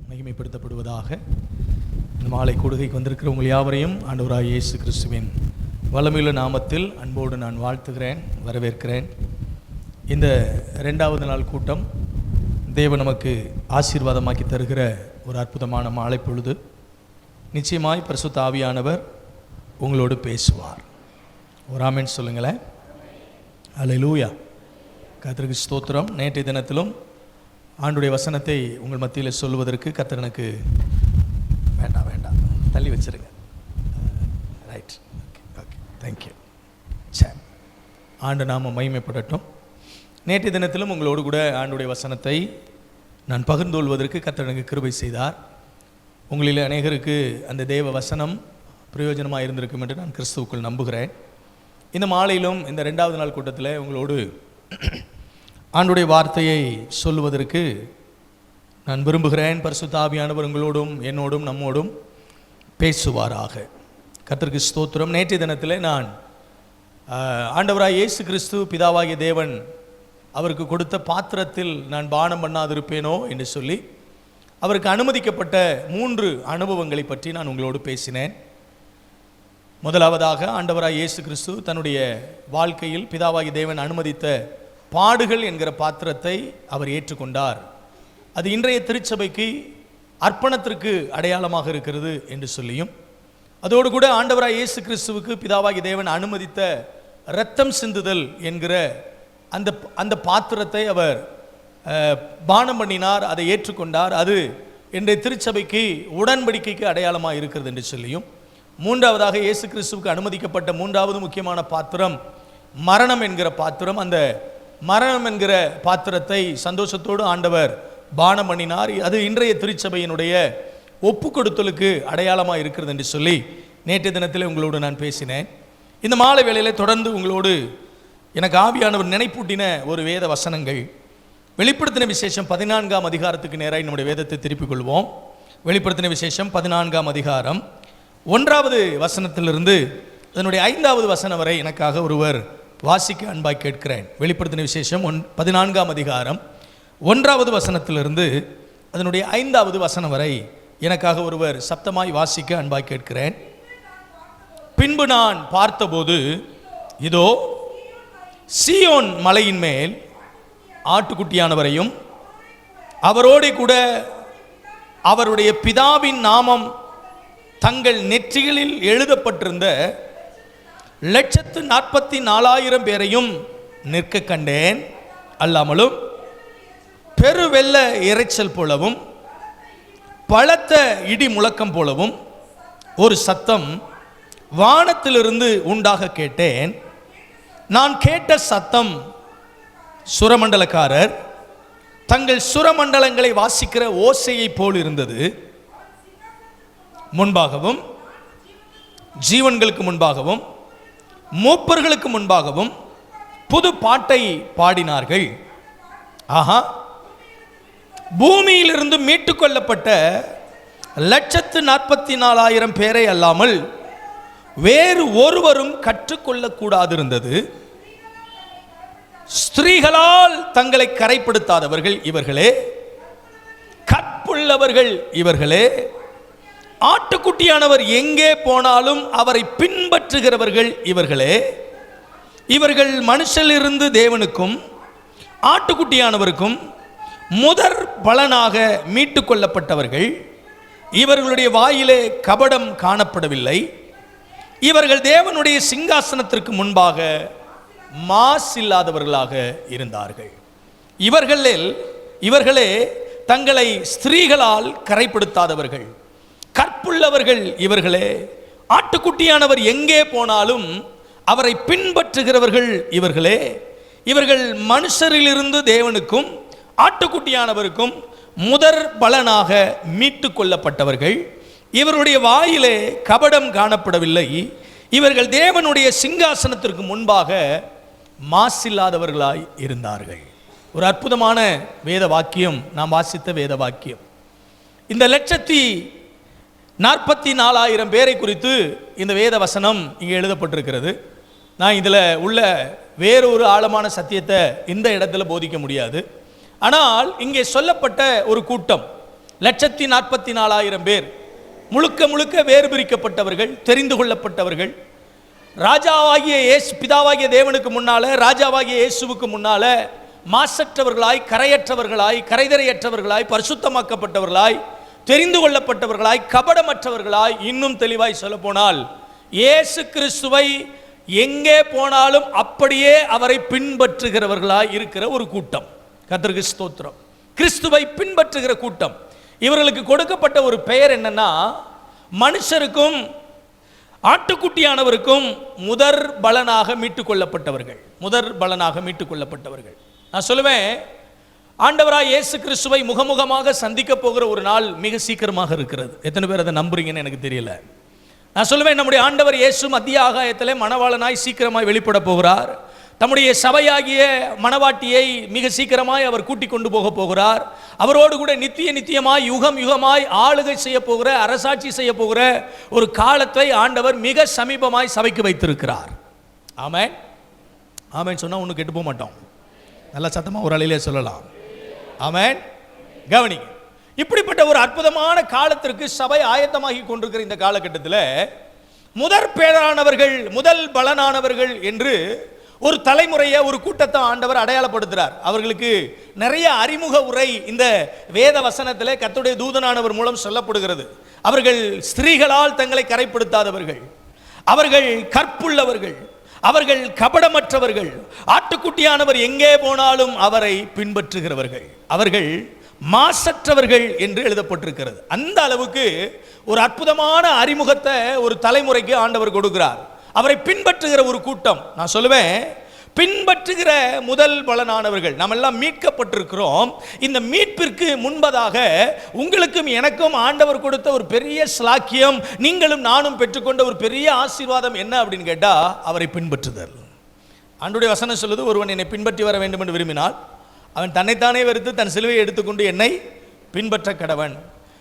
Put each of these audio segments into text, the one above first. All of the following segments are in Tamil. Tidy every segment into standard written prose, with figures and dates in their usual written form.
மகிமைப்படுத்தப்படுவதாக. இந்த மாலை கூடுகைக்கு வந்திருக்கிற உங்கள் யாவரையும் ஆண்டவராகிய இயேசு கிறிஸ்துவின் வல்லமையுள்ள நாமத்தில் அன்போடு நான் வாழ்த்துகிறேன், வரவேற்கிறேன். இந்த 2வது நாள் கூட்டம் தேவன் நமக்கு ஆசீர்வாதமாக்கி தருகிற ஒரு அற்புதமான மாலை பொழுது. நிச்சயமாய் பரிசுத்த ஆவியானவர் உங்களோடு பேசுவார். ஒரு ஆமென் சொல்லுங்களேன். அல்லேலூயா. கர்த்தருக்கு ஸ்தோத்திரம். நேற்றைய தினத்திலும் ஆண்டுடைய வசனத்தை உங்கள் மத்தியில் சொல்லுவதற்கு கர்த்தர் எனக்கு வேண்டாம் தள்ளி வச்சிருங்க. Right, okay, thank you. சரி, ஆண்டு நாம மகிமைப்படட்டும். நேற்றைய தினத்திலும் உங்களோடு கூட ஆண்டுடைய வசனத்தை நான் பகிர்ந்து கொள்வதற்கு கர்த்தர் எனக்கு கிருபை செய்தார். உங்களில் அநேகருக்கு அந்த தேவ வசனம் பிரயோஜனமாக இருந்திருக்கும் என்று நான் கிறிஸ்துவுக்குள் நம்புகிறேன். இந்த மாலையிலும் இந்த 2வது நாள் கூட்டத்தில் உங்களோடு ஆண்டுடைய வார்த்தையை சொல்லுவதற்கு நான் விரும்புகிறேன். பரிசுத்த ஆவியானவர் உங்களோடும் என்னோடும் நம்மோடும் பேசுவாராக. கர்த்தருக்கு ஸ்தோத்திரம். நேற்றைய தினத்தில் நான் ஆண்டவராய் இயேசு கிறிஸ்து பிதாவாகிய தேவன் அவருக்கு கொடுத்த பாத்திரத்தில் நான் பானம் பண்ணாதிருப்பேனோ என்று சொல்லி அவருக்கு அனுமதிக்கப்பட்ட 3 அனுபவங்களை பற்றி நான் உங்களோடு பேசினேன். முதலாவதாக ஆண்டவராய் இயேசு கிறிஸ்து தன்னுடைய வாழ்க்கையில் பிதாவாகிய தேவன் அனுமதித்த பாடுகள் என்கிற பாத்திரத்தை அவர் ஏற்றுக்கொண்டார். அது இன்றைய திருச்சபைக்கு அர்ப்பணத்திற்கு அடையாளமாக இருக்கிறது என்று சொல்லியும், அதோடு கூட ஆண்டவராய் இயேசு கிறிஸ்துவுக்கு பிதாவாகிய தேவன் அனுமதித்த இரத்தம் சிந்துதல் என்கிற அந்த பாத்திரத்தை அவர் பானம் பண்ணினார், அதை ஏற்றுக்கொண்டார். அது இன்றைய திருச்சபைக்கு உடன்படிக்கைக்கு அடையாளமாக இருக்கிறது என்று சொல்லியும், மூன்றாவதாக இயேசு கிறிஸ்துவுக்கு அனுமதிக்கப்பட்ட 3வது முக்கியமான பாத்திரம் மரணம் என்கிற பாத்திரம். அந்த மரணம் என்கிற பாத்திரத்தை சந்தோஷத்தோடு ஆண்டவர் பானம் பண்ணினார். அது இன்றைய திருச்சபையினுடைய ஒப்பு கொடுத்தலுக்கு அடையாளமாக இருக்கிறது என்று சொல்லி நேற்றைய தினத்தில் உங்களோடு நான் பேசினேன். இந்த மாலை வேளையில் தொடர்ந்து உங்களோடு எனக்கு ஆவியானவர் நினைப்பூட்டின ஒரு வேத வசனங்கள். வெளிப்படுத்தின விசேஷம் 14ஆம் அதிகாரத்துக்கு நேராக நம்முடைய வேதத்தை திருப்பிக் கொள்வோம். வெளிப்படுத்தின விசேஷம் 14ஆம் அதிகாரம் 1வது வசனத்திலிருந்து அதனுடைய 5வது வசனம் வரை எனக்காக ஒருவர் வாசிக்க அன்பாய் கேட்கிறேன். வெளிப்படுத்தின விசேஷம் 14ஆம் அதிகாரம் 1வது வசனத்திலிருந்து அதனுடைய 5வது வசனம் வரை எனக்காக ஒருவர் சப்தமாய் வாசிக்க அன்பாய் கேட்கிறேன். பின்பு நான் பார்த்தபோது, இதோ சீயோன் மலையின் மேல் ஆட்டுக்குட்டியானவரையும் அவரோடு கூட அவருடைய பிதாவின் நாமம் தங்கள் நெற்றிகளில் எழுதப்பட்டிருந்த 144,000 பேரையும் நிற்க கண்டேன். அல்லாமலும் பெரு வெள்ள இரைச்சல் போலவும் பலத்த இடி முழக்கம் போலவும் ஒரு சத்தம் வானத்திலிருந்து உண்டாக கேட்டேன். நான் கேட்ட சத்தம் சுரமண்டலக்காரர் தங்கள் சுரமண்டலங்களை வாசிக்கிற ஓசையை போல் இருந்தது. முன்பாகவும் ஜீவன்களுக்கு முன்பாகவும் மூப்பர்களுக்கு முன்பாகவும் புது பாட்டை பாடினார்கள். ஆஹா, பூமியிலிருந்து மீட்டுக் கொள்ளப்பட்ட 144,000 பேரை அல்லாமல் வேறு ஒருவரும் கற்றுக்கொள்ளக்கூடாதிருந்தது. ஸ்திரீகளால் தங்களை கரைப்படுத்தாதவர்கள் இவர்களே, கற்புள்ளவர்கள் இவர்களே, ஆட்டுக்குட்டியானவர் எங்கே போனாலும் அவரை பின்பற்றுகிறவர்கள் இவர்களே. இவர்கள் மனுஷரிலிருந்து தேவனுக்கும் ஆட்டுக்குட்டியானவருக்கும் முதற் பலனாக மீட்டு கொள்ளப்பட்டவர்கள். இவர்களுடைய வாயிலே கபடம் காணப்படவில்லை. இவர்கள் தேவனுடைய சிங்காசனத்திற்கு முன்பாக மாசில்லாதவர்களாக இருந்தார்கள். இவர்களே தங்களை ஸ்திரீகளால் கரைப்படுத்தாதவர்கள், கற்புள்ளவர்கள் இவர்களே, ஆட்டுக்குட்டியானவர் எங்கே போனாலும் அவரை பின்பற்றுகிறவர்கள் இவர்களே. இவர்கள் மனுஷரிலிருந்து தேவனுக்கும் ஆட்டுக்குட்டியானவருக்கும் முதற் பலனாக மீட்டு கொள்ளப்பட்டவர்கள். இவருடைய வாயிலே கபடம் காணப்படவில்லை. இவர்கள் தேவனுடைய சிங்காசனத்திற்கு முன்பாக மாசில்லாதவர்களாய் இருந்தார்கள். ஒரு அற்புதமான வேத வாக்கியம், நாம் வாசித்த வேத வாக்கியம். இந்த 144,000 பேரை குறித்து இந்த வேத வசனம் இங்கே எழுதப்பட்டிருக்கிறது. நான் இதில் உள்ள வேறொரு ஆழமான சத்தியத்தை இந்த இடத்துல போதிக்க முடியாது. ஆனால் இங்கே சொல்லப்பட்ட ஒரு கூட்டம், 1,44,000 பேர் முழுக்க முழுக்க வேறு பிரிக்கப்பட்டவர்கள், தெரிந்து கொள்ளப்பட்டவர்கள். ராஜாவாகிய இயேசு, பிதாவாகிய தேவனுக்கு முன்னால, ராஜாவாகிய இயேசுவுக்கு முன்னால மாசற்றவர்களாய், கரையற்றவர்களாய், கரைதரையற்றவர்களாய், பரிசுத்தமாக்கப்பட்டவர்களாய், தெரிந்து கொள்ளப்பட்டவர்களாய், கபடமற்றவர்களாய், இன்னும் தெளிவாய் சொல்ல போனால் இயேசு கிறிஸ்துவை எங்கே போனாலும் அப்படியே அவரை பின்பற்றுகிறவர்களாய் இருக்கிற ஒரு கூட்டம். கர்த்தருக்கு ஸ்தோத்திரம். கிறிஸ்துவை பின்பற்றுகிற கூட்டம். இவர்களுக்கு கொடுக்கப்பட்ட ஒரு பெயர் என்னன்னா, மனுஷருக்கும் ஆட்டுக்குட்டியானவருக்கும் முதற் பலனாக மீட்டுக் கொள்ளப்பட்டவர்கள். முதற் பலனாக மீட்டுக் கொள்ளப்பட்டவர்கள். நான் சொல்லுவேன், ஆண்டவராய் இயேசு கிறிஸ்துவை முகமுகமாக சந்திக்க போகிற ஒரு நாள் மிக சீக்கிரமாக இருக்கிறது. எத்தனை பேர் அதை நம்புறீங்கன்னு எனக்கு தெரியல. நான் சொல்லுவேன், நம்முடைய ஆண்டவர் இயேசு மத்திய ஆகாயத்திலே மணவாளனாய் சீக்கிரமாய் வெளிப்பட போகிறார். தம்முடைய சபையாகிய மணவாட்டியை மிக சீக்கிரமாய் அவர் கூட்டிக் கொண்டு போக போகிறார். அவரோடு கூட நித்தியமாய் யுகம் யுகமாய் ஆளுகை செய்ய போகிற, அரசாட்சி செய்ய போகிற ஒரு காலத்தை ஆண்டவர் மிக சமீபமாய் சபைக்கு வைத்திருக்கிறார். ஆமென். ஆமென் சொன்னா ஒன்றும் கெட்டு போக மாட்டோம். நல்லா சத்தமா ஒரு அலையிலே சொல்லலாம். ஆமென். கவனிங்க, இப்படிப்பட்ட ஒரு அற்புதமான காலத்திற்கு சபை ஆயத்தமாகி கொண்டிருக்கிற இந்த காலகட்டத்தில் முதற் பேரானவர்கள், முதல் பலனானவர்கள் என்று ஒரு தலைமுறையை, ஒரு கூட்டத்தை ஆண்டவர் அடையாளப்படுத்துகிறார். அவர்களுக்கு நிறைய அறிமுக உரை இந்த வேத வசனத்திலே கர்த்தருடைய தூதனானவர் மூலம் சொல்லப்படுகிறது. அவர்கள் ஸ்திரீகளால் தங்களை கரைப்படுத்தாதவர்கள், அவர்கள் கற்புள்ளவர்கள், அவர்கள் கபடமற்றவர்கள், ஆட்டுக்குட்டியானவர் எங்கே போனாலும் அவரை பின்பற்றுகிறவர்கள், அவர்கள் மாசற்றவர்கள் என்று எழுதப்பட்டிருக்கிறது. அந்த அளவுக்கு ஒரு அற்புதமான அறிமுகத்தை ஒரு தலைமுறைக்கு ஆண்டவர் கொடுக்கிறார். அவரை பின்பற்றுகிற ஒரு கூட்டம். நான் சொல்லுவேன், பின்பற்றுகிற முதல் பலனானவர்கள். நாம் எல்லாம் மீட்கப்பட்டிருக்கிறோம். இந்த மீட்பிற்கு முன்பதாக உங்களுக்கும் எனக்கும் ஆண்டவர் கொடுத்த ஒரு பெரிய ஸ்லாக்கியம், நீங்களும் நானும் பெற்றுக்கொண்ட ஒரு பெரிய ஆசீர்வாதம் என்ன அப்படின்னு கேட்டா, அவரை பின்பற்றுதல். ஆண்டவருடைய வசனம் சொல்லுது, ஒருவன் என்னை பின்பற்றி வர வேண்டும் என்று விரும்பினால் அவன் தன்னைத்தானே வெறுத்து தன் சிலுவையை எடுத்துக்கொண்டு என்னை பின்பற்ற கடவன்.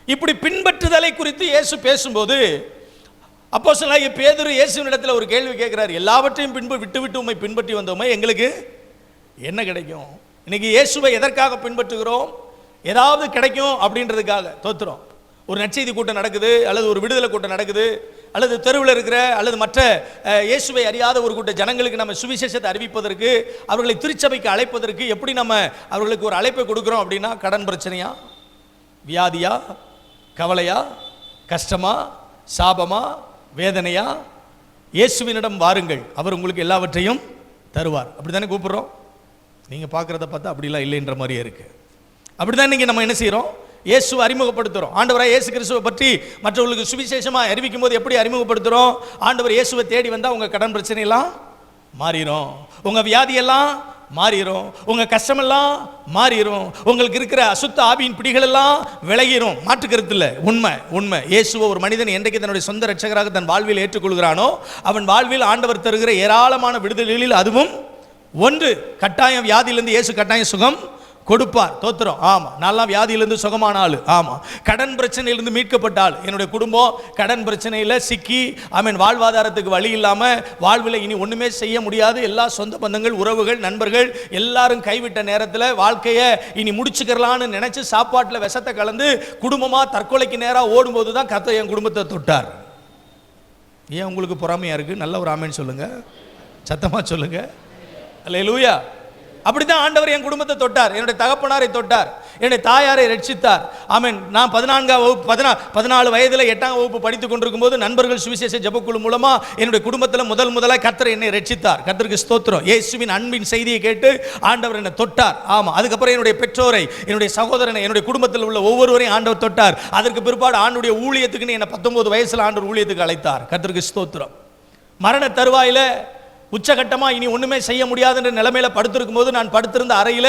இப்படி பின்பற்றுதலை குறித்து இயேசு பேசும்போது அப்போஸ்தலனாகிய பேதுரு இயேசுவினிடத்தில் ஒரு கேள்வி கேட்கிறார். எல்லாவற்றையும் விட்டு உம்மை பின்பற்றி வந்தோமே, எங்களுக்கு என்ன கிடைக்கும்? இன்னைக்கு இயேசுவை எதற்காக பின்பற்றுகிறோம்? ஏதாவது கிடைக்கும் அப்படின்றதுக்காக தோத்துறோம். ஒரு நற்செய்தி கூட்டம் நடக்குது, அல்லது ஒரு விடுதலை கூட்டம் நடக்குது, அல்லது தெருவில் இருக்கிற அல்லது மற்ற இயேசுவை அறியாத ஒரு கூட்ட ஜனங்களுக்கு நம்ம சுவிசேஷத்தை அறிவிப்பதற்கு, அவர்களை திருச்சபைக்கு அழைப்பதற்கு எப்படி நம்ம அவர்களுக்கு ஒரு அழைப்பை கொடுக்குறோம் அப்படின்னா, கடன் பிரச்சனையா, வியாதியா, கவலையா, கஷ்டமா, சாபமா, வேதனையா, இயேசுவினிடம் வாருங்கள், அவர் உங்களுக்கு எல்லாவற்றையும் தருவார். அப்படி தானே கூப்பிடுறோம். நீங்கள் பார்க்குறத பார்த்தா அப்படிலாம் இல்லைன்ற மாதிரியே இருக்குது. அப்படி தான் இன்றைக்கி நம்ம என்ன செய்கிறோம்? இயேசுவை அறிமுகப்படுத்துகிறோம். ஆண்டவராக இயேசு கிறிஸ்துவை பற்றி மற்றவர்களுக்கு சுவிசேஷமாக அறிவிக்கும் போது எப்படி அறிமுகப்படுத்துகிறோம்? ஆண்டவர் இயேசுவை தேடி வந்தால் உங்கள் கடன் பிரச்சனையெல்லாம் மாறிடும், உங்கள் வியாதியெல்லாம் மாறிடும், உங்கள் கஷ்டமெல்லாம் மாறிடும், உங்களுக்கு இருக்கிற அசுத்த ஆவியின் பிடிகளெல்லாம் விலகிடும். மாற்றுக்கிறது இல்லை, உண்மை உண்மை. இயேசுவை ஒரு மனிதன் என்றைக்கு தன்னுடைய சொந்த ரட்சகராக தன் வாழ்வில் ஏற்றுக்கொள்கிறானோ, அவன் வாழ்வில் ஆண்டவர் தருகிற ஏராளமான விடுதலைகளில் அதுவும் ஒன்று. கட்டாயம் வியாதியிலிருந்து இயேசு கட்டாயம் சுகம் கொடுப்பார். தோத்திரம். ஆமாம், நான்லாம் வியாதியிலிருந்து சுகமான ஆள். ஆமாம், கடன் பிரச்சனையிலிருந்து மீட்கப்பட்ட ஆள். என்னுடைய குடும்பம் கடன் பிரச்சனையில் சிக்கி வாழ்வாதாரத்துக்கு வழி இல்லாமல் வாழ்வில் இனி ஒன்றுமே செய்ய முடியாது. எல்லா சொந்த பந்தங்கள், உறவுகள், நண்பர்கள் எல்லாரும் கைவிட்ட நேரத்தில் வாழ்க்கையை இனி முடிச்சுக்கலான்னு நினச்சி சாப்பாட்டில் விஷத்தை கலந்து குடும்பமாக தற்கொலைக்கு நேராக ஓடும்போது தான் கர்த்தர் என் குடும்பத்தை தொட்டார். ஏன் உங்களுக்கு பொறாமையாக இருக்குது? நல்ல ஒரு ஆமேன்னு சொல்லுங்கள், சத்தமாக சொல்லுங்கள். அல்லேலூயா. அப்படித்தான் ஆண்டவர் என் குடும்பத்தை தொட்டார், என்னுடைய தகப்பனாரை தொட்டார், என்னுடைய தாயாரை ரட்சித்தார். ஆமென். நான் 14 வயதில் 8ஆம் வகுப்பு படித்துக் கொண்டிருக்கும் போது நண்பர்கள் சுவிசேஷ ஜெபக்குழு மூலமா என்னுடைய குடும்பத்தில் முதலாக கர்த்தர் என்னை ரட்சித்தார். கர்த்தருக்கு ஸ்தோத்திரம். இயேசுவின் அன்பின் செய்தியை கேட்டு ஆண்டவர் என்னை தொட்டார். ஆமாம். அதுக்கப்புறம் என்னுடைய பெற்றோரை, என்னுடைய சகோதரனை, என்னுடைய குடும்பத்தில் உள்ள ஒவ்வொருவரையும் ஆண்டவர் தொட்டார். அதற்கு பிற்பாடு ஆண்டுடைய ஊழியத்துக்குன்னு என்னை 19 வயசில் ஆண்டவர் ஊழியத்துக்கு அழைத்தார். கர்த்தருக்கு ஸ்தோத்திரம். மரண தருவாயில உச்சகட்டமாக இனி ஒன்றுமே செய்ய முடியாதுன்ற நிலைமையில் படுத்திருக்கும் போது, நான் படுத்திருந்த அறையில்,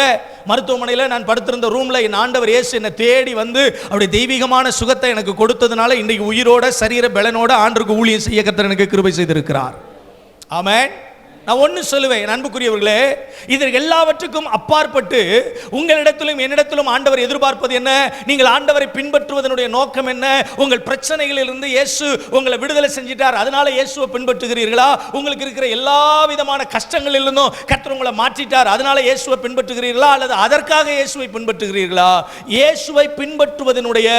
மருத்துவமனையில் நான் படுத்திருந்த ரூமில் என் ஆண்டவர் இயேசு என்னை தேடி வந்து அவருடைய தெய்வீகமான சுகத்தை எனக்கு கொடுத்ததுனால இன்றைக்கு உயிரோட சரீர பலனோட ஆண்டவருக்கு ஊழியம் செய்ய கர்த்தர் எனக்கு கிருபை செய்திருக்கிறார். ஆமென். நான் ஒன்று சொல்லுவேன், என் அன்புக்குரியவர்களே, இதற்கு எல்லாவற்றுக்கும் அப்பாற்பட்டு உங்களிடத்திலும் என்னிடத்திலும் ஆண்டவர் எதிர்பார்ப்பது என்ன? நீங்கள் ஆண்டவரை பின்பற்றுவதனுடைய நோக்கம் என்ன? உங்கள் பிரச்சனைகளிலிருந்து இயேசு உங்களை விடுதலை செஞ்சிட்டார், அதனால இயேசுவை பின்பற்றுகிறீர்களா? உங்களுக்கு இருக்கிற எல்லா விதமான கஷ்டங்களிலிருந்தும் கர்த்தர் உங்களை மாற்றிட்டார், அதனால இயேசுவை பின்பற்றுகிறீர்களா? அல்லது அதற்காக இயேசுவை பின்பற்றுகிறீர்களா? இயேசுவை பின்பற்றுவதனுடைய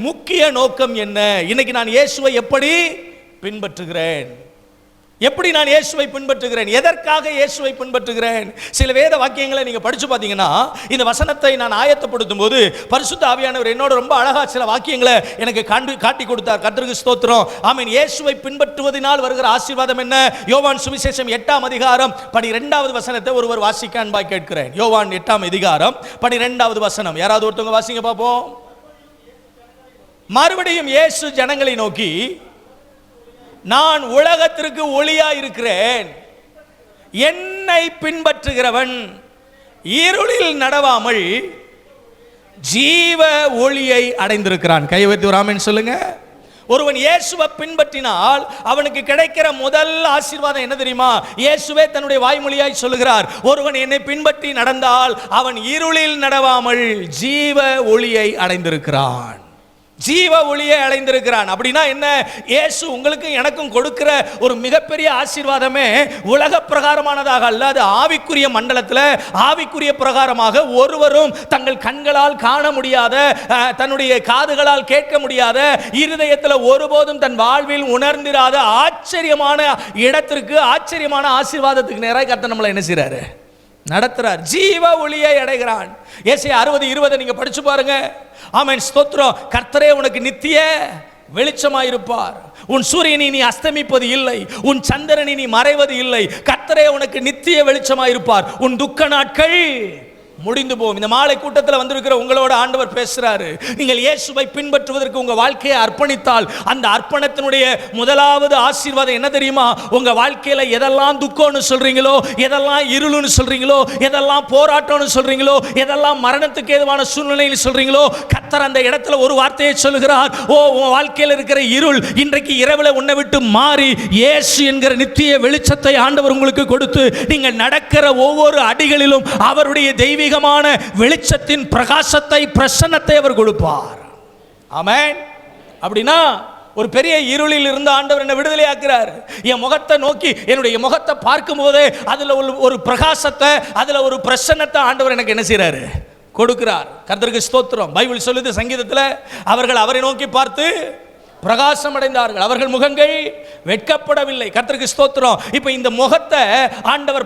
முக்கிய நோக்கம் என்ன? இன்னைக்கு நான் இயேசுவை எப்படி பின்பற்றுகிறேன்? எப்படி நான் இயேசுவை பின்பற்றுகிறேன்? எதற்காக இயேசுவை பின்பற்றுகிறேன்? சில வேத வாக்கியங்களை நீங்க படிச்சு பார்த்தீங்கன்னா, இந்த வசனத்தை நான் ஆயத்தப்படுத்தும் போது பரிசுத்த ஆவியானவர் என்னோட ரொம்ப அழகா சில வாக்கியங்களை எனக்கு காட்டி கொடுத்தார். கர்த்தருக்கு ஸ்தோத்திரம். ஆமென். இயேசுவை பின்பற்றுவதனால் வருகிற ஆசீர்வாதம் என்ன? யோவான் சுவிசேஷம் 8ஆம் அதிகாரம் 12வது வசனத்தை ஒருவர் வாசிக்க அன்பாய் கேட்கிறேன். யோவான் 8ஆம் அதிகாரம் 12வது வசனம். யாராவது ஒருத்தவங்க வாசிங்க பார்ப்போம். மறுபடியும் இயேசு ஜனங்களை நோக்கி, நான் உலகத்திற்கு ஒளியா இருக்கிறேன், என்னை பின்பற்றுகிறவன் இருளில் நடவாமல் ஜீவ ஒளியை அடைந்திருக்கிறான். கை வைத்து ஒரு ஆமென் சொல்லுங்க. ஒருவன் இயேசுவை பின்பற்றினால் அவனுக்கு கிடைக்கிற முதல் ஆசீர்வாதம் என்ன தெரியுமா? இயேசுவே தன்னுடைய வாய்மொழியாய் சொல்லுகிறார், ஒருவன் என்னை பின்பற்றி நடந்தால் அவன் இருளில் நடவாமல் ஜீவ ஒளியை அடைந்திருக்கிறான். ஜீவ ஒளியை அடைந்திருக்கிறான். அப்படின்னா என்ன? இயேசு உங்களுக்கு எனக்கும் கொடுக்கிற ஒரு மிகப்பெரிய ஆசீர்வாதமே உலக பிரகாரமானதாக அல்ல, அது ஆவிக்குரிய மண்டலத்தில் ஆவிக்குரிய பிரகாரமாக ஒருவரும் தங்கள் கண்களால் காண முடியாத, தன்னுடைய காதுகளால் கேட்க முடியாத, இருதயத்தில் ஒருபோதும் தன் வாழ்வில் உணர்ந்திராத ஆச்சரியமான இடத்திற்கு, ஆச்சரியமான ஆசீர்வாதத்துக்கு நேராக கர்த்தர் நம்மளை என்ன செய்றாரு? நடத்துறார். ஜீவ ஒளியை அடைகிறான். ஏசாயா 60:20 நீங்க படிச்சு பாருங்க. ஆமென், ஸ்தோத்திரம். கர்த்தரே உனக்கு நித்திய வெளிச்சமாயிருப்பார், உன் சூரியனை நீ அஸ்தமிப்பது இல்லை, உன் சந்திரனை நீ மறைவது இல்லை. கர்த்தரே உனக்கு நித்திய வெளிச்சமாயிருப்பார், உன் துக்க நாட்கள் முடிந்து போகும். இந்த மாலை கூட்டத்தில் வந்திருக்கிற உங்களோட ஆண்டவர் பேசுறாரு. நீங்கள் இயேசுவை பின்பற்றுவதற்கு உங்க வாழ்க்கையை அர்ப்பணித்தால் அந்த அர்ப்பணத்தினுடைய முதலாவது ஆசீர்வாதம் என்ன தெரியுமா? உங்க வாழ்க்கையில எதெல்லாம் துக்கம்னு சொல்றீங்களோ, எதெல்லாம் இருளுன்னு சொல்றீங்களோ, எதெல்லாம் போராட்டம்னு சொல்றீங்களோ, எதெல்லாம் மரணத்துக்கு ஏதுவான சூழ்நிலைன்னு சொல்றீங்களோ, கர்த்தர் அந்த இடத்துல ஒரு வார்த்தையை சொல்லுகிறார். ஓ, உன் வாழ்க்கையில் இருக்கிற இருள் இன்றைக்கு இரவுல உன்னை விட்டு மாறி இயேசு என்கிற நித்திய வெளிச்சத்தை ஆண்டவர் உங்களுக்கு கொடுத்து நீங்கள் நடக்கிற ஒவ்வொரு அடிகளிலும் அவருடைய தெய்வீக வெளிச்சத்தின் பிரகாசத்தை, பிரசன்னத்தை அவர் கொடுப்பார். ஆமென். அப்படின்னா ஒரு பெரிய இருளில் இருந்து ஆண்டவர் என்ன விடுதலை ஆக்குறார். என் முகத்தை நோக்கி, என்னுடைய முகத்தை பார்க்கும் போதே அதுல ஒரு பிரகாசத்தை, அதுல ஒரு பிரசன்னத்தை ஆண்டவர் எனக்கு என்ன செய்றாரு? கொடுக்கிறார். கர்த்தருக்கு ஸ்தோத்திரம். பைபிள் சொல்லுது சங்கீதத்தில், அவர்கள் அவரை நோக்கி பார்த்து பிரகாசம் அடைந்தார்கள், அவர்கள் முகங்கள் வெட்கப்படவில்லை. கர்த்தருக்கு ஸ்தோத்திரம். இப்போ இந்த முகத்தை ஆண்டவர்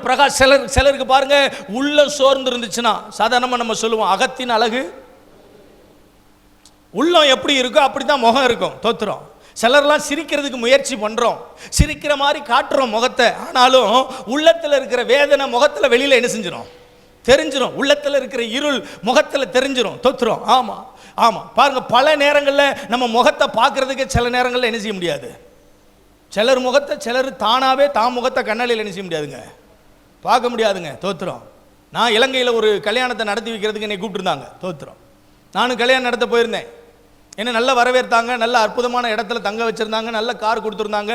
சிலருக்கு பாருங்க, உள்ள சோர்ந்து இருந்துச்சுன்னா, சாதாரணமாக நம்ம சொல்லுவோம் அகத்தின் அழகு, உள்ளம் எப்படி இருக்கோ அப்படிதான் முகம் இருக்கும். தோத்திரம். சிலர்லாம் சிரிக்கிறதுக்கு முயற்சி பண்றோம், சிரிக்கிற மாதிரி காட்டுறோம் முகத்தை, ஆனாலும் உள்ளத்தில் இருக்கிற வேதனை முகத்தில் வெளியில என்ன செஞ்சிடும்? தெரிஞ்சிடும். உள்ளத்தில் இருக்கிற இருள் முகத்தில் தெரிஞ்சிடும். தோத்திரம். ஆமா ஆமா, பாருங்க, பல நேரங்களில் நம்ம முகத்தை பார்க்கறதுக்கு சில நேரங்களில் என்ன செய்ய முடியாது. சிலர் முகத்தை, சிலர் தானாவே தான் முகத்தை கண்ணாடியில் என்ன செய்ய முடியாதுங்க, பார்க்க முடியாதுங்க. தோத்திரம். நான் இலங்கையில் ஒரு கல்யாணத்தை நடத்தி வைக்கிறதுக்கு என்னை கூப்பிட்டுருந்தாங்க. தோத்திரம். நானும் கல்யாணம் நடத்த போயிருந்தேன். என்ன நல்லா வரவேற்றாங்க, நல்ல அற்புதமான இடத்துல தங்க வச்சுருந்தாங்க, நல்ல கார் கொடுத்துருந்தாங்க.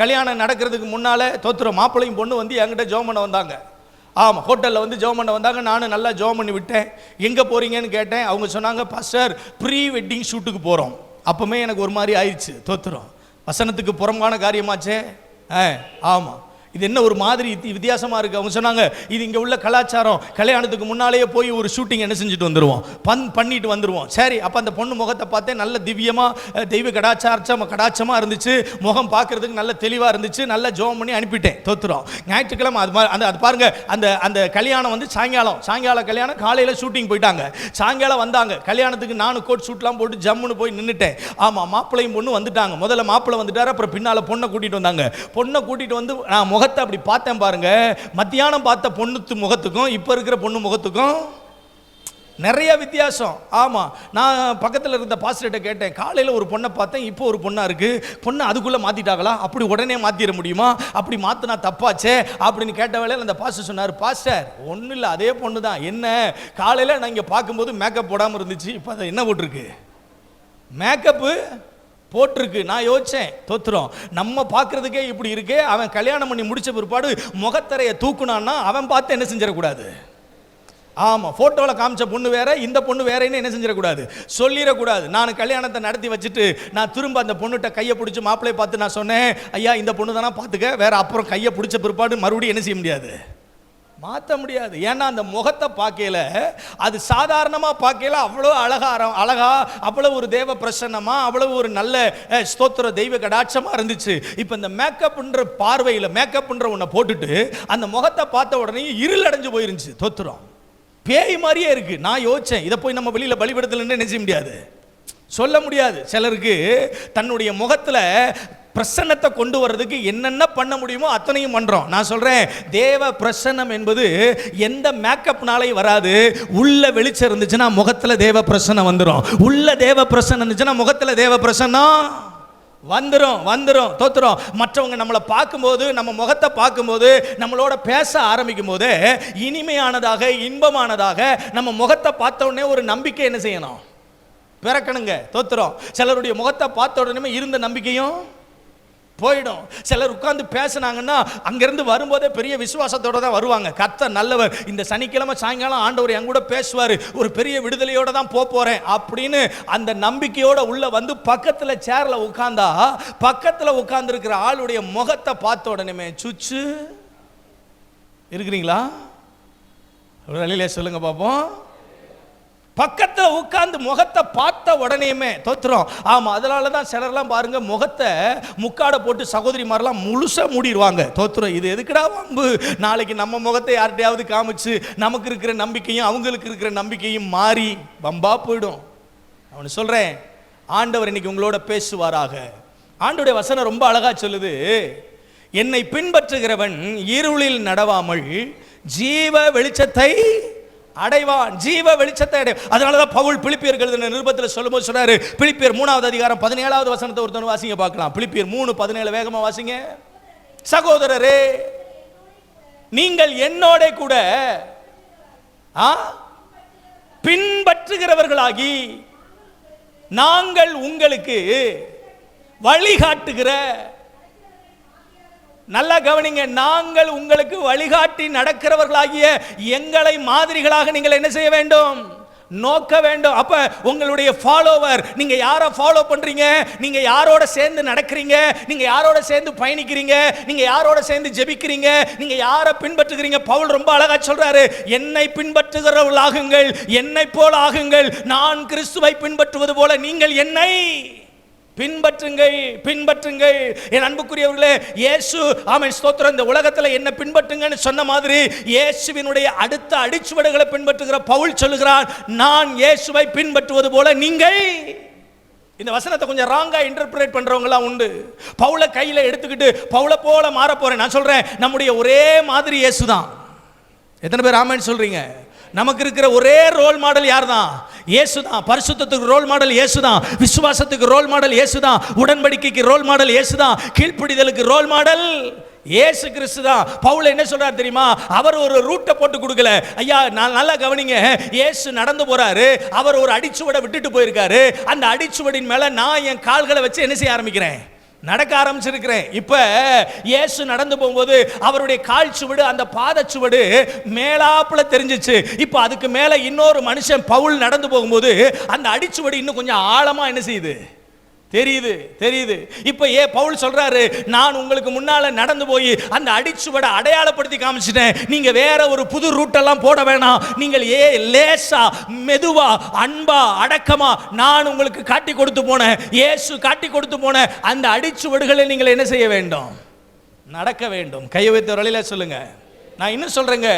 கல்யாணம் நடக்கிறதுக்கு முன்னால் தோத்திரம் மாப்பிள்ளையும் பொண்ணு வந்து என்கிட்ட ஜெபம் பண்ண வந்தாங்க. ஆமாம், ஹோட்டலில் வந்து ஜெபம் பண்ண வந்தாங்க. நானும் நல்லா ஜெபம் பண்ணி விட்டேன். எங்கே போகிறீங்கன்னு கேட்டேன். அவங்க சொன்னாங்க, பாஸ்டர் ப்ரீ வெட்டிங் ஷூட்டுக்கு போகிறோம். அப்போமே எனக்கு ஒரு மாதிரி ஆயிடுச்சு. தோத்திரம். வசனத்துக்கு புறம்பான காரியமாச்சே. ஆமாம், இது என்ன ஒரு மாதிரி வித்தியாசமாக இருக்குது. அவங்க சொன்னாங்க, இது இங்கே உள்ள கலாச்சாரம், கல்யாணத்துக்கு முன்னாலேயே போய் ஒரு ஷூட்டிங் என்ன செஞ்சுட்டு வந்துடுவோம், பண்ணிட்டு வந்துடுவோம். சரி, அப்போ அந்த பொண்ணு முகத்தை பார்த்தேன், நல்ல திவ்யமாக தெய்வ கடாச்சமாக இருந்துச்சு, முகம் பார்க்கறதுக்கு நல்ல தெளிவாக இருந்துச்சு. நல்லா ஜெபம் பண்ணி அனுப்பிட்டேன். தோத்துறோம். ஞாயிற்றுக்கிழமை அது பாருங்க, அந்த கல்யாணம் வந்து சாயங்காலம் கல்யாணம், காலையில் ஷூட்டிங் போயிட்டாங்க. சாயங்காலம் வந்தாங்க. கல்யாணத்துக்கு நானும் கோட் ஷூட்லாம் போட்டு ஜம்முன்னு போய் நின்றுட்டேன். ஆமாம், மாப்பிள்ளையும் பொண்ணு வந்துட்டாங்க. முதல்ல மாப்பிள்ளை வந்துட்டார், அப்புறம் பின்னால் பொண்ணை கூட்டிகிட்டு வந்தாங்க. பொண்ணை கூட்டிகிட்டு வந்து நான் முகத்தை அப்படி பார்த்தேன். பாருங்க, மத்தியானம் பார்த்த பொண்ணு முகத்துக்கும் இப்போ இருக்கிற பொண்ணு முகத்துக்கும் நிறைய வித்தியாசம். ஆமாம், நான் பக்கத்தில் இருந்த பாஸ்டர்கிட்ட கேட்டேன், காலையில் ஒரு பொண்ணை பார்த்தேன், இப்போ ஒரு பொண்ணாக இருக்குது, பொண்ணை அதுக்குள்ளே மாற்றிட்டாங்களா, அப்படி உடனே மாற்றிட முடியுமா, அப்படி மாற்றினா தப்பாச்சே அப்படின்னு கேட்ட வேளையில் அந்த பாஸ்டர் சொன்னார், பாஸ்டர் ஒன்றும் இல்லை, அதே பொண்ணு தான். என்ன, காலையில் நான் இங்கே பார்க்கும்போது மேக்கப் போடாமல் இருந்துச்சு, இப்போ அதை என்ன போட்டிருக்கு, மேக்கப்பு போட்டிருக்கு. நான் யோசிச்சேன், தோத்துறோம், நம்ம பார்க்கறதுக்கே இப்படி இருக்கே, அவன் கல்யாணம் பண்ணி முடிச்ச பிற்பாடு முகத்தரையை தூக்குனான்னா அவன் பார்த்து என்ன செஞ்சிடக்கூடாது? ஆமாம், ஃபோட்டோவில் காமிச்ச பொண்ணு வேற, இந்த பொண்ணு வேறேன்னு என்ன செஞ்சிடக்கூடாது, சொல்லிடக்கூடாது. நான் கல்யாணத்தை நடத்தி வச்சுட்டு நான் திரும்ப அந்த பொண்ணுகிட்ட கையை பிடிச்சி மாப்பிள்ளையை பார்த்து நான் சொன்னேன், ஐயா இந்த பொண்ணு தானே பார்த்துக்க, வேற அப்புறம் கையை பிடிச்ச பிற்பாடு மறுபடியும் என்ன செய்ய முடியாது, மாற்ற முடியாது. ஏன்னா அந்த முகத்தை பார்க்கல, அது சாதாரணமாக பார்க்கல, அவ்வளோ அழகா அவ்வளோ ஒரு தேவ பிரசன்னமா, அவ்வளோ ஒரு நல்ல ஸ்தோத்திர தெய்வ கடாட்சமாக இருந்துச்சு. இப்போ இந்த மேக்கப்ன்ற பார்வையில் மேக்கப்ன்ற ஒன்றை போட்டுட்டு அந்த முகத்தை பார்த்த உடனே இருள் அடைஞ்சு போயிருந்துச்சு. தோத்துறோம், பேய் மாதிரியே இருக்கு. நான் யோசிச்சேன், இதை போய் நம்ம வெளியில் பலிபடத்தில் என்ன செய்ய முடியாது, சொல்ல முடியாது. சிலருக்கு தன்னுடைய முகத்தில் பிரசன்னத்தை கொண்டு வர்றதுக்கு என்னென்ன பண்ண முடியுமோ அத்தனையும் பண்றோம். நான் சொல்றேன், தேவ பிரசன்னம் என்பது எந்த மேக்கப்னாலையும் வராது. உள்ள வெளிச்சம் இருந்துச்சுன்னா முகத்துல தேவ பிரசன்னம் வந்துடும். உள்ள தேவ பிரசன்னம் இருந்துச்சுன்னா முகத்துல தேவ பிரசன்னம் வந்துடும். தோத்துறோம். மற்றவங்க நம்மளை பார்க்கும்போது, நம்ம முகத்தை பார்க்கும்போது, நம்மளோட பேச ஆரம்பிக்கும் போது இனிமையானதாக இன்பமானதாக நம்ம முகத்தை பார்த்த உடனே ஒரு நம்பிக்கை என்ன செய்யணும், பிறக்கணுங்க. தோத்துறோம். சிலருடைய முகத்தை பார்த்த உடனே இருந்த நம்பிக்கையும் போயிடும். சிலர் உட்கார்ந்து பேசினாங்கன்னா அங்கிருந்து வரும்போதே பெரிய விசுவாசத்தோட தான் வருவாங்க. கர்த்தர் நல்லவர், இந்த சனிக்கிழமை சாயங்காலம் ஆண்டவர் என் கூட பேசுவார், ஒரு பெரிய விடுதலையோட தான் போறேன் அப்படின்னு அந்த நம்பிக்கையோட உள்ள வந்து பக்கத்துல சேர்ல உட்கார்ந்தா, பக்கத்துல உட்கார்ந்து இருக்கிற ஆளுடைய முகத்தை பார்த்த உடனே சுச்சு இருக்கிறீங்களா, வெளியில சொல்லுங்க பாப்போம். பக்கத்தில் உட்கார்ந்து முகத்தை பார்த்த உடனேயுமே தோத்துறோம். ஆமாம், அதனால தான் சிலர்லாம் பாருங்க முகத்தை முக்காடை போட்டு சகோதரி மாதிரிலாம் முழுசாக மூடிடுவாங்க. தோத்துறோம். இது எதுக்குடா வம்பு, நாளைக்கு நம்ம முகத்தை யார்கிட்டையாவது காமிச்சு நமக்கு இருக்கிற நம்பிக்கையும் அவங்களுக்கு இருக்கிற நம்பிக்கையும் மாறி வம்பா போயிடும். அவனு சொல்கிறேன், ஆண்டவர் இன்னைக்கு உங்களோட பேசுவாராக. ஆண்டவருடைய வசனம் ரொம்ப அழகா சொல்லுது, என்னை பின்பற்றுகிறவன் இருளில் நடவாமல் ஜீவ வெளிச்சத்தை அடைவான். ஜீவ வெளிச்சத்தை அடைவான். அதனாலதான் பவுல் பிலிப்பியர்கள் எழுதின நிருபத்தில் சொல்லும்போது சொல்றாரு, பிலிப்பியர் 3வது அதிகாரம் 17வது வசனத்தை ஒருத்தன் வாசிங்க பார்க்கலாம். பிலிப்பியர் 3:17 வேகமா வாசிங்க. சகோதரரே, நீங்கள் என்னோட கூட பின்பற்றுகிறவர்களாகி நாங்கள் உங்களுக்கு வழிகாட்டுகிற, நல்லா கவனிங்க, நாங்கள் உங்களுக்கு வழிகாட்டி நடக்கிறவர்களாகிய எங்களை மாதிரிகளாக நீங்கள் என்ன செய்ய வேண்டும், நோக்க வேண்டும். அப்ப உங்களுடைய ஃபாலோவர், நீங்க யாரை ஃபாலோ பண்றீங்க, நீங்க யாரோட சேர்ந்து நடக்கிறீங்க, நீங்க யாரோட சேர்ந்து பயணிக்கிறீங்க, நீங்க யாரோட சேர்ந்து ஜெபிக்கிறீங்க, நீங்க யாரை பின்பற்றுகிறீங்க. பவுல் ரொம்ப அழகா சொல்றாரு, என்னை பின்பற்றுகிறவர்களாகுங்கள், என்னை போல ஆகுங்கள், நான் கிறிஸ்துவை பின்பற்றுவது போல நீங்கள் என்னை பின்பற்றுங்கள். என் அன்புக்குரியவர்களே, இயேசு ஆமென் ஸ்தோத்திரம், இந்த உலகத்தில் என்ன பின்பற்றுங்கன்னு சொன்ன மாதிரி இயேசுவினுடைய அடுத்த அடிச்சுவடுகளை பின்பற்றுகிற பவுல் சொல்லுகிறான், நான் இயேசுவை பின்பற்றுவது போல நீங்கள். இந்த வசனத்தை கொஞ்சம் ராங்கா இன்டர்பிரேட் பண்றவங்களாம் உண்டு. பவுலை கையில எடுத்துக்கிட்டு பவுலை போல மாற போறேன். நான் சொல்றேன், நம்முடைய ஒரே மாதிரி இயேசு தான். எத்தனை பேர் ஆமென் சொல்றீங்க? நமக்கு இருக்கிற ஒரே ரோல் மாடல் யார் தான்? இயேசு தான். பரிசுத்தத்துக்கு ரோல் மாடல் இயேசு தான். விசுவாசத்துக்கு ரோல் மாடல் இயேசு தான். உடன்படிக்கைக்கு ரோல் மாடல் இயேசு தான். கீழ்ப்படிதலுக்கு ரோல் மாடல் இயேசு கிறிஸ்து தான். பவுல் என்ன சொல்றாரு தெரியுமா? அவர் ஒரு ரூட்டை போட்டு கொடுக்கல. ஐயா நல்லா கவனிங்க, இயேசு நடந்து போறாரு, அவர் ஒரு அடிச்சுவடை விட்டுட்டு போயிருக்காரு. அந்த அடிச்சுவடின் மேல நான் என் கால்களை வச்சு என்ன செய்ய ஆரம்பிக்கிறேன், நடக்க ஆரம்பிச்சிருக்கிறேன். இப்ப இயேசு நடந்து போகும்போது அவருடைய கால் சுவடு, அந்த பாதச்சுவடு மேலாப்புல தெரிஞ்சிச்சு. இப்ப அதுக்கு மேல இன்னொரு மனுஷன் பவுல் நடந்து போகும்போது அந்த அடிச்சுவடு இன்னும் கொஞ்சம் ஆழமா என்ன செய்யுது, தெரியுது. இப்ப பவுல் சொல்றாரு, நான் உங்களுக்கு முன்னால நடந்து போய் அந்த அடிச்சுவடை அடையாளப்படுத்தி காமிச்சிட்டேன். நீங்க வேற ஒரு புது ரூட்டெல்லாம் போட வேணாம். நீங்கள் லேசா மெதுவா அன்பா அடக்கமா நான் உங்களுக்கு காட்டி கொடுத்து போனேன், இயேசு காட்டி கொடுத்து போன அந்த அடிச்சுவடுகளை நீங்கள் என்ன செய்ய வேண்டும், நடக்க வேண்டும். கையை வைத்த வழியில சொல்லுங்க. நான் இன்னும் சொல்றேங்க,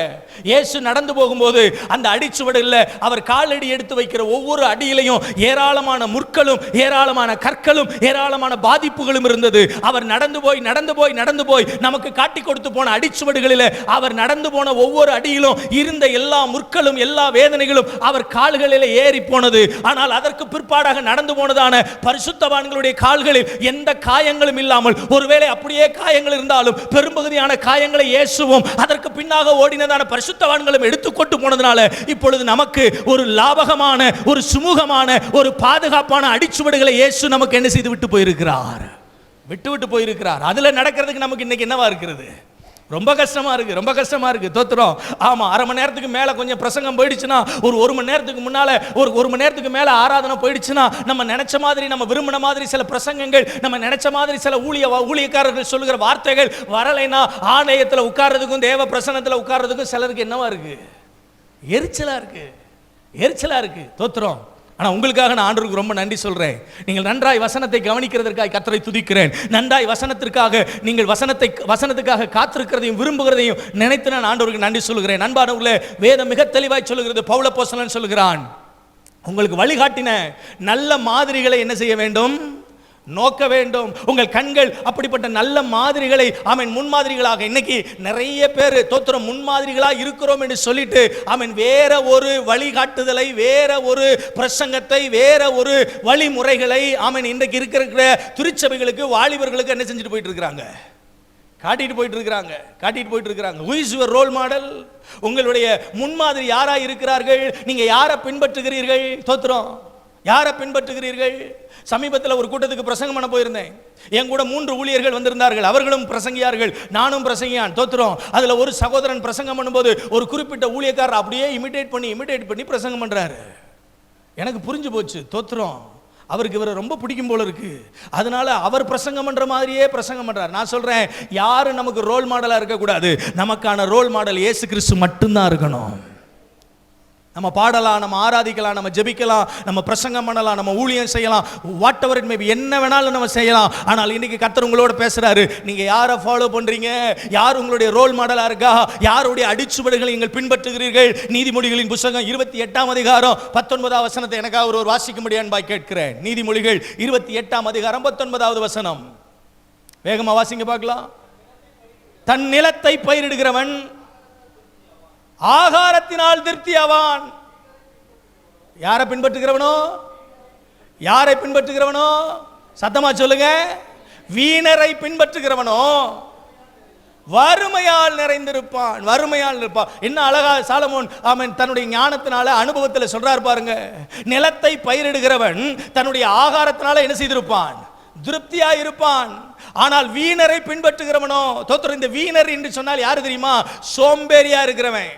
இயேசு நடந்து போகும்போது அந்த அடிச்சுவடில் அவர் காலடி எடுத்து வைக்கிற ஒவ்வொரு அடியிலையும் ஏராளமான முற்களும் ஏராளமான கற்களும் ஏராளமான பாதிப்புகளும் இருந்தது. அவர் நடந்து போய் நமக்கு காட்டி கொடுத்து போன அடிச்சுவடுகளில் அவர் நடந்து போன ஒவ்வொரு அடியிலும் இருந்த எல்லா முற்களும் எல்லா வேதனைகளும் அவர் கால்களில் ஏறி போனது. ஆனால் அதற்கு பிற்பாடாக நடந்து போனதான பரிசுத்தவான்களுடைய கால்களில் எந்த காயங்களும் இல்லாமல், ஒருவேளை அப்படியே காயங்கள் இருந்தாலும் பெரும்பகுதியான காயங்களை இயேசுவும் அதற்கு பின்னாக ஓடினதான பரிசுத்தவான்களும் எடுத்துக்கொண்டு போனதுனால இப்பொழுது நமக்கு ஒரு லாபகமான, ஒரு சுமூகமான, ஒரு பாதுகாப்பான அடிச்சுவடுகளை இயேசு நமக்கு என்ன செய்து விட்டு போயிருக்கிறார், விட்டு போயிருக்கிறார். அதுல நடக்கிறதுக்கு நமக்கு இன்னைக்கு என்னவா இருக்கிறது? ரொம்ப கஷ்டமா இருக்கு, ரொம்ப கஷ்டமா இருக்கு. தோத்துறோம். ஆமா, அரை மணி நேரத்துக்கு மேல கொஞ்சம் பிரசங்கம் போயிடுச்சுன்னா, ஒரு மணி நேரத்துக்கு முன்னால ஒரு மணி நேரத்துக்கு மேல ஆராதனை போயிடுச்சுன்னா, நம்ம நினைச்ச மாதிரி, நம்ம விரும்பின மாதிரி சில பிரசங்கங்கள், நம்ம நினைச்ச மாதிரி சில ஊழியக்காரர்கள் சொல்லுகிற வார்த்தைகள் வரலைன்னா, ஆலயத்தில் உட்கார்றதுக்கும் தேவ பிரசன்னத்தில் உட்கார்றதுக்கும் சிலருக்கு என்னவா இருக்கு? எரிச்சலா இருக்கு, எரிச்சலா இருக்கு. தோத்துறோம். ஆனால் உங்களுக்காக நான் ஆண்டவருக்கு ரொம்ப நன்றி சொல்கிறேன். நீங்கள் நன்றாய் வசனத்தை கவனிக்கிறதற்காக கர்த்தரை துதிக்கிறேன். நன்றாய் வசனத்திற்காக நீங்கள் வசனத்துக்காக காத்திருக்கிறதையும் விரும்புகிறதையும் நினைத்து நான் ஆண்டவருக்கு நன்றி சொல்கிறேன். அன்பானவர்களே, வேதம் மிக தெளிவாய் சொல்லுகிறது. பவுல் அப்போஸ்தலன் சொல்கிறான், உங்களுக்கு வழிகாட்டின நல்ல மாதிரிகளை என்ன செய்ய வேண்டும்? நோக்க வேண்டும். உங்கள் கண்கள் அப்படிப்பட்ட நல்ல மாதிரிகளை, ஆமென், முன்மாதிரிகளாக. இன்னைக்கு நிறைய பேர் தோத்திரம் முன்மாதிரிகளாக இருக்கிறோம் என்று சொல்லிட்டு, ஆமென், வேற ஒரு வழிகாட்டுதலை, வேற ஒரு பிரசங்கத்தை, வேற ஒரு வழிமுறைகளை, ஆமென், இன்றைக்கு இருக்கிற திருச்சபைகளுக்கு, வாலிபர்களுக்கு என்ன செஞ்சுட்டு போயிட்டு இருக்கிறாங்க? காட்டிட்டு போயிட்டு இருக்கிறாங்க. Who is your role model? உங்களுடைய முன்மாதிரி யாரா இருக்கிறார்கள்? நீங்க யாரை பின்பற்றுகிறீர்கள்? தோத்திரம், யாரை பின்பற்றுகிறீர்கள்? சமீபத்தில் ஒரு கூட்டத்துக்கு பிரசங்கம் பண்ண போயிருந்தேன். என் கூட 3 ஊழியர்கள் வந்திருந்தார்கள். அவர்களும் பிரசங்கியார்கள், நானும் பிரசங்கியான். தோத்துறோம். அதுல ஒரு சகோதரன் பிரசங்கம் பண்ணும்போது ஒரு குறிப்பிட்ட ஊழியக்காரர் அப்படியே இமிடேட் பண்ணி பிரசங்கம் பண்றாரு. எனக்கு புரிஞ்சு போச்சு. தோத்துறோம், அவருக்கு இவரை ரொம்ப பிடிக்கும் போல இருக்கு. அதனால அவர் பிரசங்கம் பண்ற மாதிரியே பிரசங்கம் பண்றார். நான் சொல்றேன், யாரும் நமக்கு ரோல் மாடலா இருக்கக்கூடாது. நமக்கான ரோல் மாடல் இயேசு கிறிஸ்து மட்டும்தான் இருக்கணும். நம்ம பாடலாம், நம்ம ஆராதிக்கலாம், நம்ம ஜெபிக்கலாம், நம்ம பிரசங்கம் பண்ணலாம், நம்ம ஊழியம் செய்யலாம், what ever it may be, என்ன வேணாலும் நம்ம செய்யலாம். ஆனால் இன்னைக்கு கர்த்தர் உங்களோட பேசுறாரு. நீங்க யாரை ஃபாலோ பண்றீங்க? யார் உங்களுடைய ரோல் மாடலா இருக்கா? யாருடைய அடிச்சுவடுகளை நீங்கள் பின்பற்றுகிறீர்கள்? நீதிமொழிகளின் புத்தகம் 28ஆம் அதிகாரம் 19ஆம் வசனத்தை எனக்காக ஒரு வாசிக்கும்படியான் பாய் கேட்கிறேன். நீதிமொழிகள் 28ஆம் அதிகாரம் 19வது வசனம். வேகமா வாசிங்க பார்க்கலாம். தன் நிலத்தை பயிரிடுகிறவன் ஆகாரத்தினால் திருப்தி ஆவான். யாரை பின்பற்றுகிறவனோ? யாரை பின்பற்றுகிறவனோ? சத்தமா சொல்லுங்க. வீணரை பின்பற்றுகிறவனோ வறுமையால் நிறைந்திருப்பான். வறுமையால் இருப்பான். என்ன அழகா சாலமோன், ஆமென், தன்னுடைய ஞானத்தினால, அனுபவத்தில் சொல்றார் பாருங்க. நிலத்தை பயிரிடுகிறவன் தன்னுடைய ஆகாரத்தினால என்ன செய்திருப்பான்? திருப்தியா இருப்பான். ஆனால் வீணரை பின்பற்றுகிறவனோ, தோத்திரம், இந்த வீணர் என்று சொன்னால் யாரு தெரியுமா? சோம்பேறியா இருக்கிறவன்,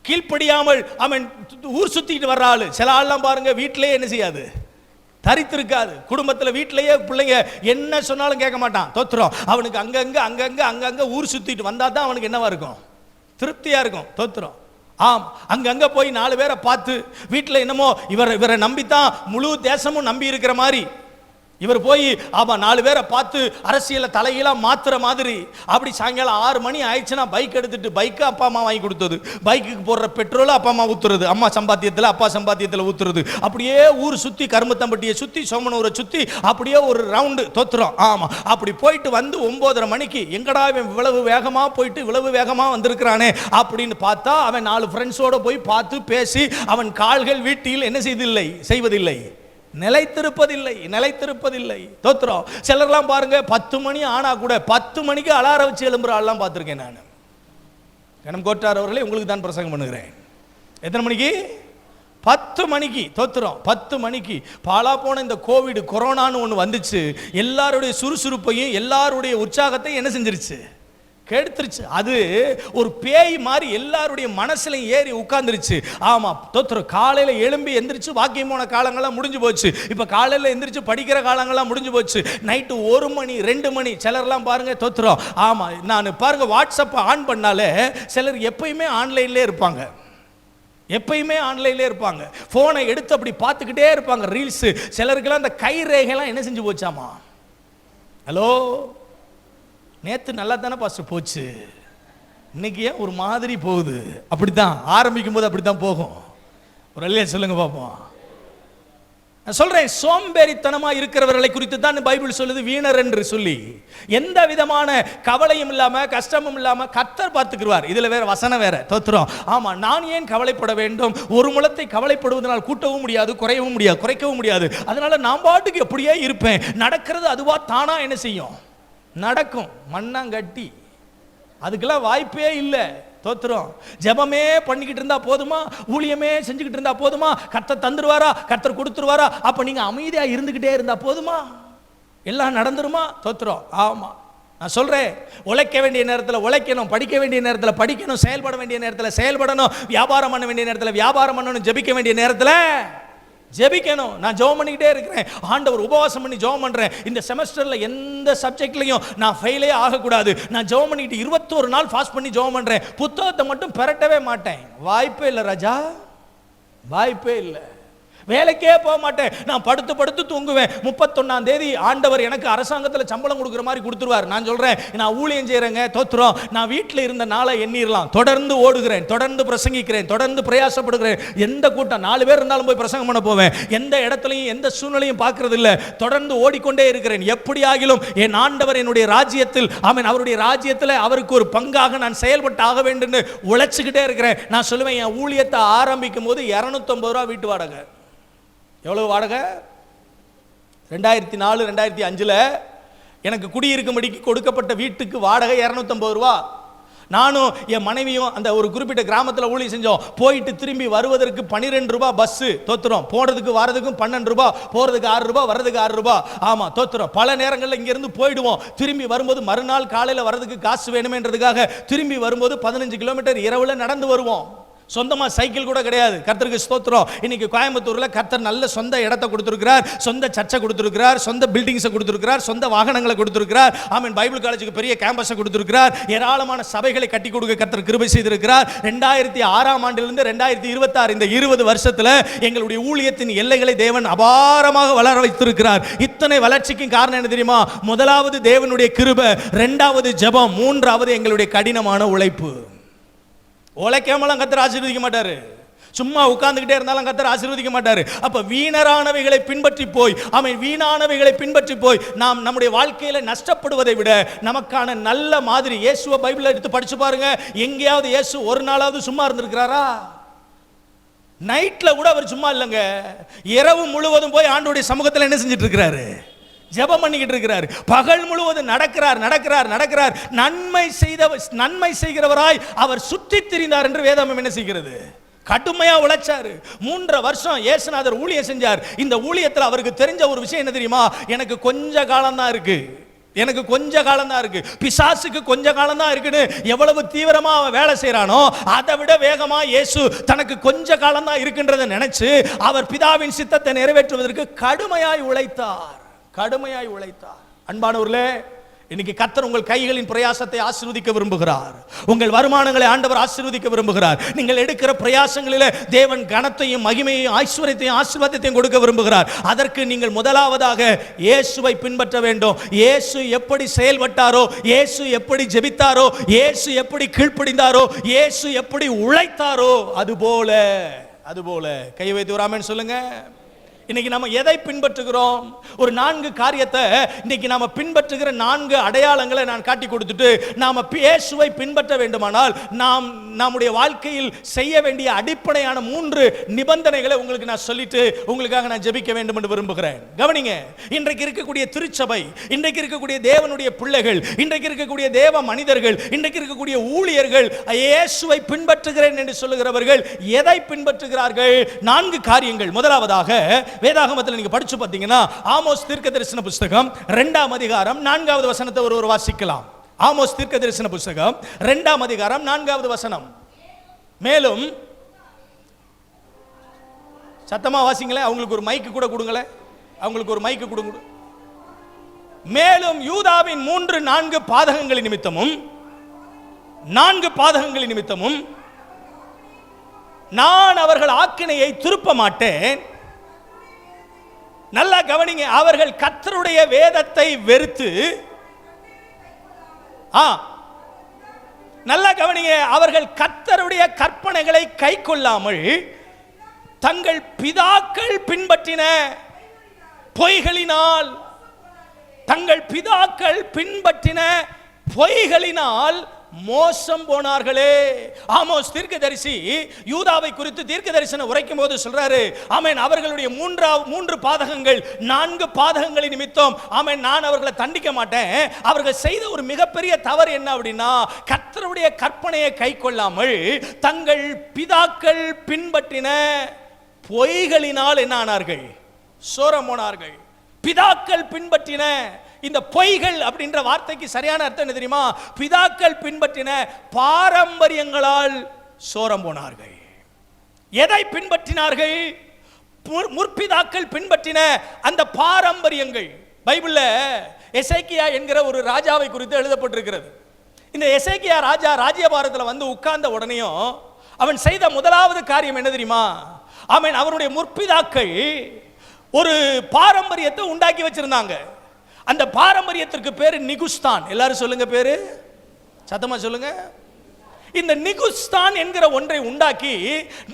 கீழ்ப்படியாமல் அவன் ஊர் சுத்திட்டு வர்ற ஆளு. சில ஆள்லாம் பாருங்க, வீட்டிலேயே என்ன செய்யாது? தரித்திருக்காது. குடும்பத்தில் வீட்டிலேயே பிள்ளைங்க என்ன சொன்னாலும் கேட்க மாட்டான். தோத்திரம், அவனுக்கு அங்கங்க ஊர் சுத்திட்டு வந்தா தான் அவனுக்கு என்னவா இருக்கும்? திருப்தியா இருக்கும். தோத்திரம். ஆம், அங்கங்க போய் 4 பேரை பார்த்து, வீட்டில் என்னமோ இவரை நம்பித்தான் முழு தேசமும் நம்பி இருக்கிற மாதிரி, இவர் போய் ஆமா 4 பேரை பார்த்து அரசியலை தலையெல்லாம் மாத்துற மாதிரி. அப்படி சாயங்காலம் 6 மணி ஆயிடுச்சுன்னா பைக் எடுத்துட்டு, பைக்கு அப்பா அம்மா வாங்கி கொடுத்தது, பைக்குக்கு போடுற பெட்ரோலை அப்பா அம்மா ஊத்துறது, அம்மா சம்பாத்தியத்தில் அப்பா சம்பாத்தியத்தில் ஊத்துறது, அப்படியே ஊர் சுத்தி, கருமத்தம்பட்டியை சுத்தி, சோமனூரை சுத்தி, அப்படியே ஒரு ரவுண்டு. தோத்துறோம். ஆமா, அப்படி போயிட்டு வந்து 9:30 மணிக்கு எங்கடா இவன் இவ்வளவு வேகமா போயிட்டு இவ்வளவு வேகமா வந்திருக்கிறானே அப்படின்னு பார்த்தா, அவன் 4 ஃப்ரெண்ட்ஸோட போய் பார்த்து பேசி, அவன் கால்கள் வீட்டில் என்ன செய்வதில்லை, நிலைத்திருப்பதில்லை. தோத்திரம். சிலர்லாம் பாருங்க 10 மணி ஆனா கூட 10 மணிக்கு அலாரம் வச்சு எழும்புற ஆள்லாம் பார்த்துருக்கேன் நான். கணம் கோட்டார் அவர்களே, உங்களுக்கு தான் பிரசங்கம் பண்ணுகிறேன். எத்தனை மணிக்கு? 10 மணிக்கு. தோத்திரம். 10 மணிக்கு. பாலா போன இந்த கோவிட், கொரோனான்னு ஒன்று வந்துச்சு. எல்லாருடைய சுறுசுறுப்பையும் எல்லாருடைய உற்சாகத்தையும் என்ன செஞ்சிருச்சு? கெடுத்துருச்சு. அது ஒரு பேய் மாதிரி எல்லாருடைய மனசுலையும் ஏறி உட்கார்ந்துருச்சு. ஆமா, தோத்திரம். காலையில எழும்பி எந்திரிச்சு வாக்கியம் போன காலங்கள்லாம் முடிஞ்சு போச்சு. இப்ப காலையில எந்திரிச்சு படிக்கிற காலங்கள்லாம் முடிஞ்சு போச்சு. நைட்டு 1 மணி 2 மணி சிலர்லாம் பாருங்க. தோத்திரம். ஆமா, நான் பாருங்க வாட்ஸ்அப் ஆன் பண்ணாலே சிலர் எப்பயுமே ஆன்லைன்லேயே இருப்பாங்க. போனை எடுத்து அப்படி பார்த்துக்கிட்டே இருப்பாங்க. ரீல்ஸ். சிலருக்கெல்லாம் அந்த கை ரேகைலாம் என்ன செஞ்சு போச்சாமா? ஹலோ, நேற்று நல்லா தானே பாஸ்டர் போச்சு, இன்னைக்கு ஏன் ஒரு மாதிரி போகுது? அப்படித்தான் ஆரம்பிக்கும் போது அப்படித்தான் போகும். ஒரு இல்லையா சொல்லுங்க பார்ப்போம். நான் சொல்றேன், சோம்பேறித்தனமா இருக்கிறவர்களை குறித்து தான் பைபிள் சொல்லுது வீணர் என்று சொல்லி. எந்த விதமான கவலையும் இல்லாம, கஷ்டமும் இல்லாம கர்த்தர் பார்த்துக்குவார். இதுல வேற வசனம் வேற. தோத்திரம். ஆமா, நான் ஏன் கவலைப்பட வேண்டும்? ஒரு முழத்தை கவலைப்படுவதனால் கூட்டவும் முடியாது, குறைக்கவும் முடியாது. அதனால நான் பாட்டுக்கு எப்படியே இருப்பேன். நடக்கிறது அதுவா தானா என்ன செய்யும்? நடக்கும். மண்ணாங்கட்டி. அதுக்கெல்லாம் வாய்ப்பே இல்லை. தோத்துறோம். ஜெபமே பண்ணிக்கிட்டு இருந்தா போதுமா? ஊழியமே செஞ்சுக்கிட்டு இருந்தா போதுமா? கர்த்தர் தந்துருவாரா? கர்த்தர் கொடுத்துருவாரா? அப்ப நீங்க அமைதியா இருந்துகிட்டே இருந்தா போதுமா? எல்லாம் நடந்துருமா? தோத்துறோம். ஆமா, நான் சொல்றேன், உழைக்க வேண்டிய நேரத்தில் உழைக்கணும், படிக்க வேண்டிய நேரத்தில் படிக்கணும், செயல்பட வேண்டிய நேரத்தில் செயல்படணும், வியாபாரம் பண்ண வேண்டிய நேரத்தில் வியாபாரம் பண்ணணும், ஜெபிக்க வேண்டிய நேரத்தில் ஜெபிக்கணும். நான் ஜெபம் பண்ணிக்கிட்டே இருக்கிறேன். ஆண்டவர் உபவாசம் பண்ணி ஜெபம் பண்றேன். இந்த செமஸ்டர்ல எந்த சப்ஜெக்ட்லயும் நான் ஃபெயிலே ஆகக்கூடாது. நான் ஜெபம் பண்ணிக்கிட்டு 21 நாள் ஃபாஸ்ட் பண்ணி ஜெபம் பண்றேன். புத்தகத்தை மட்டும் பெரட்டவே மாட்டேன். வாய்ப்பே இல்லை ராஜா, வாய்ப்பே இல்லை. வேலைக்கே போக மாட்டேன். நான் படுத்து படுத்து தூங்குவேன். 31ஆம் தேதி ஆண்டவர் எனக்கு அரசாங்கத்தில் சம்பளம் கொடுக்குற மாதிரி கொடுத்துருவார். நான் சொல்றேன், நான் ஊழியம் செய்யறேங்க, தோத்துறோம். நான் வீட்டில் இருந்த நாளை எண்ணிரலாம். தொடர்ந்து ஓடுகிறேன், தொடர்ந்து பிரசங்கிக்கிறேன், தொடர்ந்து பிரயாசப்படுகிறேன். எந்த கூட்டம் 4 பேர் இருந்தாலும் போய் பிரசங்கம் பண்ண போவேன். எந்த இடத்துலையும் எந்த சூழ்நிலையும் பார்க்கறது இல்லை. தொடர்ந்து ஓடிக்கொண்டே இருக்கிறேன். எப்படி ஆகிலும் என் ஆண்டவர் என்னுடைய ராஜ்யத்தில், ஆமென், அவருடைய ராஜ்யத்தில் அவருக்கு ஒரு பங்காக நான் செயல்பட்டு ஆக வேண்டும் உழைச்சிக்கிட்டே இருக்கிறேன். நான் சொல்லுவேன், என் ஊழியத்தை ஆரம்பிக்கும் போது 250 ரூபா வீட்டு வாடகை. எவ்வளவு வாடகை? 2004 2005 எனக்கு குடியிருக்கும்படிக்கு கொடுக்கப்பட்ட வீட்டுக்கு வாடகை 250 ரூபா. நானும் என் மனைவியும் அந்த ஒரு குறிப்பிட்ட கிராமத்தில் ஊழியம் செஞ்சோம். போயிட்டு திரும்பி வருவதற்கு 12 ரூபா பஸ்ஸு. தோத்துறோம். போறதுக்கு வாரதுக்கும் 12 ரூபா, போறதுக்கு 6 ரூபா, வர்றதுக்கு 6 ரூபா. ஆமா, தோத்துறோம். பல நேரங்களில் இங்கிருந்து போயிடுவோம். திரும்பி வரும்போது மறுநாள் காலையில் வர்றதுக்கு காசு வேணுமேன்றதுக்காக திரும்பி வரும்போது 15 கிலோமீட்டர் இரவுல நடந்து வருவோம். சொந்தமா சைக்கிள் கூட கிடையாது. கர்த்தருக்கு ஸ்தோத்திரம். இன்னைக்கு கோயம்புத்தூர்ல கர்த்தர் நல்ல சொந்த இடத்தை கொடுத்திருக்கிறார், சொந்த சர்ச்சை கொடுத்திருக்கிறார், சொந்த பில்டிங்ஸை கொடுத்திருக்கிறார், சொந்த வாகனங்களை கொடுத்திருக்கிறார். ஆமென். பைபிள் காலேஜுக்கு பெரிய கேம்பஸை கொடுத்திருக்கிறார். ஏராளமான சபைகளை கட்டி கொடுக்க கர்த்தர் கிருபை செய்திருக்கிறார். 2006ஆம் ஆண்டிலிருந்து 2026 இந்த 20 வருஷத்துல எங்களுடைய ஊழியத்தின் எல்லைகளை தேவன் அபாரமாக வளர வைத்திருக்கிறார். இத்தனை வளர்ச்சிக்கு காரணம் என்ன தெரியுமா? முதலாவது தேவனுடைய கிருபை, 2வது ஜெபம், 3வது எங்களுடைய கடினமான உழைப்பு. உழைக்காமலாம் கர்த்தர் ஆசீர்வதிக்க மாட்டாரு. சும்மா உட்கார்ந்துகிட்டே இருந்தாலும் கர்த்தர் ஆசீர்வதிக்க மாட்டாரு. அப்ப வீணரானவைகளை பின்பற்றி போய், வீணானவைகளை பின்பற்றி போய் நாம் நம்முடைய வாழ்க்கையில நஷ்டப்படுவதை விட நமக்கான நல்ல மாதிரி இயேசுவை பைபிள்ல எடுத்து படிச்சு பாருங்க. எங்கேயாவது இயேசு ஒரு நாளாவது சும்மா இருந்திருக்கிறாரா? நைட்ல கூட அவர் சும்மா இல்லைங்க. இரவு முழுவதும் போய் ஆண்டவருடைய சமூகத்தில் என்ன செஞ்சிட்டு இருக்கிறாரு? ஜெபம் பண்ணிக்கிட்டு இருக்கிறார். பகல் முழுவதும் நடக்கிறார். நன்மை செய்கிறவராய் அவர் சுற்றி திரிந்தார் என்று வேதம் என்ன செய்கிறது? கடுமையா உழைச்சாரு. 3 வருஷம் இயேசுநாதர் ஊழியம் செஞ்சார். இந்த ஊழியத்தில் அவருக்கு தெரிஞ்ச ஒரு விஷயம் என்ன தெரியுமா? எனக்கு கொஞ்ச காலம் தான் இருக்கு, எனக்கு கொஞ்ச காலம் தான் இருக்கு, பிசாசுக்கு கொஞ்ச காலம் தான் இருக்குன்னு எவ்வளவு தீவிரமா அவன் வேலை செய்யறானோ அதை விட வேகமா இயேசு தனக்கு கொஞ்ச காலம் தான் இருக்குன்றதை நினைச்சு அவர் பிதாவின் சித்தத்தை நிறைவேற்றுவதற்கு கடுமையாய் உழைத்தார். அன்பானவர்களே, இன்னைக்கு கர்த்தர் உங்கள் கைகளின் பிரயாசத்தை ஆசீர்வதிக்க விரும்புகிறார். உங்கள் வருமானங்களை ஆண்டவர் ஆசீர்வதிக்க விரும்புகிறார். நீங்கள் எடுக்கிற பிரயாசங்களிலே தேவன் கனத்தையும் மகிமையையும் ஐஸ்வர்யத்தையும் ஆசீர்வாதத்தையும் கொடுக்க விரும்புகிறார். அதற்கு நீங்கள் முதலாவதாக இயேசுவை பின்பற்ற வேண்டும். இயேசு எப்படி செயல்பட்டாரோ, இயேசு எப்படி ஜெபித்தாரோ, இயேசு எப்படி கீழ்ப்படிந்தாரோ, இயேசு எப்படி உழைத்தாரோ, அதுபோல கை வைத்து ஒரு ஆமென் சொல்லுங்க. இன்னைக்கு நம்ம எதை பின்பற்றுகிறோம்? ஒரு 4 காரியத்தை இன்னைக்கு நாம பின்பற்றுகிற 4 அடையாளங்களை நான் காட்டி கொடுத்துட்டு நாம இயேசுவை பின்பற்ற வேண்டுமானால் நாம் நம்முடைய வாழ்க்கையில் செய்ய வேண்டிய அடிப்படையான 3 நிபந்தனைகளை உங்களுக்கு நான் சொல்லிட்டு உங்களுக்காக நான் ஜெபிக்க வேண்டும் என்று விரும்புகிறேன். கவனிங்க. இன்றைக்கு இருக்கக்கூடிய திருச்சபை, இன்றைக்கு இருக்கக்கூடிய தேவனுடைய பிள்ளைகள், இன்றைக்கு இருக்கக்கூடிய தேவ மனிதர்கள், இன்றைக்கு இருக்கக்கூடிய ஊழியர்கள் இயேசுவை பின்பற்றுகிறேன் என்று சொல்லுகிறவர்கள் எதை பின்பற்றுகிறார்கள்? 4 காரியங்கள். முதலாவதாக வேதாகமத்தில் நீங்க படிச்சு பார்த்தீங்கன்னா ஆமோஸ் தீர்க்கதரிசன புத்தகம் 2ஆம் அதிகாரம் 4வது வசனத்தை ஒருவர் வாசிக்கலாம். ஆமோஸ் தீர்க்கதரிசன புத்தகம் 2ஆம் அதிகாரம் 4வது வசனம். மேலும் சத்தமா வாசிங்களே, அவங்களுக்கு ஒரு மைக்கு கூட கொடுங்களே, அவங்களுக்கு ஒரு மைக்கு கொடுங்க. மேலும் யூதாவின் 3-4 பாதகங்களின் நிமித்தமும் 4 பாதகங்களின் நிமித்தமும் நான் அவர்கள் ஆக்கினையை திருப்ப மாட்டேன். நல்லா கவனிங்க. அவர்கள் கர்த்தருடைய வேதத்தை வெறுத்து, நல்லா கவனிங்க, அவர்கள் கர்த்தருடைய கற்பனைகளை கைக்கொள்ளாமல் தங்கள் பிதாக்கள் பின்பற்றின பொய்களினால் மோசம் போனார்களே. ஆமோஸ் தீர்க்கதரிசி யூதாவை குறித்து தீர்க்க தரிசனம் உரைக்கும் போது சொல்றாரு, ஆமென், அவர்களுடைய 3 பாதகங்கள் 4 பாதகங்களின் நிமித்தம் ஆமென் நான் அவர்களை தண்டிக்க மாட்டேன். அவர்கள் செய்த ஒரு மிகப்பெரிய தவறு என்ன அப்படின்னா, கர்த்தருடைய கற்பனையை கைக்கொள்ளாமல் தங்கள் பிதாக்கள் பின்பற்றின பொய்களினால் என்ன ஆனார்கள்? சோரம் போனார்கள். பிதாக்கள் பின்பற்றின இந்த பொய்கள் அப்படின்ற வார்த்தைக்கு சரியான அர்த்தம் என்ன தெரியுமா? பிதாக்கள் பின்பற்றின பாரம்பரியங்களால் சோரம் போனார்கள். எதை பின்பற்றினார்கள்? முற்பிதாக்கள் பின்பற்றின அந்த பாரம்பரியங்கள். பைபிள்ல எசேக்கியா என்கிற ஒரு ராஜாவை குறித்து எழுதப்பட்டிருக்கிறது. இந்த எசேக்கியா ராஜா ராஜ்யபாரத்தில் வந்து உட்கார்ந்த உடனேயும் அவன் செய்த முதலாவது காரியம் என்ன தெரியுமா? ஆமென், அவருடைய முற்பிதாக்கள் ஒரு பாரம்பரியத்தை உண்டாக்கி வச்சிருந்தாங்க. அந்த பாரம்பரியத்திற்கு பேரு நிகுஸ்தான். எல்லாரும் சொல்லுங்க, பேரு சத்தமா சொல்லுங்க. இந்த நிகுஸ்தான் என்கிற ஒன்றை உண்டாக்கி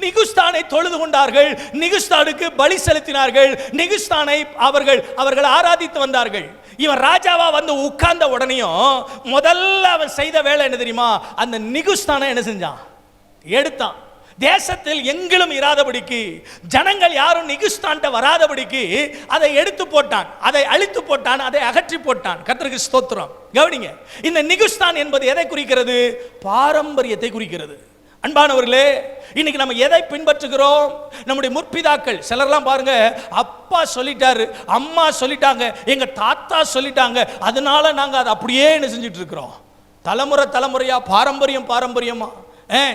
நிகுஸ்தானை தொழுது கொண்டார்கள், நிகுஸ்தானுக்கு பலி செலுத்தினார்கள், நிகுஸ்தானை அவர்கள் ஆராதித்து வந்தார்கள். இவன் ராஜாவா வந்து உட்கார்ந்த உடனேயும் முதல்ல அவன் செய்த வேலை என்ன தெரியுமா? அந்த நிகுஸ்தானை என்ன செஞ்சான்? எடுத்தான். தேசத்தில் எங்கிலும் இராதபடிக்கு, ஜனங்கள் யாரும் நிகுஸ்தான்ட்ட வராதபடிக்கு அதை எடுத்து போட்டான், அதை அழித்து போட்டான், அதை அகற்றி போட்டான். கர்த்தருக்கு ஸ்தோத்திரம். கவனிங்க, இந்த நிகுஸ்தான் என்பது எதை குறிக்கிறது? பாரம்பரியத்தை குறிக்கிறது. அன்பானவர்களே, இன்னைக்கு நம்ம எதை பின்பற்றுகிறோம்? நம்முடைய முற்பிதாக்கள் சிலர்லாம் பாருங்க, அப்பா சொல்லிட்டாரு, அம்மா சொல்லிட்டாங்க, எங்க தாத்தா சொல்லிட்டாங்க, அதனால நாங்க அதை அப்படியே என்ன செஞ்சுட்டு இருக்கிறோம்? தலைமுறையா பாரம்பரியமா.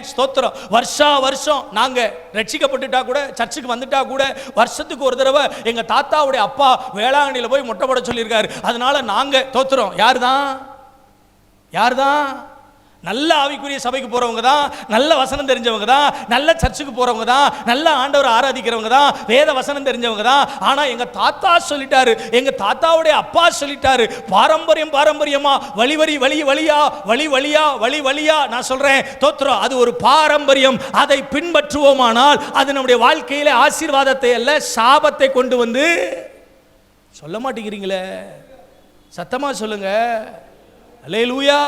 ஸ்தோத்திரம். வருஷம் நாங்க ரட்சிக்கப்பட்டுட்டா கூட, சர்ச்சுக்கு வந்துட்டா கூட, வருஷத்துக்கு ஒரு தடவை எங்க தாத்தாவுடைய அப்பா வேளாங்கண்ணியில் போய் மொட்டை போட சொல்லியிருக்காரு, அதனால நாங்க தோத்துறோம். யாருதான்? நல்ல ஆவிக்குரிய சபைக்கு போறவங்க தான், நல்ல வசனம் தெரிஞ்சவங்க தான், நல்ல சர்ச்சுக்கு போறவங்க தான், நல்ல ஆண்டவரை ஆராதிக்கிறவங்க தான், வேத வசனம் தெரிஞ்சவங்க தான். ஆனா எங்க தாத்தா சொல்லிட்டாரு, எங்க தாத்தாவுடைய அப்பா சொல்லிட்டாரு, பாரம்பரியமா வழியா நான் சொல்றேன் தோத்திரம். அது ஒரு பாரம்பரியம். அதை பின்பற்றுவோமானால் அது நம்முடைய வாழ்க்கையில ஆசீர்வாதத்தை அல்ல சாபத்தை கொண்டு வந்து. சொல்ல மாட்டேங்கிறீங்களே, சத்தமா சொல்லுங்க. அல்லேலூயா.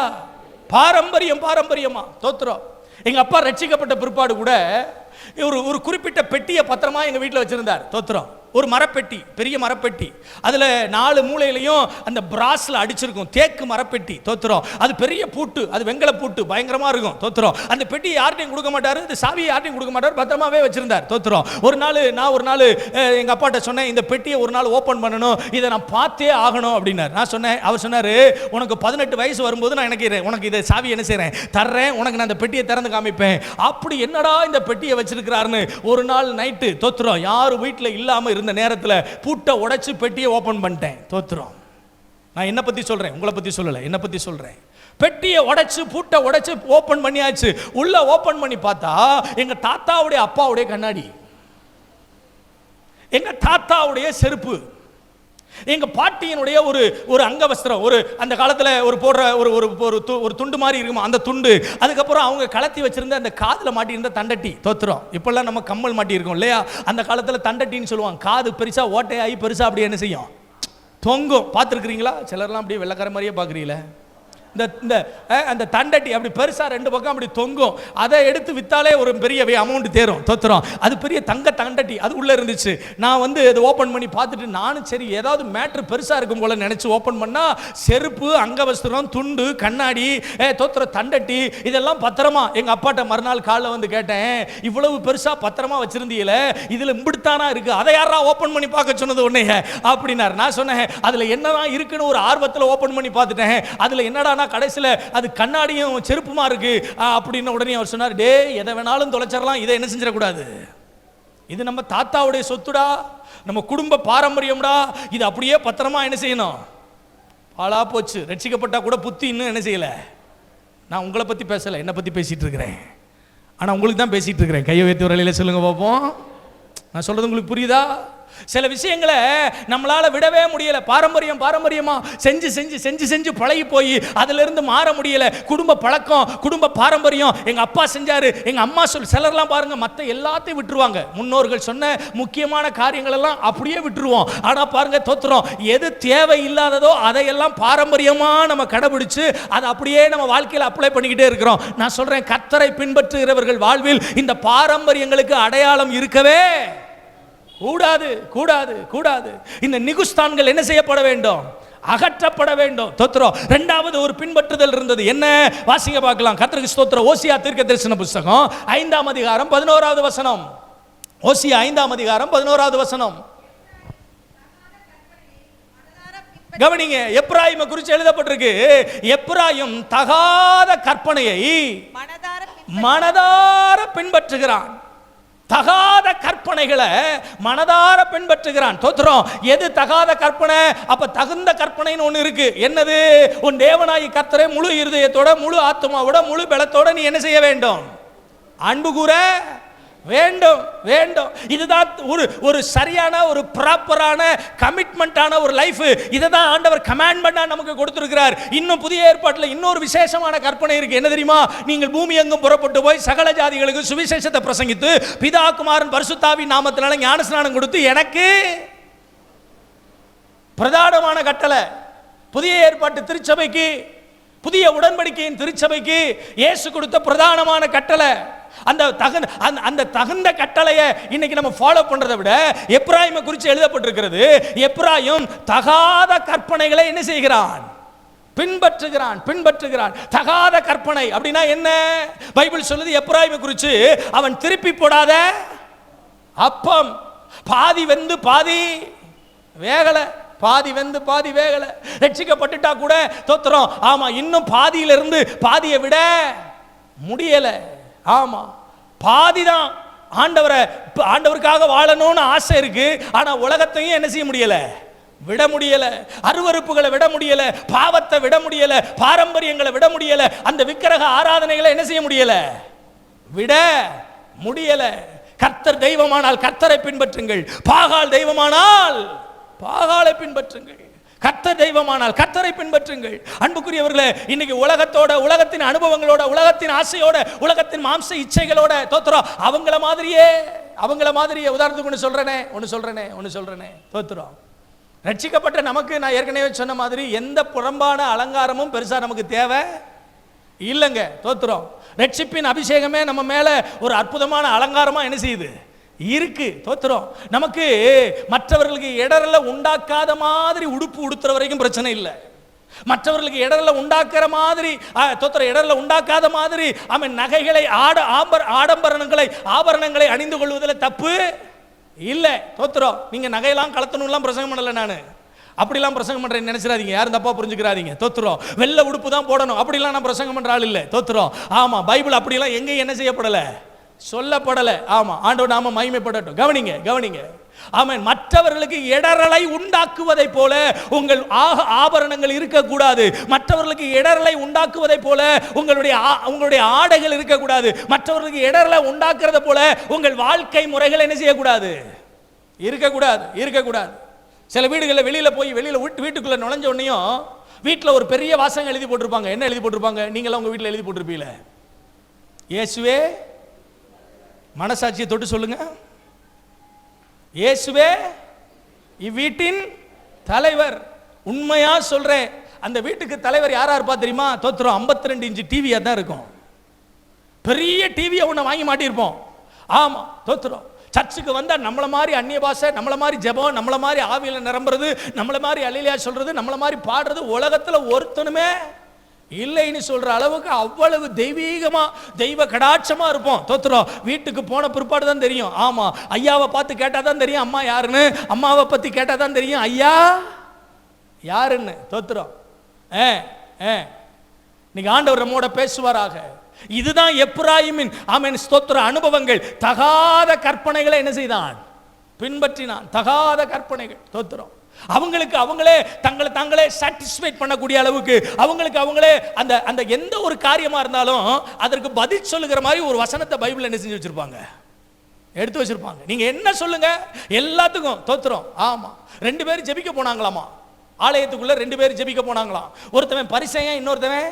பாரம்பரியமா தோத்திரம். எங்க அப்பா ரட்சிக்கப்பட்ட பிற்பாடு கூட ஒரு குறிப்பிட்ட பெட்டியை பத்திரமா எங்க வீட்டில் வச்சிருந்தார். தோத்திரம். ஒரு மரப்பெட்டி, பெரிய மரப்பெட்டி. அதில் 4 மூலையிலையும் அந்த பிராஸ்ல அடிச்சிருக்கும் தேக்கு மரப்பெட்டி. தோத்திரம். அது பெரிய பூட்டு, அது வெங்கல பூட்டு, பயங்கரமா இருக்கும். தோத்திரம். அந்த பெட்டி யார்ட்டையும் கொடுக்க மாட்டாரு, இந்த சாவியை யார்ட்டையும் கொடுக்க மாட்டார், பத்திரமாவே வச்சிருந்தார். தோத்திரம். நான் ஒரு நாள் எங்க அப்பாட்ட சொன்னேன், இந்த பெட்டியை ஒரு நாள் ஓப்பன் பண்ணணும், இதை நான் பார்த்தே ஆகணும் அப்படின்னார். நான் சொன்னேன், அவர் சொன்னாரு, உனக்கு 18 வயசு வரும்போது நான் உனக்கு இதை சாவி என்ன செய்றேன், தர்றேன், உனக்கு நான் அந்த பெட்டியை திறந்து காமிப்பேன். அப்படி என்னடா இந்த பெட்டியை வச்சிருக்கிறாருன்னு ஒரு நாள் நைட்டு தோத்திரம் யாரும் வீட்டில் இல்லாம இந்த நேரத்தில் பூட்டை உடைச்சு பெட்டியை ஓபன் பண்ணிட்டேன். தோத்திரம். நான் என்ன பத்தி சொல்றேன், உங்களை பத்தி சொல்லல, என்ன பத்தி சொல்றேன். பெட்டியை உடைச்சு பூட்டை உடைச்சு ஓபன் பண்ணியாச்சு. உள்ள ஓபன் பண்ணி பார்த்தா எங்க தாத்தாவுடைய அப்பாவுடைய கண்ணாடி, எங்க தாத்தாவுடைய செருப்பு, எங்க பாட்டியினுடைய ஒரு அங்கவஸ்திரம், ஒரு அந்த காலத்துல ஒரு போடுற ஒரு துண்டு மாதிரி இருக்குமா, அந்த துண்டு. அதுக்கப்புறம் அவங்க கலத்தி வச்சிருந்த அந்த காதுல மாட்டி இருந்த தண்டட்டி. தோத்திரம். இப்பெல்லாம் நம்ம கம்மல் மாட்டி இருக்கோம் இல்லையா, அந்த காலத்துல தண்டட்டின்னு சொல்லுவாங்க. காது பெருசா ஓட்டையாகி பெருசா அப்படி என்ன செய்யும், தொங்கும். பார்த்துருக்கிறீங்களா? சிலர்லாம் அப்படியே வெள்ளக்கார மாதிரியே பார்க்குறீங்களே. அந்த தண்டட்டி அப்படி பெருசா 2 பக்கம் அப்படி தொங்கும். அதை எடுத்து வித்தாலே ஒரு பெரிய அமௌண்ட் தேரும். தோத்திரம். அது பெரிய தங்க தண்டட்டி, அது உள்ள இருந்துச்சு. நான் வந்து அதை ஓபன் பண்ணி பார்த்துட்டு நானும் சரி ஏதாவது மேட்ரு பெருசா இருக்கும் போல நினைச்சு ஓபன் பண்ணா செருப்பு, அங்கவஸ்திரம், துண்டு, கண்ணாடி, தோத்திர தண்டட்டி இதெல்லாம் பத்திரமா. எங்க அப்பாட்ட மறுநாள் காலைல வந்து கேட்டேன், இவ்வளவு பெருசா பத்திரமா வச்சிருந்தீங்களே, இதுல இம்பிடுத்தானா இருக்கு, அதை யாரா ஓபன் பண்ணி பார்க்க சொன்னது உடனே அப்படின்னாரு. நான் சொன்னேன், அதுல என்னதான் இருக்குன்னு ஒரு ஆர்வத்தில் ஓபன் பண்ணி பார்த்துட்டேன். அதுல என்னடா கடைசியில் அது கண்ணாடியும் செருப்புமா இருக்கு அப்படின்னு உடனே அவர் சொன்னார், டே எதை வேணாலும் தொலைச்சிடலாம், இதை என்ன செஞ்சிடக்கூடாது, இது நம்ம தாத்தாவுடைய சொத்துடா, நம்ம குடும்ப பாரம்பரியம்டா, இது அப்படியே பத்திரமா என்ன செய்யணும். பாழா போச்சு. ரட்சிக்கப்பட்டா கூட புத்தி இன்னும் என்ன செய்யல. நான் உங்களை பத்தி பேசல, என்னை பத்தி பேசிட்டு இருக்கிறேன். ஆனா உங்களுக்கு தான் பேசிட்டு இருக்கிறேன். கையை வைத்து ஒரு வழியில சொல்லுங்க பார்ப்போம். நான் சொல்றது உங்களுக்கு புரியுதா? சில விஷயங்களை நம்மளால விடவே முடியல. பாரம்பரியமா செஞ்சு செஞ்சு செஞ்சு செஞ்சு பழகி போய் அதுல இருந்து மாற முடியல. குடும்ப பழக்கம், குடும்ப பாரம்பரியம், எங்க அப்பா செஞ்சாரு, எங்க அம்மா சிலர்லாம் பாருங்க மத்த எல்லாத்தையும் விட்டுருவாங்க. முன்னோர்கள் சொன்ன முக்கியமான காரியங்கள் எல்லாம் அப்படியே விட்டுருவோம். ஆனா பாருங்க தோத்துறோம், எது தேவை இல்லாததோ அதையெல்லாம் பாரம்பரியமா நம்ம கடைபிடிச்சு அதை அப்படியே நம்ம வாழ்க்கையில் அப்ளை பண்ணிக்கிட்டே இருக்கிறோம். நான் சொல்றேன், கர்த்தரை பின்பற்றுகிறவர்கள் வாழ்வில் இந்த பாரம்பரியங்களுக்கு அடையாளம் இருக்கவே கூடாது கூடாது கூடாது. இந்த நிகுஸ்தான்கள் என்ன செய்யப்பட வேண்டும்? அகற்றப்பட வேண்டும். தோத்திரம். இரண்டாவது ஒரு பின்பற்றுதல் இருந்தது. என்ன? வாசிங்க பார்க்கலாம். கர்த்தருக்கு ஸ்தோத்திரம். ஓசியா தீர்க்கதரிசன புத்தகம் 5ஆம் அதிகாரம் 11வது வசனம். ஓசியா 5ஆம் அதிகாரம் 11வது வசனம். கவனிங்க, எப்ராயிமை குறித்து எழுதப்பட்டிருக்கு. எப்ராயிம் தகாத கற்பனையை மனதார பின்பற்றுகிறான். தகாத கற்பனைகளை மனதார பின்பற்றுகிறான். தோத்திரம். எது தகாத கற்பனை? அப்ப தகுந்த கற்பனைன்னு ஒண்ணு இருக்கு. என்னது? உன் தேவனாகி கர்த்தரை முழு இருதயத்தோட, முழு ஆத்மாவோட, முழு பலத்தோட நீ என்ன செய்ய வேண்டும்? அன்பு கூற வேண்டும் வேண்டும். இதுதான் ஒரு சரியான, ஒரு ப்ராப்பரான கமிட்மெண்டான ஒரு லைஃப். இதை தான் ஆண்டவர் கமாண்ட்மெண்டா நமக்கு கொடுத்திருக்கிறார். இன்னும் புதிய ஏற்பாட்டில் இன்னொரு விசேஷமான கற்பனை இருக்கு. என்ன தெரியுமா? நீங்கள் பூமி எங்கும் புறப்பட்டு போய் சகல ஜாதிகளுக்கு சுவிசேஷத்தை பிரசங்கித்து பிதா குமாரன் பரிசுத்தாவின் நாமத்தினால ஞானஸ்நானம் கொடுத்து எனக்கு பிரதானமான கட்டளை. புதிய ஏற்பாட்டு திருச்சபைக்கு, புதிய உடன்படிக்கையின் திருச்சபைக்கு இயேசு கொடுத்த பிரதானமான கட்டளை. அந்த தகுந்த கட்டளையை இன்னைக்கு நம்ம ஃபாலோ பண்றதை விட எப்ராயிமை குறித்து எழுதப்பட்டிருக்கிறது. எப்ராயிம் தகாத கற்பனைகளை என்ன செய்கிறான்? பின்பற்றுகிறான். தகாத கற்பனை அப்படின்னா என்ன? பைபிள் சொல்லுது எப்ராயிமை குறித்து, அவன் திருப்பி போடாத அப்பம், பாதி வெந்து பாதி வேகல, பாதி வெந்து பாதி வேகல. ரட்சிக்கப்பட்டுட்டா கூட தோத்திரம், ஆமா, இன்னும் பாதியிலிருந்து பாதியை விட முடியல. ஆமா, பாதிதான். ஆண்டவருக்காக வாழணும்னு ஆசை இருக்கு. ஆனா உலகத்தையும் என்ன செய்ய முடியல? விட முடியல. அருவருப்புகளை விட முடியல, பாவத்தை விட முடியல, பாரம்பரியங்களை விட முடியல, அந்த விக்கிரக ஆராதனைகளை என்ன செய்ய முடியல? விட முடியல. கர்த்தர் தெய்வமானால் கர்த்தரை பின்பற்றுங்கள், பாகால் தெய்வமானால் பாகாலை பின்பற்றுங்கள். கர்த்தர் தெய்வமானால் கர்த்தரை பின்பற்றுங்கள். அன்புக்குரியவர்களே, இன்னைக்கு உலகத்தோட, உலகத்தின் அனுபவங்களோட, உலகத்தின் ஆசையோட, உலகத்தின் மாம்ச இச்சைகளோட தோத்துறோம். அவங்கள மாதிரியே உதாரணத்துக்கு ஒன்று சொல்றேனே தோத்துறோம். ரட்சிக்கப்பட்ட நமக்கு நான் ஏற்கனவே சொன்ன மாதிரி எந்த புறம்பான அலங்காரமும் பெருசா நமக்கு தேவை இல்லைங்க. தோத்துறோம். ரட்சிப்பின் அபிஷேகமே நம்ம மேல ஒரு அற்புதமான அலங்காரமா என்ன செய்யுது? இருக்கு. தோத்துறோம். நமக்கு மற்றவர்களுக்கு இடரல உண்டாக்காத மாதிரி உடுப்பு உடுத்துற வரைக்கும் பிரச்சனை இல்லை. மற்றவர்களுக்கு இடரல உண்டாக்குற மாதிரி தோத்துற இடரல உண்டாக்காத மாதிரி அவன் நகைகளை ஆபரணங்களை அணிந்து கொள்வதில் தப்பு இல்லை. தோத்துறோம். நீங்க நகையெல்லாம் கலத்தணும்லாம் பிரசங்கம் பண்ணல. நான் அப்படிலாம் பிரசங்கம் பண்றேன் நினைச்சிடாதீங்க, யாரும் தப்பா புரிஞ்சுக்கிறாதீங்க. தோத்துறோம். வெள்ளை உடுப்பு தான் போடணும் அப்படிலாம் நான் பிரசங்கம் பண்ற ஆள் இல்லை. தோத்துறோம். ஆமா, பைபிள் அப்படிலாம் எங்கேயும் என்ன செய்யப்படல, சொல்லப்படல. ஆமா, ஆண்டவர் நாம மகிமைப்படட்டும். கவனிங்க. ஆமென். மற்றவர்களுக்கு இடரலை உண்டாக்குவதை போல உங்கள் ஆபரணங்கள் இருக்கக்கூடாது. மற்றவர்களுக்கு இடரலை உண்டாக்குவதை போல உங்களுடைய ஆடைகள் இருக்கக்கூடாது. மற்றவர்களுக்கு இடரலை உண்டாக்குறத போல உங்கள் வாழ்க்கை முறைகள் என்ன செய்யக்கூடாது? இருக்கக்கூடாது. சில வீடுகளில் வெளியில வீட்டுக்குள்ள நுழைஞ்ச உடனேயும் வீட்டில் ஒரு பெரிய வாசகம் எழுதி போட்டிருப்பாங்க. என்ன எழுதி போட்டிருப்பாங்க? நீங்களாம் உங்க வீட்டில் எழுதி போட்டிருப்பீங்கள, இயேசுவே, மனசாட்சியை தொட்டு சொல்லுங்க, இயேசுவே இவ்வீட்டின் தலைவர். உண்மையா சொல்றேன், அந்த வீட்டுக்கு தலைவர் யாரா இருப்பா தெரியுமா? தோத்துறோம். 52 இன்ச்சு டிவியா தான் இருக்கும். பெரிய டிவியை ஒன்று வாங்கி மாட்டியிருப்போம். ஆமா, தோத்துறோம். சர்ச்சுக்கு வந்தா நம்மள மாதிரி அந்நிய பாஷை, நம்மள மாதிரி ஜெபம், நம்மள மாதிரி ஆவியில நிரம்புறது, நம்மள மாதிரி அல்லேலூயா சொல்றது, நம்மள மாதிரி பாடுறது உலகத்துல ஒருத்தனுமே இல்லைன்னு சொல்ற அளவுக்கு அவ்வளவு தெய்வீகமா, தெய்வ கடாட்சமா இருப்போம். தோத்துறோம். வீட்டுக்கு போன பிற்பாடு தான் தெரியும். ஆமா, ஐயாவை பார்த்து கேட்டா தான் தெரியும் அம்மா யாருன்னு, அம்மாவை பத்தி கேட்டா தான் தெரியும் ஐயா யாருன்னு. தோத்துறோம். நீங்க ஆண்டவர் நம்மோட பேசுவாராக. இதுதான் எப்ராயிமின் ஆமென் ஸ்தோத்திர அனுபவங்கள். தகாத கற்பனைகளை என்ன செய்தான்? பின்பற்றினான். தகாத கற்பனைகள். தோத்துறோம். அவங்களுக்கு அவங்களே தாங்களே சாட்டிஸ்ஃபைட் பண்ணக்கூடிய அளவுக்கு அவங்களுக்கு அவங்களே அந்த எந்த ஒரு காரியமா இருந்தாலும் அதற்கு பதில் சொல்லுகிற மாதிரி ஒரு வசனத்தை பைபிள்ல என்ன செஞ்சு வச்சிருப்பாங்க? எடுத்து வச்சிருப்பாங்க. நீங்க என்ன சொல்லுங்க எல்லாத்துக்கும் தோத்துறோம். ஆமா, 2 பேரும் ஜெபிக்க போனாங்களாமா, ஆலயத்துக்குள்ள 2 பேரும் ஜெபிக்க போனாங்களாம். ஒருத்தவன் பரிசேயன், இன்னொருத்தவன்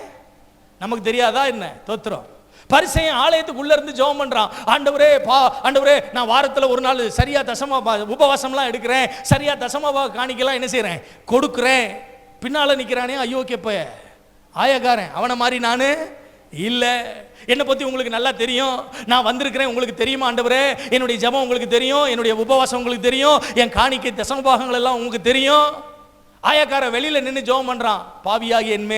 நமக்கு தெரியாதா என்ன? தோத்துறோம். பரிசேயன் ஆலயத்துக்குள்ள இருந்து ஜெபம் பண்றான். ஆண்டவரே நான் வாரத்துல ஒரு நாள் சரியா தசமா உபவாசம்லாம் எடுக்கிறேன், சரியா தசமாவா காணிக்கலாம் என்ன செய்யறேன், கொடுக்குறேன். பின்னால நிக்கிறானே அயோக்கிய பைய, ஆயக்காரன், அவனை மாதிரி நானு இல்ல. என்னை பத்தி உங்களுக்கு நல்லா தெரியும், நான் வந்திருக்கிறேன் உங்களுக்கு தெரியுமா ஆண்டவரே, என்னுடைய ஜெபம் உங்களுக்கு தெரியும், என்னுடைய உபவாசம் உங்களுக்கு தெரியும், என் காணிக்கை தசமபாகங்கள் எல்லாம் உங்களுக்கு தெரியும். ஆயக்கார வெளியில நின்று ஜெபம் பண்றான். பாவியாகி என்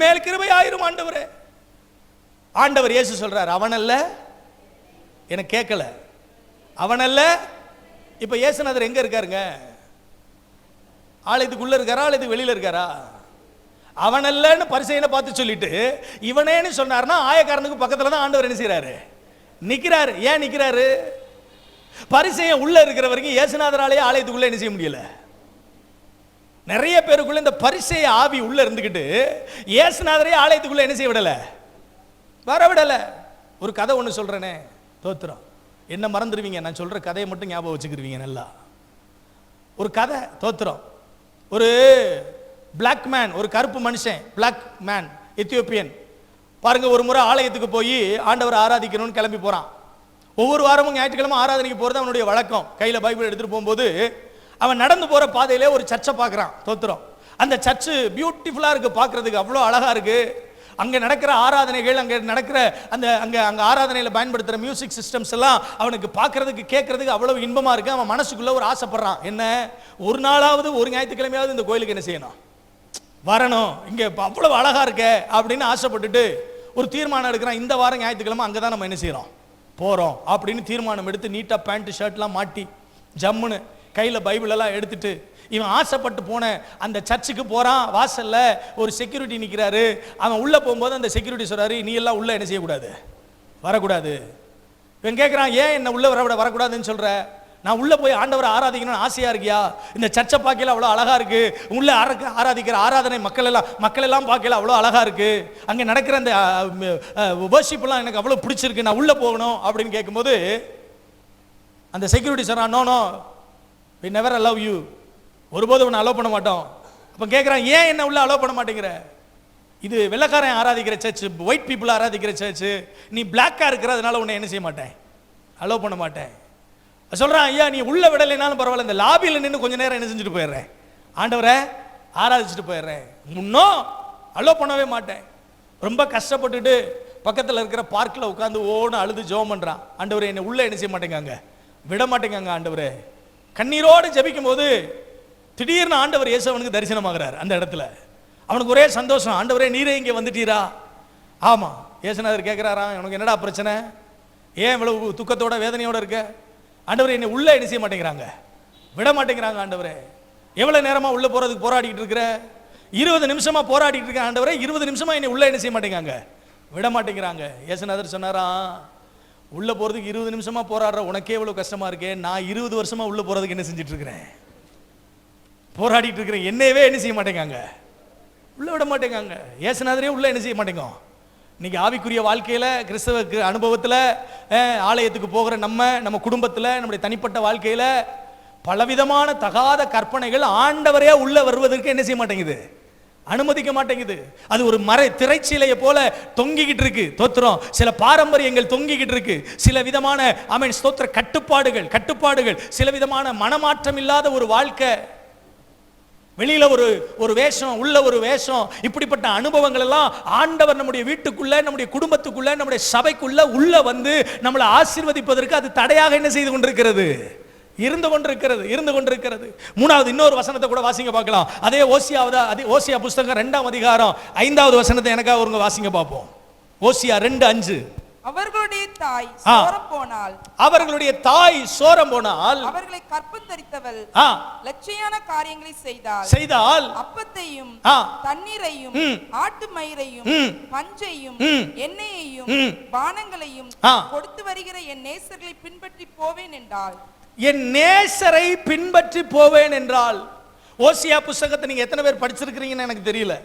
மேல் கிருபை ஆயிரும் ஆண்டவரே. ஆண்டவர் இயேசு சொல்றார், அவனல்ல, எனக்கு கேட்கல, அவனல்ல. இப்ப இயேசுநாதர் எங்க இருக்காருங்க? ஆலயத்துக்குள்ள இருக்காரா, ஆலயத்துக்கு வெளியில இருக்காரா? அவனல்லன்னு பரிசேயனை பார்த்து சொல்லிட்டு இவனேன்னு சொன்னார்னா ஆயக்காரனுக்கு பக்கத்துல தான் ஆண்டவர் என்ன செய்யறாரு, நிக்கிறாரு. ஏன் நிக்கிறாரு? பரிசேயன் உள்ள இருக்கிற வரைக்கும் இயேசுநாதராலேயே ஆலயத்துக்குள்ள என்ன செய்ய முடியல. நிறைய பேருக்குள்ள இந்த பரிசேய ஆவி உள்ள இருந்துகிட்டு இயேசுநாதரே ஆலயத்துக்குள்ள என்ன செய்ய விடல, வரவிடல. ஒரு கதை ஒன்று சொல்றேனே, தோத்துறோம். என்ன மறந்துடுவீங்க, நான் சொல்ற கதையை மட்டும் ஞாபகம் வச்சுக்கிருவீங்க நல்லா. ஒரு கதை, தோத்துறோம். ஒரு பிளாக் மேன், ஒரு கருப்பு மனுஷன், பிளாக் மேன், எத்தியோப்பியன் பாருங்க, ஒரு முறை ஆலயத்துக்கு போய் ஆண்டவரை ஆராதிக்கணும்னு கிளம்பி போறான். ஒவ்வொரு வாரமும் ஞாயிற்றுக்கிழமை ஆராதனைக்கு போறது அவனுடைய வழக்கம். கையில பைபிள் எடுத்துட்டு போகும்போது அவன் நடந்து போற பாதையிலே ஒரு சர்ச்சை பார்க்கறான். தோத்துறோம். அந்த சர்ச்சு பியூட்டிஃபுல்லா இருக்கு, பார்க்கறதுக்கு அவ்வளோ அழகா இருக்கு. அங்க நடக்கிற ஆராதனைகள், அங்க நடக்கிற அங்க ஆராதனையில பயன்படுத்துற மியூசிக் சிஸ்டம்ஸ் எல்லாம் அவனுக்கு பார்க்கறதுக்கு கேட்கறதுக்கு அவ்வளவு இன்பமா இருக்கு. அவன் மனசுக்குள்ள ஒரு ஆசைப்படுறான், என்ன ஒரு நாளாவது ஒரு ஞாயிற்றுக்கிழமையாவது இந்த கோயிலுக்கு என்ன செய்யணும், வரணும், இங்க அவ்வளவு அழகா இருக்க அப்படின்னு ஆசைப்பட்டுட்டு ஒரு தீர்மானம் எடுக்கிறான். இந்த வாரம் ஞாயிற்றுக்கிழமை அங்கதான் நம்ம என்ன செய்யறோம், போறோம் அப்படின்னு தீர்மானம் எடுத்து நீட்டா பேண்ட் ஷர்ட்லாம் மாட்டி ஜம்முன்னு கையில பைபிள் எல்லாம் எடுத்துட்டு இவன் ஆசைப்பட்டு போன அந்த சர்ச்சுக்கு போறான். வாசல்ல ஒரு செக்யூரிட்டி நிக்கிறாரு. அவன் உள்ள போகும்போது அந்த செக்யூரிட்டி சொல்றாரு, நீ எல்லாம் உள்ள என்ன செய்யக்கூடாது, வரக்கூடாது. இவன் கேட்கிறான், ஏன் என்ன உள்ள வரக்கூடாதுன்னு சொல்ற? நான் உள்ள போய் ஆண்டவரை ஆராதிக்கணும்னு ஆசையா இருக்கியா? இந்த சர்ச்சை பார்க்கல அவ்வளோ அழகா இருக்கு, உள்ள ஆராதிக்கிற ஆராதனை மக்கள் எல்லாம் பார்க்கல அவ்வளோ அழகா இருக்கு, அங்கே நடக்கிற அந்த வர்ஷிப் எல்லாம் எனக்கு அவ்வளோ பிடிச்சிருக்கு, நான் உள்ள போகணும் அப்படின்னு கேட்கும்போது அந்த செக்யூரிட்டி சொன்னான், no no, we never allow you, ஒருபோது உன்னை அலோவ் பண்ண மாட்டோம். அப்போ கேட்குறான், ஏன் என்ன உள்ள அலோவ் பண்ண மாட்டேங்கிற? இது வெள்ளக்காரன் ஆராதிக்கிற சர்ச், ஒயிட் பீப்புள் ஆராதிக்கிற சர்ச், நீ பிளாக்கா இருக்கிறதுனால உன்னை என்ன செய்ய மாட்டேன், அலோவ் பண்ண மாட்டேன். சொல்றான், ஐயா நீ உள்ள விடலைனாலும் பரவாயில்ல, இந்த லாபியில் நின்று கொஞ்ச நேரம் என்ன செஞ்சுட்டு போயிடுறேன், ஆண்டவரை ஆராதிச்சுட்டு போயிடுறேன், முன்னோம் அலோவ் பண்ணவே மாட்டேன். ரொம்ப கஷ்டப்பட்டுட்டு பக்கத்தில் இருக்கிற பார்க்கில் உட்காந்து ஓன்னு அழுது ஜெபம் பண்றான். ஆண்டவரே என்னை உள்ள என்ன செய்ய மாட்டேங்காங்க, விட மாட்டேங்காங்க ஆண்டவரே. கண்ணீரோடு ஜெபிக்கும் போது திடீர்னு ஆண்டவர் இயேசு அவனுக்கு தரிசனமாகிறார். அந்த இடத்துல அவனுக்கு ஒரே சந்தோஷம், ஆண்டவரே நீரே இங்கே வந்துட்டீரா? ஆமா. இயேசுநாதர் கேட்கிறாராம், உனக்கு என்னடா பிரச்சனை, ஏன் இவ்வளவு துக்கத்தோட வேதனையோட இருக்க? ஆண்டவரே என்னை உள்ள என்ன செய்ய மாட்டேங்கிறாங்க, விட மாட்டேங்கிறாங்க ஆண்டவரே. எவ்வளவு நேரமா உள்ள போறதுக்கு போராடிட்டு இருக்கிற? 20 நிமிஷமா போராடிட்டு இருக்கேன் ஆண்டவரே, 20 நிமிஷமா என்னை உள்ள என்ன செய்ய மாட்டேங்கிறாங்க, விட மாட்டேங்கிறாங்க. இயேசுநாதர் சொன்னாராம், உள்ள போறதுக்கு 20 நிமிஷமா போராடுற உனக்கே எவ்வளவு கஷ்டமா இருக்கே, நான் 20 வருஷமா உள்ள போறதுக்கு என்ன செஞ்சுட்டு இருக்கிறேன், போராடிட்டு இருக்கிறேன், என்னையவே என்ன செய்ய மாட்டேங்காங்க, உள்ள விட மாட்டேங்காங்க. இயேசுநாதரே உள்ள என்ன செய்ய மாட்டேங்க. இன்னைக்கு ஆவிக்குரிய வாழ்க்கையில, கிறிஸ்தவ அனுபவத்துல, ஆலயத்துக்கு போகிற நம்ம குடும்பத்துல, நம்முடைய தனிப்பட்ட வாழ்க்கையில பலவிதமான தகாத கற்பனைகள் ஆண்டவரே உள்ள வருவதற்கு என்ன செய்ய மாட்டேங்குது, அனுமதிக்க மாட்டேங்குது. அது ஒரு திரைச்சீலையை போல தொங்கிக்கிட்டு இருக்கு. தோத்திரம். சில பாரம்பரியங்கள் தொங்கிக்கிட்டு இருக்கு, சில விதமான ஸ்தோத்திர கட்டுப்பாடுகள், சில விதமான மனமாற்றம் இல்லாத ஒரு வாழ்க்கை, வெளியில ஒரு வேஷம், உள்ள ஒரு வேஷம். இப்படிப்பட்ட அனுபவங்கள் எல்லாம் ஆண்டவர் நம்முடைய வீட்டுக்குள்ள, நம்முடைய குடும்பத்துக்குள்ள, நம்முடைய சபைக்குள்ள உள்ள வந்து நம்மளை ஆசீர்வதிப்பதற்கு அது தடையாக என்ன செய்து கொண்டிருக்கிறது, இருந்து கொண்டிருக்கிறது. மூணாவது இன்னொரு வசனத்தை கூட வாசிங்க பார்க்கலாம். அதே ஓசியா புஸ்தகம் 2ஆம் அதிகாரம் 5வது வசனத்தை எனக்காக ஒருங்க வாசிங்க பார்ப்போம். ஓசியா 2:5. அவர்களுடைய தாய் சோரம் போனால் அவர்களை கற்பந்தரித்தவள் லட்சியான காரியங்களை செய்தால் அப்பத்தையும் தண்ணீரையும் ஆட்டு மயிரையும் பஞ்சையும் எண்ணெயையும் பானங்களையும் கொடுத்து வருகிற என் நேசர்களை பின்பற்றி போவேன் என்றால், என் நேசரை பின்பற்றி போவேன் என்றால். ஓசியா புஸ்தகத்தை நீங்க எத்தனை பேர் படிச்சிருக்கிறீங்கன்னு எனக்கு தெரியல.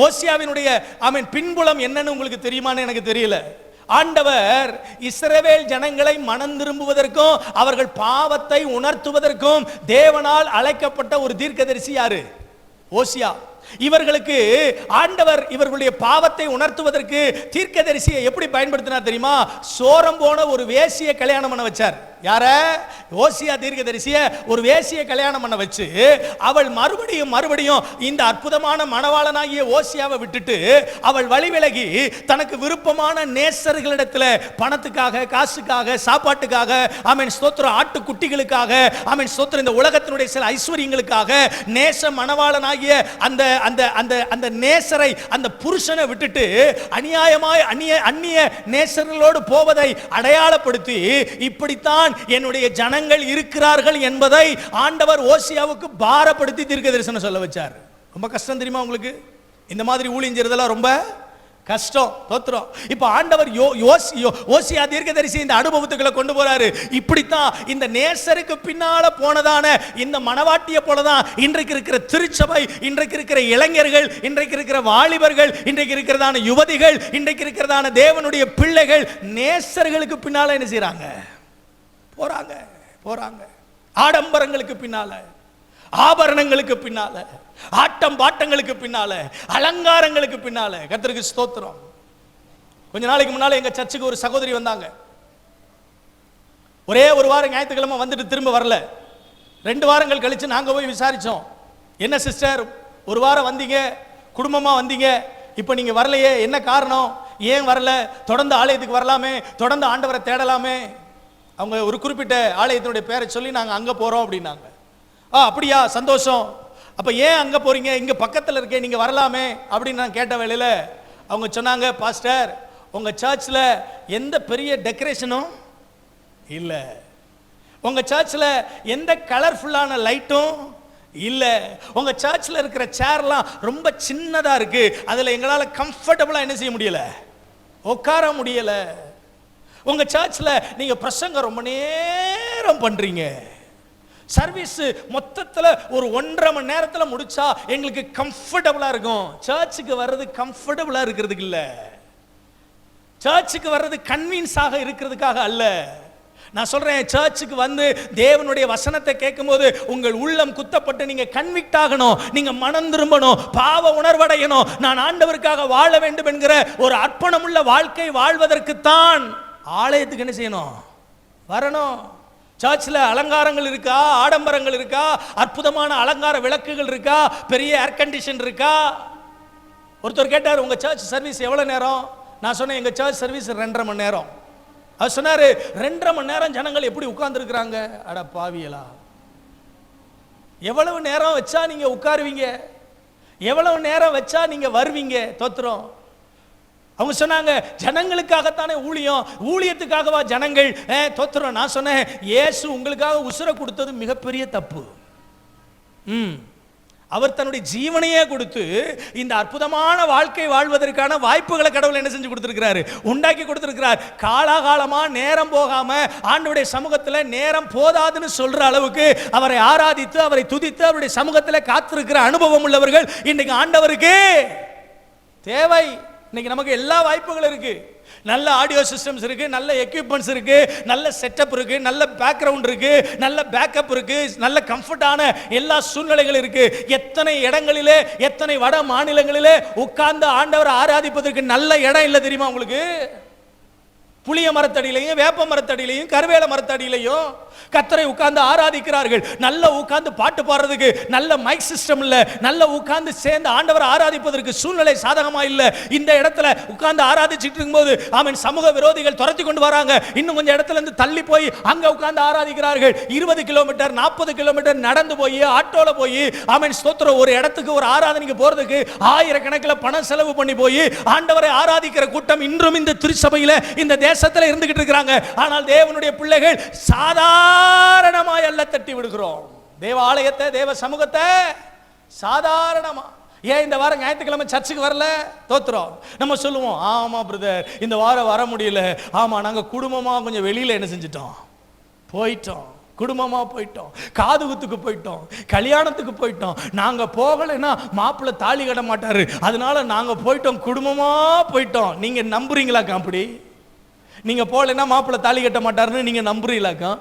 ஓசியாவினுடைய பின்புலம் என்னன்னு உங்களுக்கு தெரியுமான்னு எனக்கு தெரியல. ஆண்டவர் இஸ்ரவேல் ஜனங்களை மனம் திரும்புவதற்கும் அவர்கள் பாவத்தை உணர்த்துவதற்கும் தேவனால் அழைக்கப்பட்ட ஒரு தீர்க்கதரிசி யாரு? ஓசியா. இவர்களுக்கு ஆண்டவர் இவர்களுடைய பாவத்தை உணர்த்துவதற்கு தீர்க்கதரிசியை எப்படி பயன்படுத்தினார் தெரியுமா? சோரம் போன ஒரு வேசிய கல்யாணம் பண்ண வச்சார். யார? ஓசியா தீர்க்கதரிசிய ஒரு வேசிய கல்யாணம் பண்ண வச்சு அவள் மறுபடியும் இந்த அற்புதமான மணவாளனாகிய ஓசியாவை விட்டுட்டு அவள் வழி விலகி தனக்கு விருப்பமான நேசர்களிடத்தில் பணத்துக்காக, காசுக்காக, சாப்பாட்டுக்காக, ஆமென் ஸ்தோத்திரம், ஆட்டுக்குட்டிகளுக்காக, ஆமென் ஸ்தோத்திரம், இந்த உலகத்தினுடைய சில ஐஸ்வர்யங்களுக்காக நேச மணவாளனாகிய அந்த அந்த அந்த அந்த நேசரை, அந்த புருஷனை விட்டுட்டு அநியாயமாய் அந்நிய நேசர்களோடு போவதை அடையாளப்படுத்தி இப்படித்தான் என்னுடைய ஜனங்கள் இருக்கிறார்கள் என்பதை ஆண்டவர் ஓசியாவுக்கு பாரப்படுத்தி தீர்க்கதரிசனம் சொல்ல வச்சார். ரொம்ப கஷ்டம் தெரியுமா உங்களுக்கு? இந்த மாதிரி ஊழியம் செய்யறதெல்லாம் ரொம்ப கஷ்டம். தோத்திரம். இப்ப ஆண்டவர் ஓசியா தீர்க்கதரிசி இந்த அனுபவத்துக்களை கொண்டு போறாரு. இப்படித்தான் இந்த நேசருக்கு பின்னால போனதான இந்த மனவாட்டிய போலதான் இன்றைக்கு இருக்கிற திருச்சபை, இன்றைக்கு இருக்கிற இளைஞர்கள், இன்றைக்கு இருக்கிற வாலிபர்கள், இன்றைக்கு இருக்கிறதான யுவதிகள், இன்றைக்கு இருக்கிறதான தேவனுடைய பிள்ளைகள் நேசர்களுக்கு பின்னால என்ன செய்யறாங்க? போறாங்க. ஆடம்பரங்களுக்கு பின்னால, ஆபரணங்களுக்கு பின்னால, ஆட்டம் பாட்டங்களுக்கு பின்னால, அலங்காரங்களுக்கு பின்னால. கர்த்தருக்கு ஸ்தோத்திரம். கொஞ்ச நாளைக்கு முன்னால எங்க சர்ச்சுக்கு ஒரு சகோதரி வந்தாங்க. ஒரே ஒரு வாரம் ஞாயிற்றுக்கிழமை வந்துட்டு திரும்ப வரல. 2 வாரங்கள் கழிச்சு நாங்க போய் விசாரிச்சோம். என்ன சிஸ்டர், ஒரு வாரம் வந்தீங்க, குடும்பமா வந்தீங்க, இப்ப நீங்க வரலையே, என்ன காரணம்? ஏன் வரல? தொடர்ந்து ஆலயத்துக்கு வரலாமே, தொடர்ந்து ஆண்டவரை தேடலாமே. அவங்க ஒரு குறிப்பிட்ட ஆலயத்தினுடைய பேரை சொல்லி நாங்க அங்க போறோம் அப்படின்னாங்க. அப்படியா, சந்தோஷம். அப்ப ஏன் அங்க போறீங்க? இங்க பக்கத்துல இருக்கே, நீங்க வரலாமே அப்படின்னு நான் கேட்ட வேளையில அவங்க சொன்னாங்க, பாஸ்டர், உங்க சர்ச்ல எந்த பெரிய டெக்கரேஷனும் இல்ல, உங்க சர்ச்ல எந்த கலர்ஃபுல்லான லைட்டும் இல்ல, உங்க சர்ச்ல இருக்கிற சேர்லாம் ரொம்ப சின்னதா இருக்கு, அதுல எங்களால கம்ஃபர்டபுளா என்ன செய்ய முடியல, உட்கார முடியல. உங்க சர்ச்ல நீங்க பிரசங்கம் ரொம்ப நேரம் பண்றீங்க, சர்வீஸ் மொத்தத்தில் ஒரு 1.5 மணி நேரத்தில் முடிச்சா எங்களுக்கு கம்ஃபர்டபுளா இருக்கும். சர்ச்சுக்கு வர்றது கம்ஃபர்டபுளா இருக்கிறதுக்கு இல்ல, சர்ச்சுக்கு வர்றது கன்வீன்ஸாக இருக்கிறதுக்காக அல்ல. நான் சொல்றேன், சர்ச்சுக்கு வந்து தேவனுடைய வசனத்தை கேட்கும்போது உங்கள் உள்ளம் குத்தப்பட்டு நீங்க கன்விக்ட் ஆகணும், நீங்க மனம் திரும்பணும், பாவ உணர்வடையணும், நான் ஆண்டவருக்காக வாழ வேண்டும் என்கிற ஒரு அர்ப்பணமுள்ள வாழ்க்கை வாழ்வதற்குத்தான் ஆலயத்துக்கு என்ன செய்யணும், வரணும். சர்ச்சில் அலங்காரங்கள் இருக்கா, ஆடம்பரங்கள் இருக்கா, அற்புதமான அலங்கார விளக்குகள் இருக்கா, பெரிய ஏர் கண்டிஷன் இருக்கா? ஒருத்தர் கேட்டார், உங்க சர்ச் சர்வீஸ் எவ்வளவு நேரம்? நான் சொன்னேன், எங்க சர்ச் சர்வீஸ் 2.5 மணி நேரம். அவர் சொன்னாரு, 2.5 மணி நேரம் ஜனங்கள் எப்படி உட்கார்ந்து இருக்கிறாங்க? அட பாவியலா, எவ்வளவு நேரம் வச்சா நீங்க உட்காருவீங்க, எவ்வளவு நேரம் வச்சா நீங்க வருவீங்க? தோத்திரம். அவங்க சொன்னாங்க, ஜனங்களுக்காகத்தானே ஊழியம், ஊழியத்துக்காகவா ஜனங்கள்? தோத்திரம். நான் சொன்னேன், இயேசு உங்களுக்காக உசுரை கொடுத்தது மிகப்பெரிய தப்பு. அவர் தன்னுடைய ஜீவனையே கொடுத்து இந்த அற்புதமான வாழ்க்கை வாழ்வதற்கான வாய்ப்புகளை கடவுள் என்ன செஞ்சு கொடுத்திருக்கிறாரு, உண்டாக்கி கொடுத்திருக்கிறார். காலாகாலமா நேரம் போகாம ஆண்டவருடைய சமூகத்தில் நேரம் போதாதுன்னு சொல்ற அளவுக்கு அவரை ஆராதித்து, அவரை துதித்து, அவருடைய சமூகத்தில் காத்திருக்கிற அனுபவம் உள்ளவர்கள் இன்னைக்கு ஆண்டவருக்கு தேவை. இன்னைக்கு நமக்கு எல்லா வாய்ப்புகளும் இருக்கு, நல்ல ஆடியோ சிஸ்டம்ஸ் இருக்கு, நல்ல எக்யூப்மெண்ட்ஸ் இருக்கு, நல்ல செட்டப் இருக்கு, நல்ல பேக்ரவுண்ட் இருக்கு, நல்ல பேக்கப் இருக்கு, நல்ல கம்ஃபர்டான எல்லா சூழ்நிலைகளும் இருக்கு. எத்தனை இடங்களிலே, எத்தனை வட மாநிலங்களிலே உட்கார்ந்து ஆண்டவரை ஆராதிப்பதற்கு நல்ல இடம் இல்லை தெரியுமா உங்களுக்கு? புளிய மரத்தடியிலையும், வேப்ப மரத்தடியிலையும், கருவேல மரத்தடியிலையும் கர்த்தரை உட்கார்ந்து ஆராதிக்கிறார்கள். நல்ல உட்கார்ந்து பாட்டு பாடுறதுக்கு நல்ல மைக் சிஸ்டம் இல்ல, நல்ல உட்கார்ந்து சேர்ந்து ஆண்டவரை ஆராதிப்பதற்கு சூழ்நிலை சாதகமா இல்ல. இந்த இடத்துல உட்கார்ந்து ஆராதிச்சிட்டு இருக்கும்போது ஆமென் சமூக விரோதிகள் துரத்தி கொண்டு வராங்க. இன்னும் கொஞ்சம் இடத்துல இருந்து தள்ளி போய் அங்க உட்கார்ந்து ஆராதிக்கிறார்கள். 20 கிலோமீட்டர் 40 கிலோமீட்டர் நடந்து போய் ஆட்டோல போய் ஆமென் ஸ்தோத்திரம், ஒரு இடத்துக்கு ஒரு ஆராதனைக்கு போறதுக்கு ஆயிரக்கணக்கில் பணம் செலவு பண்ணி போய் ஆண்டவரை ஆராதிக்கிற கூட்டம் இன்றும் இந்த திருச்சபையில, இந்த தேசத்துல இருந்துகிட்டு இருக்கிறாங்க. ஆனால் தேவனுடைய பிள்ளைகள் சாதாரணமாய் அல்ல தட்டி விடுகிறோம். தேவ ஆலயத்தை, தேவ சமூகத்தை சாதாரணமா. ஏன் இந்த வாரம் ஞாயிற்றுக்கிழமை சர்ச்சுக்கு வரல? தோத்துறோம். நம்ம சொல்லுவோம், ஆமா பிரதர் இந்த வாரம் வர முடியல, ஆமா நாங்க குடும்பமா கொஞ்சம் வெளியில என்ன செஞ்சிட்டோம், போயிட்டோம், குடும்பமா போயிட்டோம், காதுகுத்துக்கு போயிட்டோம், கல்யாணத்துக்கு போயிட்டோம். நாங்க போகலைன்னா மாப்பிள்ளை தாலி கட்ட மாட்டாரு, அதனால நாங்க போயிட்டோம், குடும்பமா போயிட்டோம். நீங்க நம்புறீங்களா? அப்படி நீங்க போலன்னா மாப்பிள்ளை தாலி கட்ட மாட்டாருன்னு நீங்க நம்புறீங்களாக்கும்.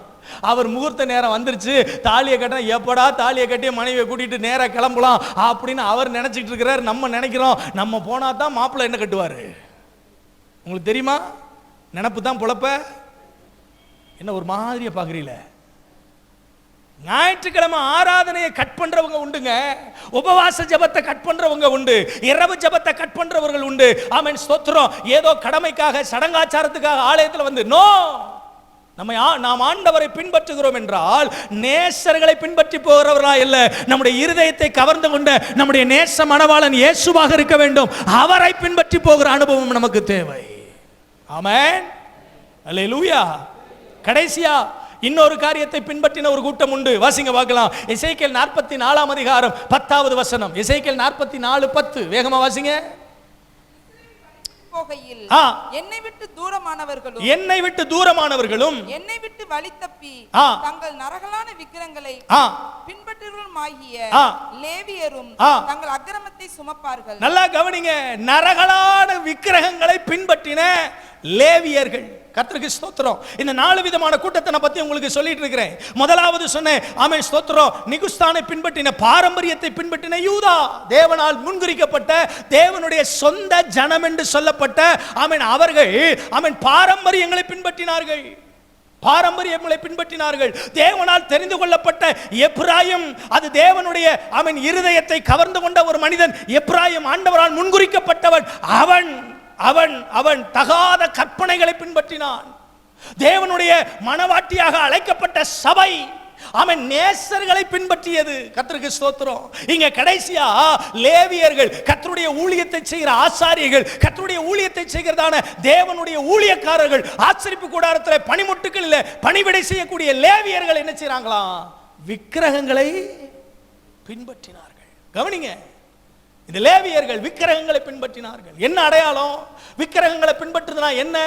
அவர் முகூர்த்த நேரம் வந்துருச்சு, தாலியை கட்டினா எப்படா தாலியை கட்டி மனைவியை கூட்டிட்டு நேரா கிளம்பலாம் அப்படின்னு அவர் நினைச்சிட்டு இருக்கிறார். நம்ம நினைக்கிறோம் நம்ம போனா தான் மாப்பிள்ளை என்ன கட்டுவாரு. உங்களுக்கு தெரியுமா? நினப்பு தான் பொழப்ப. என்ன ஒரு மாதிரியா பாக்குறீங்களே? ஞாயிற்றுக்கிழமை ஆராதனையை கட் பண்றவங்க உண்டுங்க, உபவாச ஜபத்தை கட் பண்றவங்க உண்டு, இரவு ஜபத்தை கட் பண்றவர்கள் உண்டு. ஆமென், ஸ்தோத்திரம். ஏதோ கடமைக்காக சடங்காச்சாரத்துக்காக ஆலயத்தில் வந்து நோ, நாம் ஆண்டவரை பின்பற்றுகிறோம் என்றால் நேசர்களை பின்பற்றி போகிறவரா இல்ல, நம்முடைய இருதயத்தை கவர்ந்து கொண்ட நம்முடைய நேச மணவாளன் இயேசுவாக இருக்க வேண்டும். அவரை பின்பற்றி போகிற அனுபவம் நமக்கு தேவை. ஆமென், அல்லேலூயா. கடைசியா இன்னொரு காரியத்தை பின்பற்றின ஒரு கூட்டம் உண்டு. வாசிங்க பார்க்கலாம். எசேக்கியேல் 44 அதிகாரம் 10வது வசனம். எசேக்கியேல் 44:10. வேகமா வாசிங்க. போகையில் என்னை விட்டு தூரமானவர்களும் என்னை விட்டு வழி தப்பி தங்கள் நரகலான விக்கிரங்களை பின்பற்றுகிறவருமாகிய லேவியரும் தங்கள் அக்கிரமத்தை சுமப்பார்கள். நல்லா கவனிங்க. நரகலான விக்கிரகங்களை பின்பற்றின லேவியர்கள். கர்த்தருக்கு ஸ்தோத்திரம். இந்த 4 விதமான கூட்டத்தை பத்தி உங்களுக்கு சொல்லிட்டு இருக்கிறேன். முதலாவது சொன்னேன், ஆமென் ஸ்தோத்திரம், நிகுஸ்தானை பின்பற்றின, பாரம்பரியத்தை பின்பற்றின யூதா, தேவனால் முன்குறிக்கப்பட்ட தேவனுடைய சொந்த ஜனம் என்று சொல்லப்பட்ட ஆமென் அவர்கள் ஆமென் பாரம்பரியங்களை பின்பற்றினார்கள். பாரம்பரியங்களை பின்பற்றினார்கள். தேவனால் தெரிந்து கொள்ளப்பட்ட எப்ராயிம், அது தேவனுடைய ஆமென் இருதயத்தை கவர்ந்து கொண்ட ஒரு மனிதன். எப்ராயிம் ஆண்டவரால் முன்குறிக்கப்பட்டவன். அவன் தகாத கற்பனைகளை பின்பற்றினான். தேவனுடைய மனவாட்டியாக அழைக்கப்பட்ட சபை அவன் நேசர்களை பின்பற்றியது. கர்த்தருக்கு ஸ்தோத்திரம். இங்க கடைசியா லேவியர்கள், கர்த்தருடைய ஊழியத்தை செய்கிற ஆசாரியர்கள், கர்த்தருடைய ஊழியத்தை செய்கிறதான தேவனுடைய ஊழியக்காரர்கள், ஆசரிப்பு கூடாரத்தில் பணிமுட்டுகளில் பணிவிடை செய்யக்கூடிய லேவியர்கள் என்ன செய்றாங்களாம்? விக்கிரகங்களை பின்பற்றினார்கள். கவனிங்க, இந்த லேவியர்கள் விக்கிரகங்களை பின்பற்றினார்கள். என்ன அடையாளம்? விக்கிரகங்களை பின்பற்றுதுனா என்ன?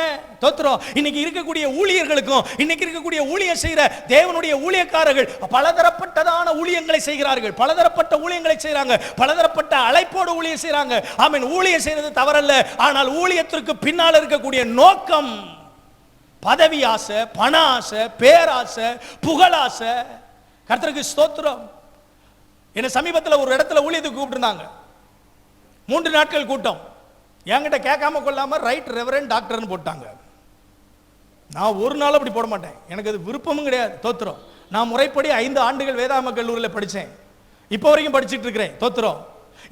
தோத்திரம். இன்னைக்கு இருக்கக்கூடிய ஊழியர்களுக்கும், இன்னைக்கு இருக்கக்கூடிய ஊழியம் செய்கிற தேவனுடைய ஊழியக்காரர்கள் பலதரப்பட்டதான ஊழியங்களை செய்கிறார்கள். பலதரப்பட்ட ஊழியங்களை செய்கிறாங்க. பலதரப்பட்ட அழைப்போடு ஊழியம் செய்கிறாங்க. ஆமென். ஊழியம் செய்வது தவறல்ல. ஆனால் ஊழியத்திற்கு பின்னால் இருக்கக்கூடிய நோக்கம் பதவி ஆசை, பண ஆசை, பேராசை, புகழாசை. கர்த்தருக்கு ஸ்தோத்திரம். என்ன சமீபத்தில் ஒரு இடத்துல ஊழியத்துக்கு கூப்பிட்டுருந்தாங்க. 3 நாட்கள் கூட்டம். என்கிட்ட கேட்காம கொள்ளாம ரைட் ரெவரண்ட் டாக்டர்னு போட்டாங்க. நான் ஒரு நாள் அப்படி போட மாட்டேன், எனக்கு அது விருப்பமும் கிடையாது. தோத்திரம். நான் முறைப்படி 5 ஆண்டுகள் வேதாம கல்லூரியில் படித்தேன். இப்போ வரைக்கும் படிச்சுட்டு இருக்கிறேன். தோத்திரம்.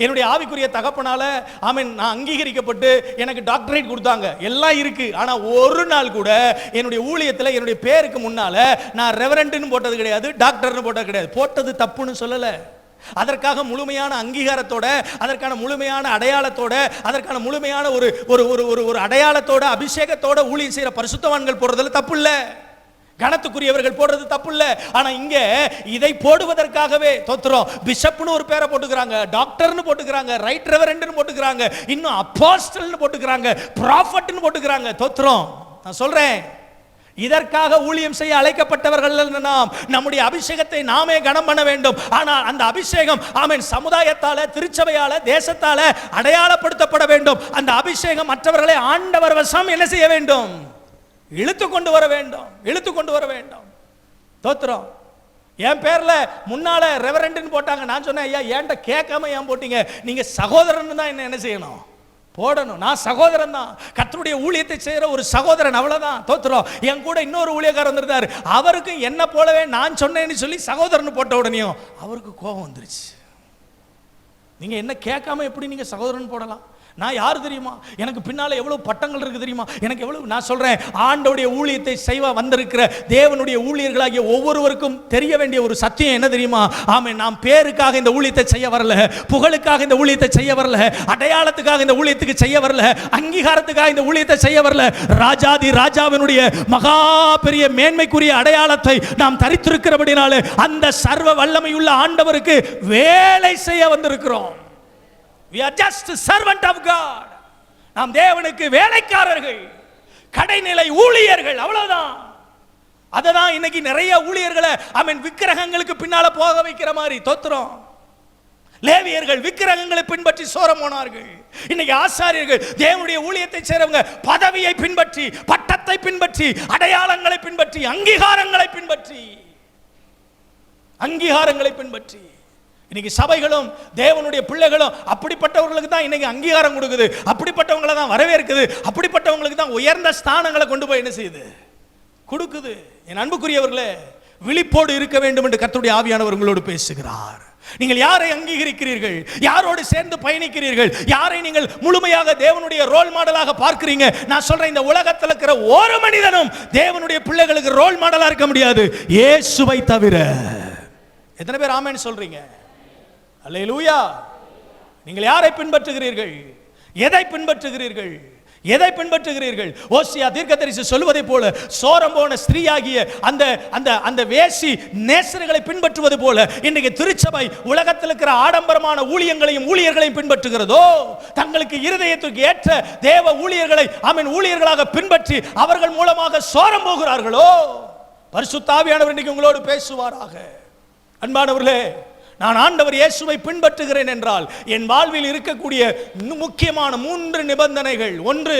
என்னுடைய ஆவிக்குரிய தகப்பனால ஆமென் நான் அங்கீகரிக்கப்பட்டு எனக்கு டாக்டரேட் கொடுத்தாங்க. எல்லாம் இருக்கு. ஆனா ஒரு நாள் கூட என்னுடைய ஊழியத்தில் என்னுடைய பேருக்கு முன்னால நான் ரெவரண்ட்னு போட்டது கிடையாது, டாக்டர்னு போட்டது கிடையாது. போட்டது தப்புன்னு சொல்லல. அதற்காக முழுமையான அங்கீகாரத்தோட, அதற்கான முழுமையான அடையாளத்தோட, அதற்கான முழுமையான ஒரு ஒரு அடையாளத்தோட, அபிஷேகத்தோட ஊழியம் செய்யற பரிசுத்தவான்கள் போடுறதுல தப்பு இல்ல, கணத்துக்குரியவர்கள் போடுறது தப்பு இல்ல. ஆனா இங்க இதை போடுவதற்காகவே தோத்திரம் பிஷப்னு ஒரு பேரை போட்டுக்கிறாங்க, டாக்டர்னு போட்டுக்கிறாங்க, ரைட் ரெவரண்ட்னு போட்டுக்கிறாங்க, இன்னும் அப்போஸ்டல்னு போட்டுக்கிறாங்க, ப்ராஃபட்னு போட்டுக்கிறாங்க. தோத்திரம். நான் சொல்றேன், இதற்காக ஊழியம் செய்ய அழைக்கப்பட்டவர்கள் நாம். நம்முடைய அபிஷேகத்தை நாமே கனம் பண்ண வேண்டும். ஆனால் அந்த அபிஷேகம் ஆமென் சமுதாயத்தால, திருச்சபையால, தேசத்தால அடையாளப்படுத்தப்பட வேண்டும். அந்த அபிஷேகம் மற்றவர்களை ஆண்டவர் வசம் என்ன செய்ய வேண்டும்? இழுத்து கொண்டு வர வேண்டும். இழுத்து கொண்டு வர வேண்டும். தோத்திரம். என் பேர்ல முன்னால ரெவரண்ட்னு போட்டாங்க. நான் சொன்னேன், ஐயா ஏன்ட்ட கேட்காம ஏன் போட்டீங்க? நீங்க சகோதரன் தான் என்ன செய்யணும்? போடணும். நான் சகோதரன் தான், கர்த்தருடைய ஊழியத்தை செய்கிற ஒரு சகோதரன், அவ்வளவுதான். தோத்திரம். என் கூட இன்னொரு ஊழியக்காரர் வந்திருந்தார். அவருக்கு என்ன போலவே நான் சொன்னேன்னு சொல்லி சகோதரன் போட்ட உடனேயும் அவருக்கு கோபம் வந்துருச்சு. நீங்க என்ன கேட்காம எப்படி நீங்க சகோதரன் போடலாம்? நான் யார் தெரியுமா? எனக்கு பின்னால எவ்வளவு பட்டங்கள் இருக்கு தெரியுமா? எனக்கு எவ்வளவு. நான் சொல்றேன், ஆண்டவருடைய ஊழியத்தை செய்வ வந்திருக்கிற தேவனுடைய ஊழியர்களாகிய ஒவ்வொருவருக்கும் தெரிய வேண்டிய ஒரு சத்தியம் என்ன தெரியுமா? ஆமென். நாம் பேருக்காக இந்த ஊழியத்தை செய்ய வரல, புகழுக்காக இந்த ஊழியத்தை செய்ய வரல, அடையாளத்துக்காக இந்த ஊழியத்துக்கு செய்ய வரல, அங்கீகாரத்துக்காக இந்த ஊழியத்தை செய்ய வரல. ராஜாதி ராஜாவினுடைய மகா பெரிய மேன்மைக்குரிய அடையாளத்தை நாம் தரித்திருக்கிறபடினாலே அந்த சர்வ வல்லமையுள்ள ஆண்டவருக்கு வேலை செய்ய வந்திருக்கிறோம். We are just servant of God. நாம் தேவனுக்கு வேலைக்காரர்கள், கடைநிலை ஊழியர்கள், அவ்வளவுதான். அததான் இன்னைக்கு நிறைய ஊழியர்களை ஆமென் விக்கிரகங்களுக்கு பின்னால போக வைக்கிற மாதிரி. தோத்திரம். லேவியர்கள் விக்கிரகங்களை பின்பற்றி சோரம் போனார்கள். இன்னைக்கு ஆசாரியர்கள், தேவனுடைய ஊழியத்தை செய்றவங்க பதவியை பின்பற்றி, பட்டத்தை பணத்தை பின்பற்றி, அடையாளங்களை பின்பற்றி, அங்கீகாரங்களை பின்பற்றி இன்னைக்கு சபைகளும் தேவனுடைய பிள்ளைகளும் அப்படிப்பட்டவர்களுக்கு தான் இன்னைக்கு அங்கீகாரம் கொடுக்குது, அப்படிப்பட்டவங்களை தான் வரவேற்குது, அப்படிப்பட்டவங்களுக்கு தான் உயர்ந்த ஸ்தானங்களை கொண்டு போய் என்ன செய்யுது, கொடுக்குது. என் அன்புக்குரியவர்களே, விழிப்போடு இருக்க வேண்டும் என்று கர்த்தருடைய ஆவியானவர் உங்களோடு பேசுகிறார். நீங்கள் யாரை அங்கீகரிக்கிறீர்கள், யாரோடு சேர்ந்து பயணிக்கிறீர்கள், யாரை நீங்கள் முழுமையாக தேவனுடைய ரோல் மாடலாக பார்க்கிறீங்க? நான் சொல்றேன், இந்த உலகத்தில் இருக்கிற ஒரு மனிதனும் தேவனுடைய பிள்ளைகளுக்கு ரோல் மாடலா இருக்க முடியாது, இயேசுவை தவிர. எத்தனை பேர் ஆமென் சொல்றீங்க? அல்லேலூயா. நீங்கள் யாரை பின்பற்றுகிறீர்கள்? எதை பின்பற்றுகிறீர்கள்? ஓசியா தீர்க்கதரிசி சொல்வதை போல சோரம் போன ஸ்திரீயாகிய அந்த வேசி நேசர்களை பின்பற்றுவது போல இன்றைக்கு திருச்சபை உலகத்தில் இருக்கிற ஆடம்பரமான ஊழியங்களையும் ஊழியர்களையும் பின்பற்றுகிறதோ? தங்களுக்கு இருதயத்துக்கு ஏற்ற தேவ ஊழியர்களை ஊழியர்களாக பின்பற்றி அவர்கள் மூலமாக சோரம் போகிறார்களோ? பரிசுத்த ஆவியானவர் இன்னைக்கு உங்களோடு பேசுவாராக. அன்பானவர்களே, நான் ஆண்டவர் இயேசுவை பின்பற்றுகிறேன் என்றால் என் வாழ்வில் இருக்கக்கூடிய முக்கியமான 3 நிபந்தனைகள். ஒன்று,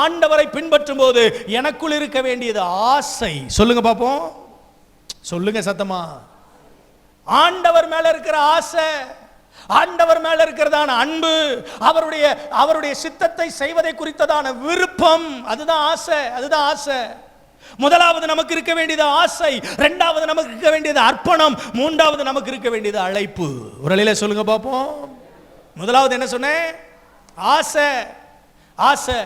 ஆண்டவரை பின்பற்றும் போது எனக்குள் இருக்க வேண்டியது ஆசை. சொல்லுங்க பாப்போம், சொல்லுங்க சத்தமா. ஆண்டவர் மேல இருக்கிற ஆசை, ஆண்டவர் மேல இருக்கிறதான அன்பு, அவருடைய சித்தத்தை செய்வதை குறித்ததான விருப்பம், அதுதான் ஆசை. முதலாவது நமக்கு இருக்க வேண்டியது ஆசை, இரண்டாவது நமக்கு இருக்க வேண்டியது அர்ப்பணம், மூன்றாவது நமக்கு இருக்க வேண்டியது அழைப்பு. உரலில சொல்லுங்க பாப்போம். முதலாவது என்ன சொன்னேன்? ஆசை.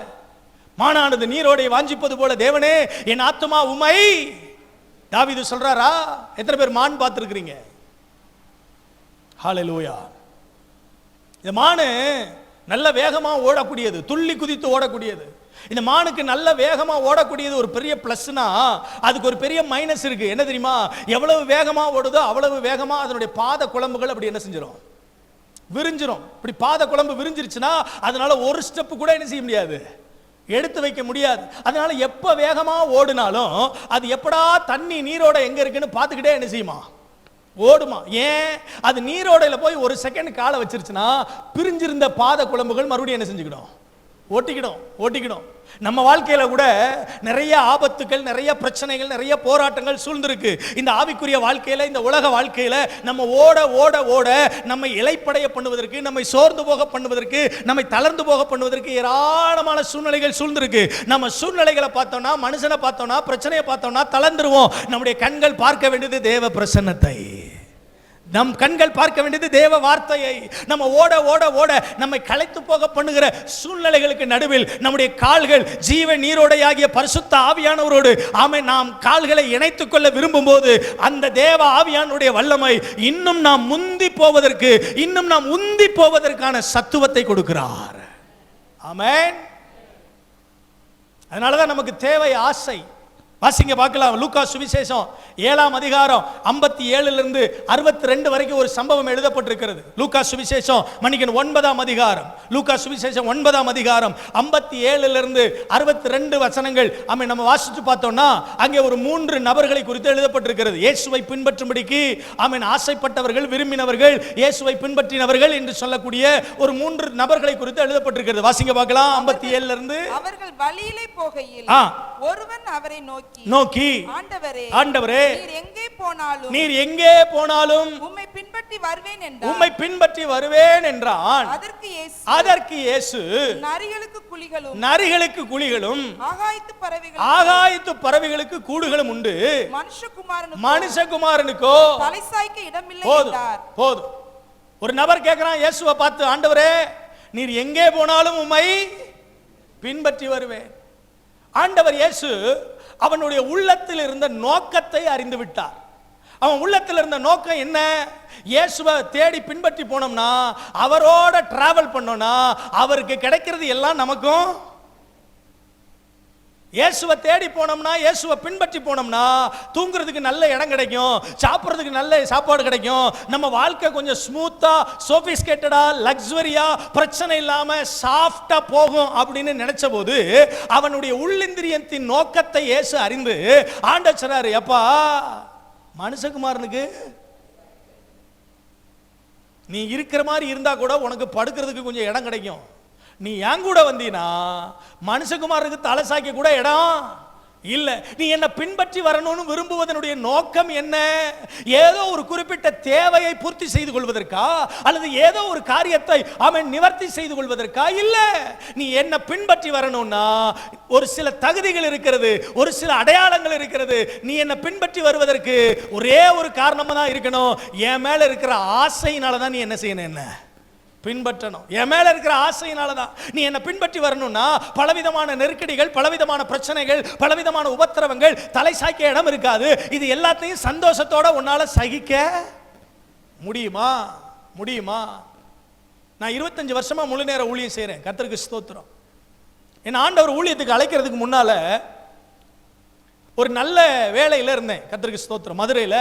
மானானது நீரோடை வாஞ்சிப்பது போல தேவனே என் ஆத்துமா உம்மை. தாவீது சொல்றாரா? எத்தனை பேர் மான் பார்த்திருக்கிறீங்க? ஹல்லேலூயா. இந்த மானு நல்ல வேகமா ஓடக்கூடியது, துள்ளி குதித்து ஓடக்கூடியது. இந்த மானுக்கு நல்ல வேகமா ஓடக்கூடியது ஒரு பெரிய பிளஸ்னா, அதுக்கு ஒரு பெரிய மைனஸ் இருக்கு. என்ன தெரியுமா? எவ்வளவு வேகமா ஓடுதோ அவ்வளவு வேகமா அதனுடைய பாத குழம்புகள் அப்படி என்ன செஞ்சிடும், விரிஞ்சிரும். இப்படி பாத குழம்பு விரிஞ்சிருச்சுன்னா அதனால ஒரு ஸ்டெப் கூட என்ன செய்ய முடியாது, எடுத்து வைக்க முடியாது. அதனால எப்ப வேகமா ஓடினாலும் அது எப்படா தண்ணி நீரோட எங்க இருக்குன்னு பார்த்துக்கிட்டே என்ன செய்யுமா, ஓடுமா. ஏன்? அது நீரோடையில போய் ஒரு செகண்ட் காலை வச்சிருச்சுன்னா பிரிஞ்சிருந்த பாத குழம்புகள் மறுபடியும் என்ன செஞ்சுக்கிடும், ஓட்டிக்கிடும். நம்ம வாழ்க்கையில கூட நிறைய ஆபத்துகள், நிறைய பிரச்சனைகள், நிறைய போராட்டங்கள் சூழ்ந்திருக்கு. இந்த ஆவிக்குரிய வாழ்க்கையில, இந்த உலக வாழ்க்கையில நம்ம ஓட நம்மை இளைப்படைய பண்ணுவதற்கு, நம்மை சோர்ந்து போக பண்ணுவதற்கு, நம்மை தளர்ந்து போக பண்ணுவதற்கு ஏராளமான சூழ்நிலைகள் சூழ்ந்திருக்கு. நம்ம சூழ்நிலைகளை பார்த்தோம்னா, மனுஷனை பார்த்தோம்னா, பிரச்சனையை பார்த்தோம்னா தளர்ந்துருவோம். நம்முடைய கண்கள் பார்க்க வேண்டியது தேவ பிரசன்னத்தை, நம் கண்கள் பார்க்க வேண்டியது தேவ வார்த்தையை. நம்ம ஓட நம்மை களைத்து போக பண்ணுகிற சூழ்நிலைகளுக்கு நடுவில் நம்முடைய கால்கள் ஜீவ நீரோடையாகிய பரிசுத்த ஆவியானவரோடு நாம் கால்களை இணைத்துக் கொள்ள விரும்பும் போது அந்த தேவ ஆவியானுடைய வல்லமை இன்னும் நாம் உந்தி போவதற்கான சத்துவத்தை கொடுக்கிறார். ஆமென். அதனாலதான் நமக்கு தேவை ஆசை. வாசிங்க பார்க்கலாம். லூக்கா சுவிசேஷம் 7ஆம் அதிகாரம் 57 62 வரைக்கும் ஒரு சம்பவம் எழுதப்பட்டிருக்கிறது. லூக்கா சுவிசேஷம் 9ஆம் அதிகாரம், லூக்கா சுவிசேஷம் 9ஆம் அதிகாரம் 57 62 வசனங்கள் நம்ம வாசித்து பார்த்தோம்னா அங்கே ஒரு 3 நபர்களை குறித்து எழுதப்பட்டிருக்கிறது. இயேசுவை பின்பற்றும்படிக்கு ஆசைப்பட்டவர்கள், விரும்பினவர்கள், இயேசுவை பின்பற்றினவர்கள் என்று சொல்லக்கூடிய ஒரு 3 நபர்களை குறித்து எழுதப்பட்டிருக்கிறது. வாசிங்க பார்க்கலாம். 57 அவர்கள் வழியிலே போகையில் ஒருவன் அவரை நோக்கி ஆண்டவரே நீர் எங்கே போனாலும் உம்மை பின்பற்றி வருவேன் என்றான். அதற்கு இயேசு நரிகளுக்கு குழிகளும் ஆகாயத்து பறவைகளுக்கு கூடுகளும் உண்டு, மனுஷகுமாரனுக்கோ தலை சாய்க்க இடமில்லை என்றார். போதும். ஒரு நபர் கேட்கிறான் இயேசுவை பார்த்து, ஆண்டவரே நீர் எங்கே போனாலும் உம்மை பின்பற்றி வருவேன். ஆண்டவர் இயேசு அவனுடைய உள்ளத்தில் இருந்த நோக்கத்தை அறிந்து விட்டார். அவன் உள்ளத்தில் இருந்த நோக்கம் என்ன? இயேசுவை தேடி பின்பற்றி போனோம்னா, அவரோட டிராவல் பண்ணோம்னா அவருக்கு கிடைக்கிறது எல்லாம் நமக்கும். இயேசுவை தேடி போனோம்னா, இயேசுவை பின்பற்றி போனோம்னா தூங்குறதுக்கு நல்ல இடம் கிடைக்கும், சாப்பிட்றதுக்கு நல்ல சாப்பாடு கிடைக்கும், நம்ம வாழ்க்கை கொஞ்சம் ஸ்மூத்தா, சோபிஸ்கேட்டடா, லக்ஸரியா, பிரச்சனை இல்லாம சாஃப்டா போகும் அப்படின்னு நினைச்ச போது அவனுடைய உள்ளிந்திரியத்தின் நோக்கத்தை இயேசு அறிந்து ஆண்டவர் சொல்றாரு, அப்பா மனுஷகுமாரனுக்கு நீ இருக்கிற மாதிரி இருந்தா கூட உனக்கு படுக்கிறதுக்கு கொஞ்சம் இடம் கிடைக்கும், நீ என் கூட வந்தீனா மனுஷகுமாருக்கு தலை சாய்க்க கூட இடம் இல்ல. நீ என்ன பின்பற்றி வரணும்னு விரும்புவதனுடைய நோக்கம் என்ன? ஏதோ ஒரு குறிப்பிட்ட தேவையை பூர்த்தி செய்து கொள்வதற்கா, அல்லது ஏதோ ஒரு காரியத்தை அவன் நிவர்த்தி செய்து கொள்வதற்கா? இல்ல. நீ என்ன பின்பற்றி வரணும்னா ஒரு சில தகுதிகள் இருக்கிறது, ஒரு சில அடையாளங்கள் இருக்கிறது. நீ என்ன பின்பற்றி வருவதற்கு ஒரே ஒரு காரணமா தான் இருக்கணும். என் மேல இருக்கிற ஆசையினால தான் நீ என்ன செய்யணும், என்ன பின்பற்றணும். என் மேல இருக்கிற ஆசையினால தான் நீ என்ன பின்பற்றி வரணும்னா பலவிதமான நெருக்கடிகள், பலவிதமான பிரச்சனைகள், பலவிதமான உபத்திரவங்கள், தலை சாய்க்க இடம் இருக்காது. இது எல்லாத்தையும் சந்தோஷத்தோட உன்னால சகிக்க முடியுமா? முடியுமா? நான் 25 வருஷமா முழு நேர ஊழியம் செய்றேன். கர்த்தருக்கு ஸ்தோத்திரம். என் ஆண்டவர் ஊழியத்துக்கு அழைக்கிறதுக்கு முன்னால ஒரு நல்ல வேலையில இருந்தேன். கர்த்தருக்கு ஸ்தோத்திரம். மதுரையில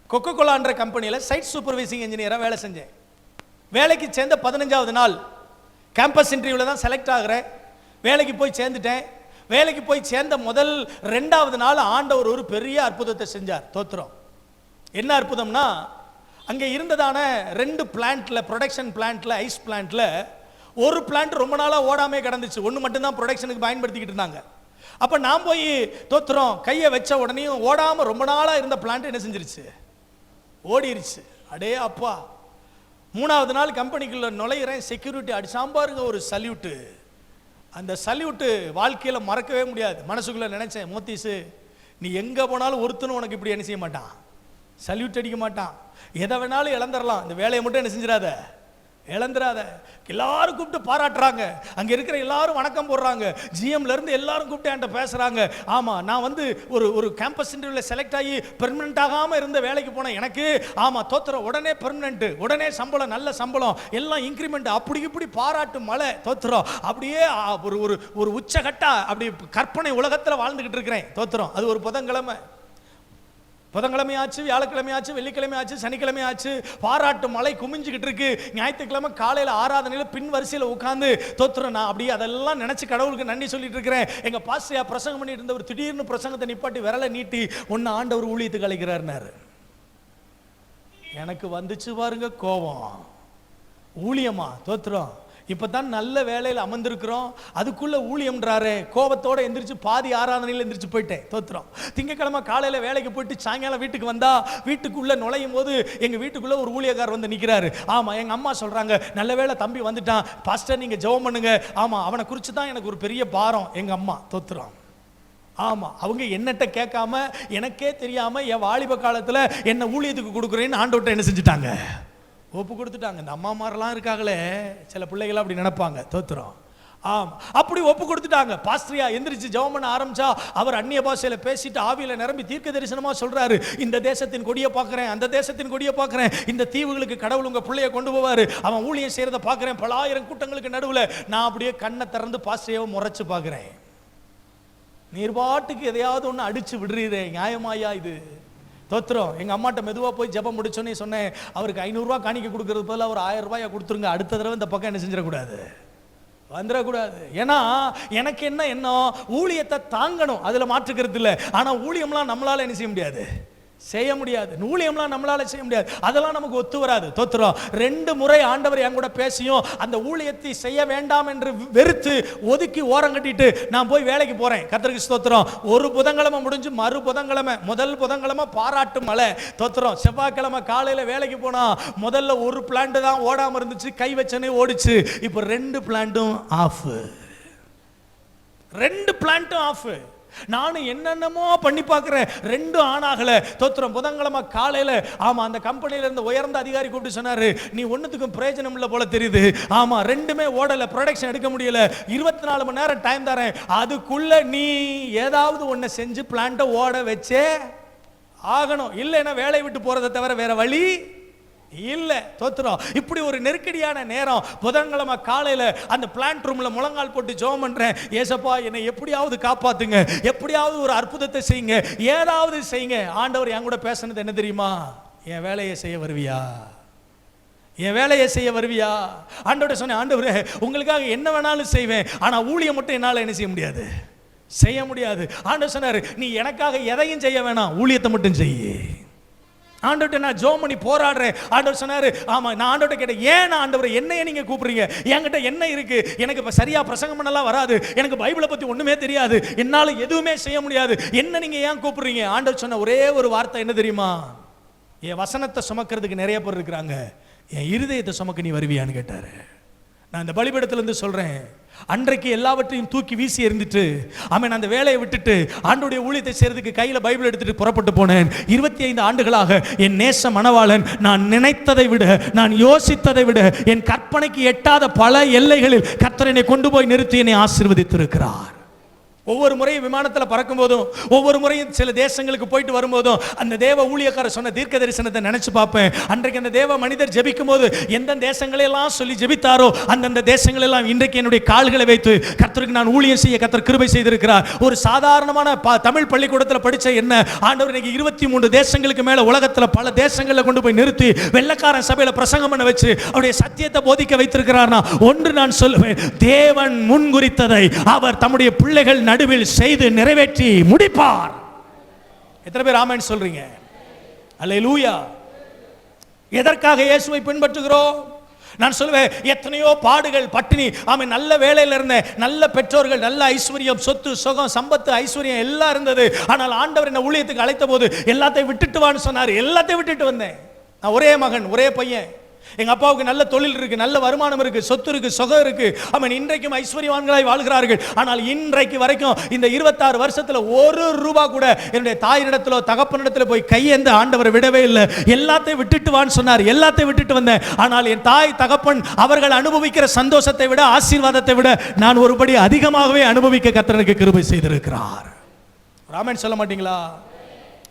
கொக்கோ கோலான்ற கம்பெனியில சைட் சூப்பர்வைசிங் இன்ஜினியரா வேலை செஞ்சேன். வேலைக்கு சேர்ந்த 15வது நாள் கேம்பஸ் இன்டர்வியூவில் தான் செலக்ட் ஆகிறேன். வேலைக்கு போய் சேர்ந்துட்டேன். வேலைக்கு போய் சேர்ந்த முதல் 2வது நாள் ஆண்டவர் ஒரு பெரிய அற்புதத்தை செஞ்சார். தோத்திரம். என்ன அற்புதம்னா, அங்கே இருந்ததான 2 பிளான்ட்ல, ப்ரொடக்ஷன் பிளான்ட்ல, ஐஸ் பிளான்ட்ல ஒரு பிளான்ட் ரொம்ப நாளாக ஓடாமே கிடந்துச்சு. ஒன்று மட்டும்தான் ப்ரொடக்ஷனுக்கு பயன்படுத்திக்கிட்டு இருந்தாங்க. அப்போ நான் போய் தோத்திரம் கையை வச்ச உடனே ஓடாமல் ரொம்ப நாளாக இருந்த பிளான்ட் என்ன செஞ்சிருச்சு, ஓடிருச்சு. அடே அப்பா. 3வது நாள் கம்பெனிக்குள்ள நுழையிறேன். செக்யூரிட்டி அடிச்சாம் பாருங்க ஒரு சல்யூட்டு. அந்த சல்யூட்டு வாழ்க்கையில் மறக்கவே முடியாது. மனசுக்குள்ள நினைச்சேன், மோத்திஸு நீ எங்கே போனாலும் ஒருத்தனும் உனக்கு இப்படி என்ன செய்ய மாட்டான், சல்யூட் அடிக்க மாட்டான். எதை வேணாலும் இழந்துடலாம், இந்த வேலையை மட்டும் என்ன செஞ்சிடாத, இழந்துடாத. எல்லாரும் கூப்பிட்டு பாராட்டுறாங்க. அங்கே இருக்கிற எல்லாரும் வணக்கம் போடுறாங்க. ஜிஎம்ல இருந்து எல்லாரும் கூப்பிட்டு என்கிட்ட பேசுறாங்க. ஆமா, நான் வந்து ஒரு கேம்பஸ் இன்டர்வியூல செலக்ட் ஆகி பெர்மனன்ட் ஆகாம இருந்த வேலைக்கு போனேன். எனக்கு ஆமா தோத்திரம், உடனே பெர்மனன்ட், உடனே சம்பளம், நல்ல சம்பளம், எல்லாம் இன்க்ரிமெண்ட், அப்படி இப்படி பாராட்டு மலை. தோத்திரம். அப்படியே ஒரு உச்சகட்டா அப்படி கற்பனை உலகத்தில் வாழ்ந்துகிட்டு இருக்கிறேன். தோத்திரம். அது ஒரு புதன்கிழமை. புதன்கிழமையாச்சு, வியாழக்கிழமையாச்சு, வெள்ளிக்கிழமையாச்சு, சனிக்கிழமையாச்சு. பாராட்டு மலை குமிஞ்சுக்கிட்டு இருக்கு. ஞாயிற்றுக்கிழமை காலையில் ஆராதனையில் பின் வரிசையில் உட்காந்து தோத்துறேன். நான் அப்படியே அதெல்லாம் நினைச்சு கடவுளுக்கு நன்றி சொல்லிட்டு இருக்கிறேன். எங்க பாஸ்டர் பிரசங்கம் பண்ணிட்டு இருந்தவர் திடீர்னு பிரசங்கத்தை நிப்பாட்டி விரலை நீட்டி ஒன்னு ஆண்டவர் ஊழியத்துக்கு அழைக்கிறாருனாரு. எனக்கு வந்துச்சு பாருங்க கோபம். ஊழியமா? தோத்துறோம். இப்பதான் நல்ல வேலையில் அமர்ந்திருக்கிறோம், அதுக்குள்ள ஊழியம்ன்றாரு. கோபத்தோட எந்திரிச்சு பாதி ஆராதனையில் எந்திரிச்சு போயிட்டேன். தோத்துறோம். திங்கக்கிழமை காலையில வேலைக்கு போயிட்டு சாயங்காலம் வீட்டுக்கு வந்தா வீட்டுக்குள்ள நுழையும் போது எங்க வீட்டுக்குள்ள ஒரு ஊழியக்காரர் வந்து நிக்கிறாரு. ஆமா, எங்க அம்மா சொல்றாங்க, நல்ல வேளை தம்பி வந்துட்டான், பாஸ்டர் நீங்க ஜெபம் பண்ணுங்க. ஆமா, அவனை குறிச்சு தான் எனக்கு ஒரு பெரிய பாரம். எங்க அம்மா. தோத்துறோம். ஆமா, அவங்க என்னட்ட கேட்காம எனக்கே தெரியாம என் வாலிப காலத்துல என்ன ஊழியத்துக்கு கொடுக்குறேன்னு ஆண்டவர்ட்ட என்ன செஞ்சுட்டாங்க, ஒப்பு கொடுத்துட்டாங்க. இந்த அம்மா மாதிரிலாம் இருக்காங்களே, சில பிள்ளைகள் அப்படி நினைப்பாங்க. தோத்துறோம். ஆமா, அப்படி ஒப்பு கொடுத்துட்டாங்க. பாஸ்டரியா எந்திரிச்சு ஜெபம் பண்ண ஆரம்பிச்சா அவர் அந்நிய பாஷையில பேசிட்டு ஆவியில நிரம்பி தீர்க்க தரிசனமா சொல்றாரு. இந்த தேசத்தின் கொடியை பார்க்கிறேன், அந்த தேசத்தின் கொடியை பார்க்கிறேன், இந்த தீவுகளுக்கு கடவுள் உங்க பிள்ளைய கொண்டு போவாரு, அவன் ஊழியம் செய்யறத பார்க்கிறேன், பல ஆயிரம் கூட்டங்களுக்கு நடுவில். நான் அப்படியே கண்ணை திறந்து பாஸ்டரியாவை முறைச்சு பார்க்கிறேன். நீர்பாட்டுக்கு எதையாவது ஒன்று அடிச்சு விடுறீரே, நியாயமாயா இது? தோத்திரம். எங்கள் அம்மாட்ட மெதுவாக போய் ஜெபம் முடிச்சோன்னே சொன்னேன், அவருக்கு 500 ரூபா காணிக்க கொடுக்கறது போல ஒரு 1000 ரூபாயை கொடுத்துருங்க, அடுத்த தடவை இந்த பக்கம் என்ன செஞ்சிடக்கூடாது, வந்துடக்கூடாது. ஏன்னா எனக்கு என்ன எண்ணம், ஊழியத்தை தாங்கணும், அதில் மாற்றுக்கிறது இல்லை. ஆனால் ஊழியம்லாம் நம்மளால என்ன செய்ய முடியாது, செய்ய முடியாது. ஊழியம்லாம் நம்மளால செய்ய முடியாது, அதெல்லாம் நமக்கு ஒத்து வராது. தோத்துறோம். 2 முறை ஆண்டவர் என் கூட பேசியும் அந்த ஊழியத்தை செய்ய வேண்டாம் என்று வெறுத்து ஒதுக்கி ஓரம் கட்டிட்டு நான் போய் வேலைக்கு போறேன். கர்த்தருக்கு ஸ்தோத்திரம். ஒரு புதன்கிழமை முடிஞ்சு மறு புதன்கிழமை, முதல் புதன்கிழமை பாராட்டு மலை. தோத்துறோம். செவ்வாய்க்கிழமை காலையில வேலைக்கு போனா முதல்ல ஒரு பிளான்ட் தான் ஓடாம இருந்துச்சு, கை வச்சனே ஓடிச்சு. இப்போ 2 பிளான்ட்டும் ஆஃப், 2 பிளான்ட்டும் ஆஃப். நானும் என்னென்னமோ பண்ணி பார்க்கிறேன், 2 ஆனாகல. தோத்திரம். புதன்கிழமை காலையில ஆமா அந்த கம்பெனியில இருந்து உயர்ந்த அதிகாரி கூப்பிட்டு சொன்னாரு, நீ ஒன்னுத்துக்கும் பிரயோஜனம் இல்லை போல தெரியுது. ஆமா, 2மே ஓடல, ப்ரொடக்ஷன் எடுக்க முடியல, 24 மணி நேரம் டைம் தரேன், அதுக்குள்ள நீ ஏதாவது ஒன்ன செஞ்சு பிளான்ட்டை ஓட வச்சே ஆகணும், இல்லைன்னா வேலையை விட்டு போறதை தவிர வேற வழி இல்ல. தோத்துறோம். இப்படி ஒரு நெருக்கடியான நேரம். புதன்கிழமை காலையில அந்த பிளான்ட் ரூம்ல முழங்கால் போட்டு ஜெபம் பண்றேன். ஏசப்பா என்னை எப்படியாவது காப்பாத்துங்க, எப்படியாவது ஒரு அற்புதத்தை செய்யுங்க, ஏதாவது செய்யுங்க. ஆண்டவர் என் கூட பேசுனது என்ன தெரியுமா, என் வேலையை செய்ய வருவியா, என் வேலையை செய்ய வருவியா? ஆண்டவர்ட்ட சொன்னேன், ஆண்டவரே உங்களுக்காக என்ன வேணாலும் செய்வேன், ஆனா ஊழியம் மட்டும் என்னால என்ன செய்ய முடியாது, செய்ய முடியாது. ஆண்டவர் சொன்னாரு, நீ எனக்காக எதையும் செய்ய வேணாம், ஊழியத்தை மட்டும் செய்ய. ஆண்டவர்கிட்ட நான் ஜெபம் பண்ணி போராடுறேன். ஆண்டவர் சொன்னாரு, ஆமா. நான் ஆண்டவர்கிட்ட கேட்டேன், ஏன் ஆண்டவரை என்னையே நீங்க கூப்பிடுறீங்க? என்கிட்ட என்ன இருக்கு? எனக்கு இப்ப சரியா பிரசங்கம் பண்ணலாம் வராது, எனக்கு பைபிளை பத்தி ஒண்ணுமே தெரியாது, என்னால எதுவுமே செய்ய முடியாது, என்ன நீங்க ஏன் கூப்பிடுறீங்க? ஆண்டவர் சொன்ன ஒரே ஒரு வார்த்தை என்ன தெரியுமா? என் வசனத்தை சுமக்கிறதுக்கு நிறைய பேர் இருக்கிறாங்க, என் இருதயத்தை சுமக்க நீ வருவியான்னு கேட்டாரு. நான் இந்த பலிபீடத்திலிருந்து சொல்றேன், அன்றைக்கு எல்லாவற்றையும் தூக்கி வீசி எறிந்துட்டு ஆமென் அந்த வேலையை விட்டுட்டு ஆண்டவருடைய ஊழியத்தை செய்யறதுக்கு கையில பைபிள் எடுத்துட்டு புறப்பட்டு போனேன். 25 ஆண்டுகளாக என் நேச மணவாளன் நான் நினைத்ததை விட, நான் யோசித்ததை விட, என் கற்பனைக்கு எட்டாத பல எல்லைகளில் கர்த்தர் என்னை கொண்டு போய் நிறுத்தி என்னை ஆசீர்வதித்திருக்கிறார். ஒவ்வொரு முறையும் விமானத்தில் பறக்கும் போதும், ஒவ்வொரு முறையும் சில தேசங்களுக்கு போயிட்டு வரும்போதும் அந்த தேவ ஊழியக்காரர் சொன்ன தீர்க்க தரிசனத்தை நினைச்சு பார்ப்பேன். அன்றைக்கு அந்த தேவ மனிதர் ஜெபிக்கும் போது எந்த தேசங்களெல்லாம் சொல்லி ஜெபித்தாரோ அந்தந்த தேசங்களெல்லாம் இன்றைக்கு என்னுடைய கால்களை வைத்து கர்த்தருக்கு நான் ஊழியம் செய்ய கர்த்தர் கிருபை செய்திருக்கிறார். ஒரு சாதாரணமான தமிழ் பள்ளிக்கூடத்தில் படிச்ச என்ன ஆண்டவர் இன்னைக்கு 23 தேசங்களுக்கு மேல உலகத்தில் பல தேசங்களில் கொண்டு போய் நிறுத்தி வெள்ளக்காரன் சபையில் பிரசங்கம் பண்ண வச்சு அவருடைய சத்தியத்தை போதிக்க வைத்திருக்கிறார்னா, ஒன்று நான் சொல்லுவேன், தேவன் முன்குறித்ததை அவர் தம்முடைய பிள்ளைகள் நடுவில் செய்து நிறைவேற்றி முடிப்பார். எத்தனை பேர் ஆமென் சொல்றீங்க? அல்லேலூயா. எதற்காக இயேசுவை பின்பற்றுகிறோம்? நான் சொல்லுவேன், எத்தனையோ பாடுகள், பட்டினி, ஆமென், நல்ல வேலையில் இருந்த, நல்ல பெற்றோர்கள், நல்ல ஐஸ்வர்யம், சொத்து, சுகம், சம்பத்து, ஐஸ்வர்யம் எல்லாம் இருந்தது. ஆனால் ஆண்டவர் என்ன ஊழியத்துக்கு அழைத்த போது எல்லாத்தையும் விட்டுட்டு வான்னு சொன்னார். எல்லாத்தையும் விட்டுட்டு வந்தேன். நான் ஒரே மகன், ஒரே பையன். எங்க அப்பாவுக்கு நல்ல தொழில் இருக்கு, நல்ல வருமானம் இருக்கு, சொத்து இருக்கு, சுகம் இருக்கு. அவன் இன்றைக்கும் ஐஸ்வர்யவான்களாய் வாழ்கிறார்கள். ஆனால் இன்றைக்கு வரைக்கும் இந்த 26 வருஷத்துல ஒரு ரூபா கூட என்னுடைய தாயினிடத்திலோ தகப்பனிடத்திலோ போய் கையேந்த ஆண்டவர் விடவே இல்லை. எல்லாத்தையும் விட்டுட்டு வான்னு சொன்னார். எல்லாத்தையும் விட்டுட்டு வந்தேன். ஆனால் என் தாய் தகப்பன் அவர்கள் அனுபவிக்கிற சந்தோஷத்தை விட, ஆசீர்வாதத்தை விட நான் ஒருபடி அதிகமாகவே அனுபவிக்க கர்த்தர் எனக்கு கிருபை செய்திருக்கிறார். ஆமென் சொல்ல மாட்டீங்களா?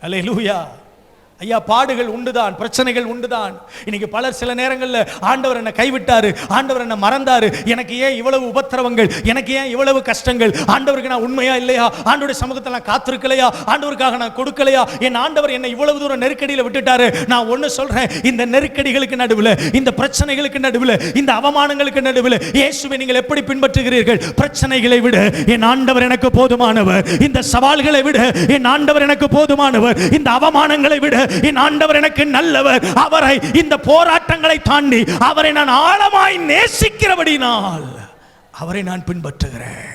அல்லேலூயா. ஐயா, பாடுகள் உண்டுதான், பிரச்சனைகள் உண்டுதான். இன்னைக்கு பலர் சில நேரங்களில் ஆண்டவர் என்னை கைவிட்டாரு, ஆண்டவர் என்னை மறந்தாரு, எனக்கு ஏன் இவ்வளவு உபத்திரவங்கள், எனக்கு ஏன் இவ்வளவு கஷ்டங்கள், ஆண்டவருக்கு நான் உண்மையா இல்லையா, ஆண்டவருடைய சமூகத்தில் நான் காத்திருக்கலையா, ஆண்டவருக்காக நான் கொடுக்கலையா, என் ஆண்டவர் என்னை இவ்வளவு தூரம் நெருக்கடியில் விட்டுட்டாரு. நான் ஒன்று சொல்றேன், இந்த நெருக்கடிகளுக்கு நடுவில், இந்த பிரச்சனைகளுக்கு நடுவில், இந்த அவமானங்களுக்கு நடுவில் இயேசுவை நீங்கள் எப்படி பின்பற்றுகிறீர்கள்? பிரச்சனைகளை விட என் ஆண்டவர் எனக்கு போதுமானவர், இந்த சவால்களை விட என் ஆண்டவர் எனக்கு போதுமானவர், இந்த அவமானங்களை விட என் ஆண்டவர் எனக்கு நல்லவர். அவரை, இந்த போராட்டங்களை தாண்டி அவரை நான் ஆழமாய் நேசிக்கிறபடினால் அவரை நான் பின்பற்றுகிறேன்.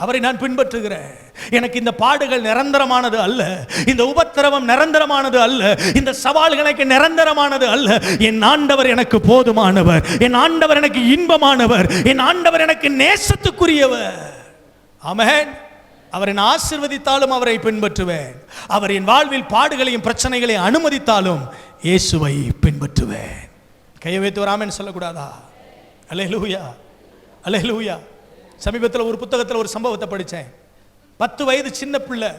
அவரை நான் பின்பற்றுகிறேன். எனக்கு இந்த பாடுகள் நிரந்தரமானது அல்ல, இந்த உபத்திரவம் நிரந்தரமானது அல்ல, இந்த சவால்கள் எனக்கு நிரந்தரமானது அல்ல. என் ஆண்டவர் எனக்கு போதுமானவர், என் ஆண்டவர் எனக்கு இன்பமானவர், என் ஆண்டவர் எனக்கு நேசத்துக்குரியவர். ஆமென். அவரை நான் ஆசீர்வதித்தாலும் அவரை பின்பற்றுவேன். அவர் என் வாழ்வில் பாடுகளையும் பிரச்சனைகளையும் அனுமதித்தாலும் இயேசுவை பின்பற்றுவேன். கையை வைத்து ஒரு ஆமென் சொல்லக்கூடாதா? அல்லேலூயா, அல்லேலூயா. சமீபத்தில் ஒரு புத்தகத்தில் ஒரு சம்பவத்தை படித்தேன். 10 வயது சின்ன பிள்ளை,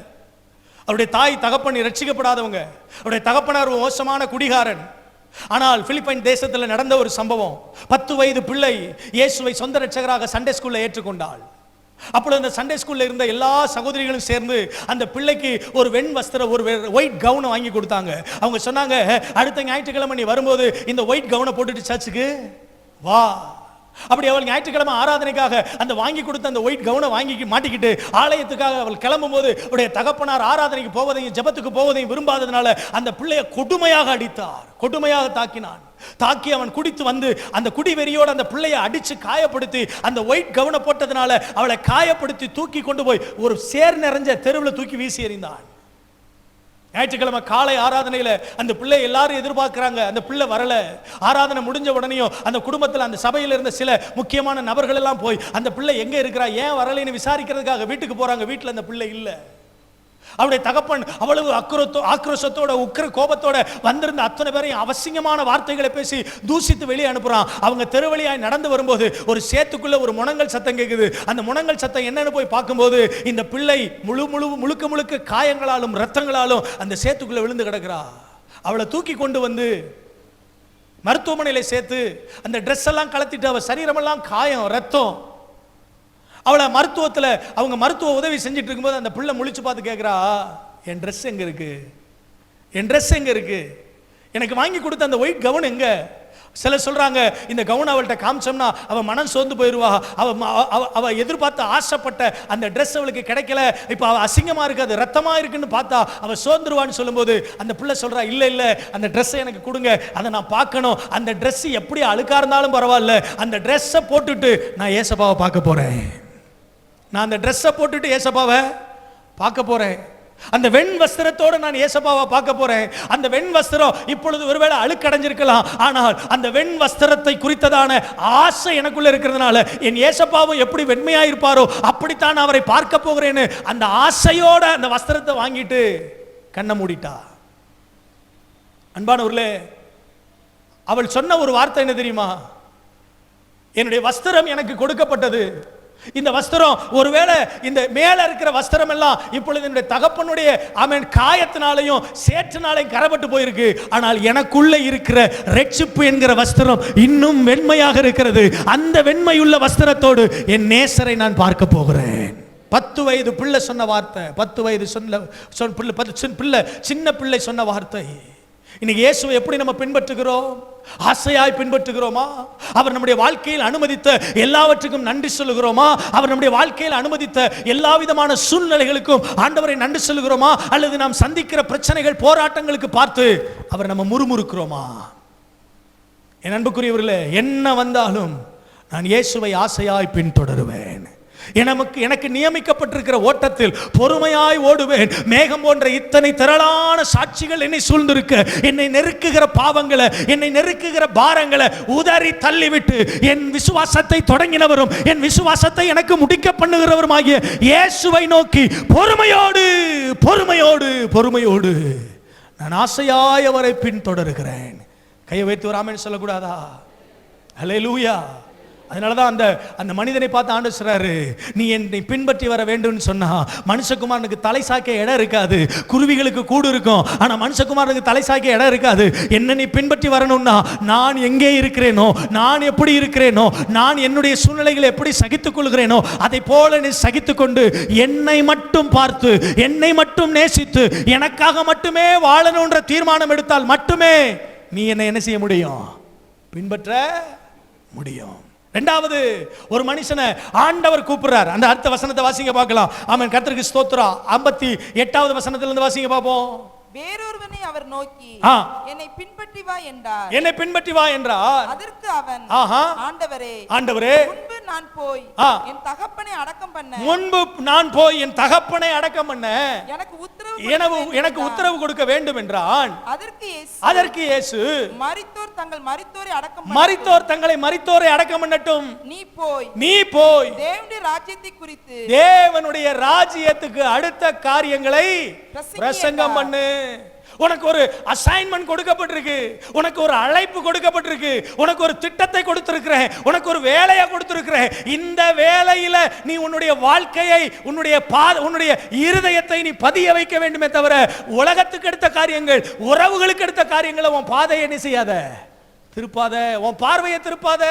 அவருடைய தாய் தகப்பன் ரட்சிக்கப்படாதவங்க, அவருடைய தகப்பனார் மோசமான குடிகாரன். ஆனால் பிலிப்பைன் தேசத்தில் நடந்த ஒரு சம்பவம். 10 வயது பிள்ளை இயேசுவை சொந்த ரட்சகராக சண்டே ஸ்கூல்ல ஏற்றுக்கொண்டாள். அப்பொழுது அந்த சண்டே ஸ்கூல்ல இருந்த எல்லா சகோதரிகளும் சேர்ந்து அந்த பிள்ளைக்கு ஒரு வெண் வஸ்திரம், ஒரு ஒயிட் கவுனை வாங்கி கொடுத்தாங்க. அவங்க சொன்னாங்க, அடுத்த ஞாயிற்றுக்கிழமை நீ வரும்போது இந்த ஒயிட் கவுனை போட்டுட்டு சர்ச்சுக்கு வா. அப்படி அவள் ஞாயிற்றுக்கிழமை ஆராதனைக்காக அந்த வாங்கி கொடுத்த அந்த ஒயிட் கவுனை வாங்கி மாட்டிக்கிட்டு ஆலயத்துக்காக அவள் கிளம்பும் போது அவருடைய தகப்பனார் ஆராதனைக்கு போவதையும் ஜெபத்துக்கு போவதையும் விரும்பாததுனால அந்த பிள்ளையை கொடுமையாக அடித்தார், கொடுமையாக தாக்கினான். தாக்கி அவன் குடித்து வந்து அந்த குடிவெறியோடு அந்த பிள்ளையை அடிச்சு காயப்படுத்தி அந்த ஒயிட் கவுனை போட்டதுனால அவளை காயப்படுத்தி தூக்கி கொண்டு போய் ஒரு சேர் நிறைஞ்ச தெருவில் தூக்கி வீசி எறிந்தான். ஞாயிற்றுக்கிழமை காலை ஆராதனையில் அந்த பிள்ளை எல்லாரும் எதிர்பார்க்கிறாங்க, அந்த பிள்ளை வரல. ஆராதனை முடிஞ்ச உடனேயும் அந்த குடும்பத்தில், அந்த சபையில் இருந்த சில முக்கியமான நபர்கள் எல்லாம் போய் அந்த பிள்ளை எங்க இருக்கிறா, ஏன் வரலைன்னு விசாரிக்கிறதுக்காக வீட்டுக்கு போறாங்க. வீட்டில் அந்த பிள்ளை இல்லை. அவருடைய தகப்பன் அவ்வளவு ஆக்ரோஷத்தோட, உக்கிர கோபத்தோட வந்திருந்த அத்தனை பேரையும் அவசியமான வார்த்தைகளை பேசி தூசித்து வெளியே அனுப்புறான். அவங்க தெருவழியாய் நடந்து வரும்போது ஒரு சேத்துக்குள்ள ஒரு முனங்கல் சத்தம் கேட்குது. அந்த முனங்கல் சத்தம் என்னன்னு போய் பார்க்கும்போது இந்த பிள்ளை முழுக்க முழுக்க காயங்களாலும் ரத்தங்களாலும் அந்த சேத்துக்குள்ள விழுந்து கிடக்கிறா. அவளை தூக்கி கொண்டு வந்து மருத்துவமனையில சேர்த்து அந்த ட்ரெஸ் எல்லாம் கலத்திட்டு, அவ சரீரமெல்லாம் காயம், ரத்தம். அவளை மருத்துவத்தில் அவங்க மருத்துவ உதவி செஞ்சுட்டு இருக்கும்போது அந்த பிள்ளை முழிச்சு பார்த்து கேட்குறா, என் ட்ரெஸ் எங்கே இருக்கு, என் ட்ரெஸ் எங்கே இருக்கு, எனக்கு வாங்கி கொடுத்த அந்த ஒயிட் கவுன் எங்க? சிலர் சொல்றாங்க, இந்த கவுன் அவள்கிட்ட காமிச்சோம்னா அவ மனம் சோர்ந்து போயிடுவா, அவ எதிர்பார்த்து ஆசைப்பட்ட அந்த ட்ரெஸ் அவளுக்கு கிடைக்கல, இப்போ அவ அசிங்கமா இருக்காது, ரத்தமா இருக்குன்னு பார்த்தா அவ சோர்ந்துருவான்னு சொல்லும்போது அந்த பிள்ளை சொல்றா, இல்ல இல்ல அந்த ட்ரெஸ்ஸை எனக்கு கொடுங்க, அதை நான் பார்க்கணும், அந்த ட்ரெஸ் எப்படி அழுக்கா இருந்தாலும் பரவாயில்ல, அந்த ட்ரெஸ்ஸை போட்டுட்டு நான் ஏசப்பாவை பார்க்க போறேன், நான் அந்த ட்ரெஸ்ஸை போட்டுட்டு ஏசப்பாவை பார்க்க போறேன், அந்த வெண் வஸ்திரத்தோடு நான் ஏசப்பாவை பார்க்க போறேன். அந்த வெண் வஸ்திரம் இப்பொழுது ஒருவேளை அழுக்கடைஞ்சிருக்கலாம், ஆனால் அந்த வெண் வஸ்திரத்தை குறித்ததான ஆசை எனக்குள்ள இருக்கிறதுனால என் ஏசப்பாவும் எப்படி வெண்மையா இருப்பாரோ அப்படித்தான் அவரை பார்க்க போகிறேன்னு அந்த ஆசையோட அந்த வஸ்திரத்தை வாங்கிட்டு கண்ணை மூடிட்டா. அன்பானவர்களே, அவள் சொன்ன ஒரு வார்த்தை என்ன தெரியுமா? என்னுடைய வஸ்திரம் எனக்கு கொடுக்கப்பட்டது, இந்த வஸ்திரம் ஒருவேளை இந்த மேல இருக்கிற வஸ்திரம் எல்லாம் இப்பொழுது என்னுடைய தகப்பனுடைய காயத்தினாலையும் சேற்றினாலையும் கரப்பட்டு போயிருக்கு, ஆனால் எனக்குள்ள இருக்கிற ரட்சிப்பு என்கிற வஸ்திரம் இன்னும் வெண்மையாக இருக்கிறது. அந்த வெண்மையுள்ள வஸ்திரத்தோடு என் நேசரை நான் பார்க்க போகிறேன். 10 வயது பிள்ளை சொன்ன வார்த்தை, 10 வயது சின்ன பிள்ளை சொன்ன வார்த்தை. இன்னைக்கு இயேசுவை எப்படி நம்ம பின்பற்றுகிறோம்? ஆசையாய் பின்பற்றுகிறோமா? அவர் நம்முடைய வாழ்க்கையில் அனுமதித்த எல்லாவற்றுக்கும் நன்றி சொல்லுகிறோமா? அவர் நம்முடைய வாழ்க்கையில் அனுமதித்த எல்லா விதமான சூழ்நிலைகளுக்கும் ஆண்டவரை நன்றி சொல்லுகிறோமா? அல்லது நாம் சந்திக்கிற பிரச்சனைகள் போராட்டங்களுக்கு பார்த்து அவர் நம்ம முறுமுறுக்கிறோமா? என் அன்புக்குரியவர்களே, என்ன வந்தாலும் நான் இயேசுவை ஆசையாய் பின்தொடருவேன். எனக்கு நியமிக்கப்பட்டிருக்கிற ஓட்டத்தில் பொறுமையாய் ஓடுவேன். மேகம் போன்ற இத்தனை திரளான சாட்சிகள் என்னை சூழ்ந்திருக்க, என்னை நெருக்குகிற பாவங்களை, என்னை நெருக்குகிற பாரங்களை உதறி தள்ளிவிட்டு என் விசுவாசத்தை தொடங்கினவரும் என் விசுவாசத்தை எனக்கு முடிக்க பண்ணுகிறவருமாகிய இயேசுவை நோக்கி பொறுமையோடு பொறுமையோடு பொறுமையோடு நான் ஆசையாய் அவரை பின்தொடருகிறேன். கையை வைத்து ஒரு ஆமென் சொல்லக்கூடாதா? அல்லேலூயா. அதனாலதான் அந்த மனிதனை பார்த்து ஆண்டவர் சொல்றாரு, நீ என்னை பின்பற்றி வர வேண்டும் சொன்னா மனுஷகுமாரனுக்கு தலை சாய்க்க இடம் இருக்காது, குருவிகளுக்கு கூடு இருக்கும், ஆனா மனுஷகுமாரனுக்கு தலை சாய்க்க இடம் இருக்காது. என்ன நீ பின்பற்றி வரணும்னா நான் எங்கே இருக்கிறேனோ, நான் எப்படி இருக்கிறேனோ, நான் என்னுடைய சூழ்நிலைகளை எப்படி சகித்துக் கொள்கிறேனோ அதை போல நீ சகித்துக் கொண்டு என்னை மட்டும் பார்த்து என்னை மட்டும் நேசித்து எனக்காக மட்டுமே வாழணும்ன்ற தீர்மானம் எடுத்தால் மட்டுமே நீ என்ன செய்ய முடியும்? பின்பற்ற முடியும். இரண்டாவது, ஒரு மனுஷனை ஆண்டவர் கூப்பிடுறார். அந்த அடுத்த வசனத்தை வாசிங்க பார்க்கலாம். ஆமென், கர்த்தருக்கு ஸ்தோத்திரம். 58வது வசனத்திலிருந்து வாசிங்க பார்ப்போம். வேறொருவனை அவர் நோக்கி என்னை பின்பற்றி வா என்றார். என்னை பின்பற்றி வா என்றார். அதற்கு அவன், ஆண்டவரே முன்பு நான் போய் என் தகப்பனை அடக்கம் பண்ண எனக்கு உத்தரவு கொடுக்க வேண்டும் என்றான். அதற்கு இயேசு மரித்தோர் தங்களை மரித்தோரை அடக்கம் பண்ணட்டும், நீ போய் தேவனுடைய ராஜ்யத்துக்கு அடுத்த காரியங்களை பிரசங்கம் பண்ணு. உனக்கு ஒரு அசைன்மென்ட் கொடுக்கப்பட்டிருக்கு, உனக்கு ஒரு அழைப்பு கொடுக்கப்பட்டிருக்கு, உனக்கு ஒரு திட்டத்தை கொடுத்திருக்கிறேன், உனக்கு ஒரு வேலையை கொடுத்திருக்கிறேன். இந்த வேலையில நீ உன்னுடைய வாழ்க்கையை, உன்னுடைய இருதயத்தை நீ பதிய வைக்க வேண்டுமே தவிர உலகத்துக்கு எடுத்த காரியங்கள், உறவுகளுக்கு எடுத்த காரியங்களை உன் பாதையை என்ன செய்யாத, திருப்பாத, உன் பார்வையை திருப்பாத.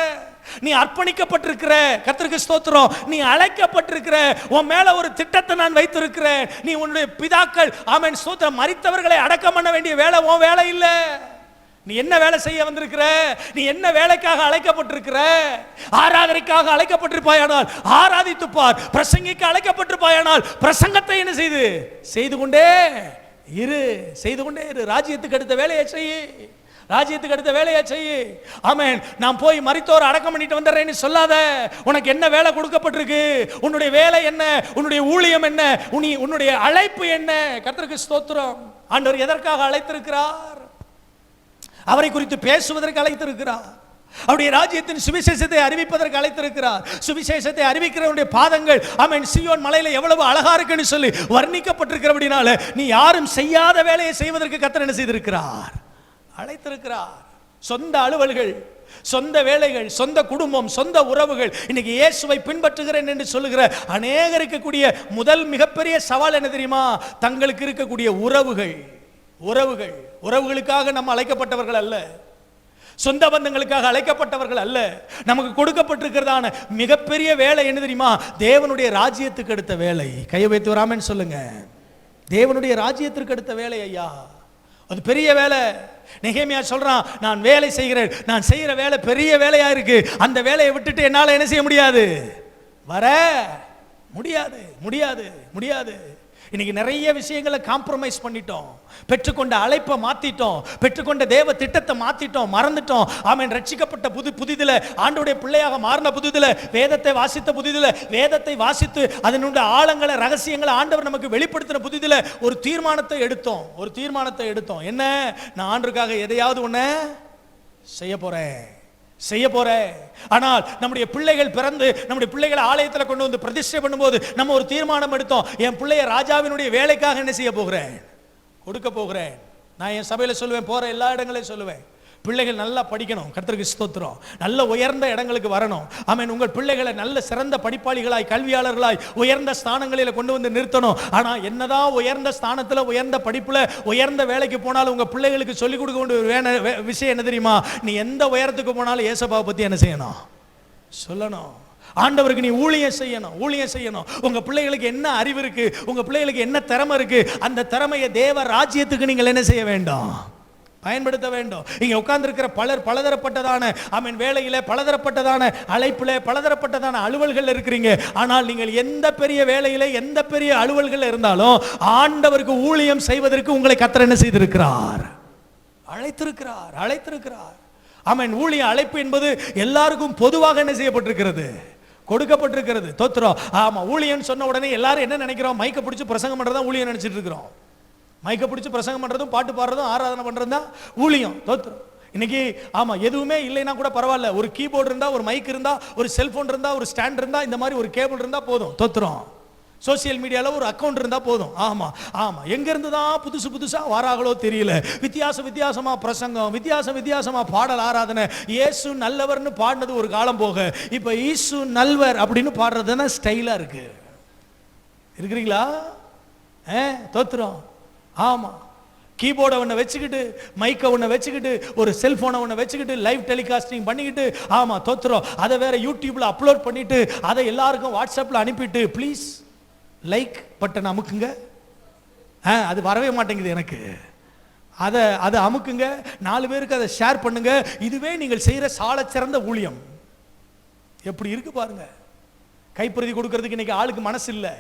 நீ அர்ப்பணிக்கப்பட்டிருக்கிற, கர்த்தருக்கு ஸ்தோத்திரம், நீ அழைக்கப்பட்டிருக்கிற, உன் மேல ஒரு திட்டத்தை நான் வைத்திருக்கிறேன். நீ உன்னுடைய பிதாக்கள் ஆமென் ஸ்தோத்திரம் மரித்தவர்களை அடக்கம் பண்ண வேண்டிய வேலை உன் வேலை இல்லை. நீ என்ன வேலை செய்ய வந்திருக்கிற? நீ என்ன வேலைக்காக அழைக்கப்பட்டிருக்கிற? ஆராதனைக்காக அழைக்கப்பட்டிருப்பாயானால் ஆராதித்து பார். பிரசங்கிக்க அழைக்கப்பட்டிருப்பாயானால் பிரசங்கத்தை என்ன செய்து கொண்டே இரு. ராஜ்யத்துக்கு அடுத்த வேலையை செய்ய. ஆமென். நான் போய் மரித்தோர் அடக்கம் பண்ணிட்டு வந்துடுறேன்னு சொல்லாத. உனக்கு என்ன வேலை கொடுக்கப்பட்டிருக்கு? உன்னுடைய வேலை என்ன? உன்னுடைய ஊழியம் என்ன? உன்னுடைய அழைப்பு என்ன? கர்த்தருக்கு ஸ்தோத்திரம். ஆண்டவர் எதற்காக அழைத்திருக்கிறார்? அவரை குறித்து பேசுவதற்கு அழைத்திருக்கிறார். அவருடைய ராஜ்யத்தின் சுவிசேஷத்தை அறிவிப்பதற்கு அழைத்திருக்கிறார். சுவிசேஷத்தை அறிவிக்கிறவருடைய பாதங்கள் ஆமென் சீயோன் மலையில எவ்வளவு அழகா இருக்குன்னு சொல்லி வர்ணிக்கப்பட்டிருக்கிறபடினால நீ யாரும் செய்யாத வேலையை செய்வதற்கு கர்த்தர் என்ன செய்திருக்கிறார்? அழைத்திருக்கிறார். சொந்த அலுவல்கள், சொந்த வேலைகள், சொந்த குடும்பம், சொந்த உறவுகள். இன்னைக்கு இயேசுவை பின்பற்றுகிறேன் என்று சொல்லுகிற அநேகருக்கு இருக்கக்கூடிய முதல் மிகப்பெரிய சவால் என்ன தெரியுமா? தங்களுக்கு இருக்கக்கூடிய உறவுகளுக்காக நம்ம அழைக்கப்பட்டவர்கள் அல்ல, சொந்த பந்தங்களுக்காக அழைக்கப்பட்டவர்கள் அல்ல. நமக்கு கொடுக்கப்பட்டிருக்கிறதான மிகப்பெரிய வேலை என்ன தெரியுமா? தேவனுடைய ராஜ்யத்துக்கு அடுத்த வேலை. கையை வைத்து வராமன்னு சொல்லுங்க. தேவனுடைய ராஜ்யத்திற்கு அடுத்த வேலை ஐயா. அது பெரிய வேலை. நெகேமியா சொல்றான், நான் வேலை செய்கிறேன், நான் செய்கிற வேலை பெரிய வேலையா இருக்கு, அந்த வேலையை விட்டுட்டு என்னால் என்ன செய்ய முடியாது, வர முடியாது முடியாது முடியாது. இன்னைக்கு நிறைய விஷயங்களை காம்ப்ரமைஸ் பண்ணிட்டோம். பெற்றுக்கொண்ட அழைப்பை மாத்திட்டோம், பெற்றுக்கொண்ட தேவ திட்டத்தை மாத்திட்டோம், மறந்துட்டோம். ஆமென். ரட்சிக்கப்பட்ட புதிதில, ஆண்டவருடைய பிள்ளையாக மாறின புதிதில, வேதத்தை வாசித்த புதிதில, வேதத்தை வாசித்து அதனுடைய ஆழங்களை ரகசியங்களை ஆண்டவர் நமக்கு வெளிப்படுத்தின புதிதில ஒரு தீர்மானத்தை எடுத்தோம். என்ன? நான் ஆண்டவருக்காக எதையாவது ஒண்ணு செய்ய போறேன். ஆனால் நம்முடைய பிள்ளைகள் பிறந்து நம்முடைய பிள்ளைகளை ஆலயத்தில் கொண்டு வந்து பிரதிஷ்டை பண்ணும்போது நம்ம ஒரு தீர்மானம் எடுத்தோம், என் பிள்ளைய ராஜாவினுடைய வேலைக்காக என்ன செய்ய போகிறேன், கொடுக்க போகிறேன். நான் என் சபையில் சொல்லுவேன், போற எல்லா இடங்களையும் சொல்லுவேன், பிள்ளைகள் நல்லா படிக்கணும், கர்த்தருக்கு ஸ்தோத்திரம், நல்ல உயர்ந்த இடங்களுக்கு வரணும். ஆமென். உங்கள் பிள்ளைகளை நல்ல சிறந்த படிப்பாளிகளாய், கல்வியாளர்களாய், உயர்ந்த ஸ்தானங்களில் கொண்டு வந்து நிறுத்தணும். ஆனால் என்னதான் உயர்ந்த ஸ்தானத்தில், உயர்ந்த படிப்புல, உயர்ந்த வேலைக்கு போனாலும் உங்க பிள்ளைகளுக்கு சொல்லிக் கொடுக்க வேண்டிய விஷயம் என்ன தெரியுமா? நீ எந்த உயரத்துக்கு போனாலும் ஏசப்பாவை பத்தி என்ன செய்யணும், சொல்லணும். ஆண்டவருக்கு நீ ஊழியம் செய்யணும். உங்க பிள்ளைகளுக்கு என்ன அறிவு இருக்கு, உங்க பிள்ளைகளுக்கு என்ன திறமை இருக்கு, அந்த திறமையை தேவ ராஜ்யத்துக்கு நீங்கள் என்ன செய்ய வேண்டும், பயன்படுத்த வேண்டும். இங்க உட்கார்ந்து இருக்கிற பலர் பலதரப்பட்டதான வேலையில, பலதரப்பட்டதான அழைப்புல, பலதரப்பட்டதான அலுவல்கள் இருக்கிறீங்க. ஆனால் நீங்கள் எந்த பெரிய வேலையில, எந்த பெரிய அலுவல்கள் இருந்தாலும் ஆண்டவருக்கு ஊழியம் செய்வதற்கு உங்களை கர்த்தர் என்ன செய்திருக்கிறார், அழைத்திருக்கிறார். ஆமென். ஊழிய அழைப்பு என்பது எல்லாருக்கும் பொதுவாக என்ன செய்யப்பட்டிருக்கிறது, கொடுக்கப்பட்டிருக்கிறது. தோத்திரம். ஆமா. ஊழியம் சொன்ன உடனே எல்லாரும் என்ன நினைக்கிறோம், மைக்க பிடிச்சு பிரசங்கம் பண்றதா ஊழியம் நினைச்சிட்டு இருக்கிறோம். மைக்க பிடிச்சு பிரசங்கம் பண்றதும், பாட்டு பாடுறதும், ஆராதனை பண்றதும் தான் ஊழியம். தோத்திரம். இன்னைக்கு ஆமா, எதுவுமே இல்லைன்னா கூட பரவாயில்ல, ஒரு கீபோர்டு இருந்தா, ஒரு மைக் இருந்தா, ஒரு செல்போன் இருந்தா, ஒரு ஸ்டாண்ட் இருந்தா, இந்த மாதிரி ஒரு கேபிள் இருந்தா போதும். தோத்திரம். சோசியல் மீடியால ஒரு அக்கவுண்ட் இருந்தா போதும். ஆமா. எங்க இருந்து தான் புதுசா வராங்களோ தெரியல. வித்தியாசமா பிரசங்கம், வித்தியாசமா பாடல், ஆராதனை. இயேசு நல்லவர்னு பாடினது ஒரு காலம் போக, இப்ப இயேசு நல்லவர் அப்படின்னு பாடுறதுன்னா ஸ்டைலா இருக்கிறீங்களா? தோத்திரம். ஆமா. கீபோர்டை ஒன்று வச்சுக்கிட்டு, மைக்கை ஒன்று வச்சுக்கிட்டு, ஒரு செல்போனை ஒன்று வச்சுக்கிட்டு, லைவ் டெலிகாஸ்டிங் பண்ணிக்கிட்டு, ஆமா தோத்துறோம். அதை வேற யூடியூப்ல அப்லோட் பண்ணிட்டு, அதை எல்லாருக்கும் வாட்ஸ்அப்ல அனுப்பிட்டு, ப்ளீஸ் லைக் பட்டன் அமுக்குங்க. அது வரவே மாட்டேங்குது எனக்கு. அதை அமுக்குங்க, 4 பேருக்கு அதை ஷேர் பண்ணுங்க. இதுவே நீங்கள் செய்யற சால சிறந்த ஊழியம். எப்படி இருக்கு பாருங்க. கைப்பிரதி கொடுக்கறதுக்கு இன்னைக்கு ஆளுக்கு மனசு இல்லை.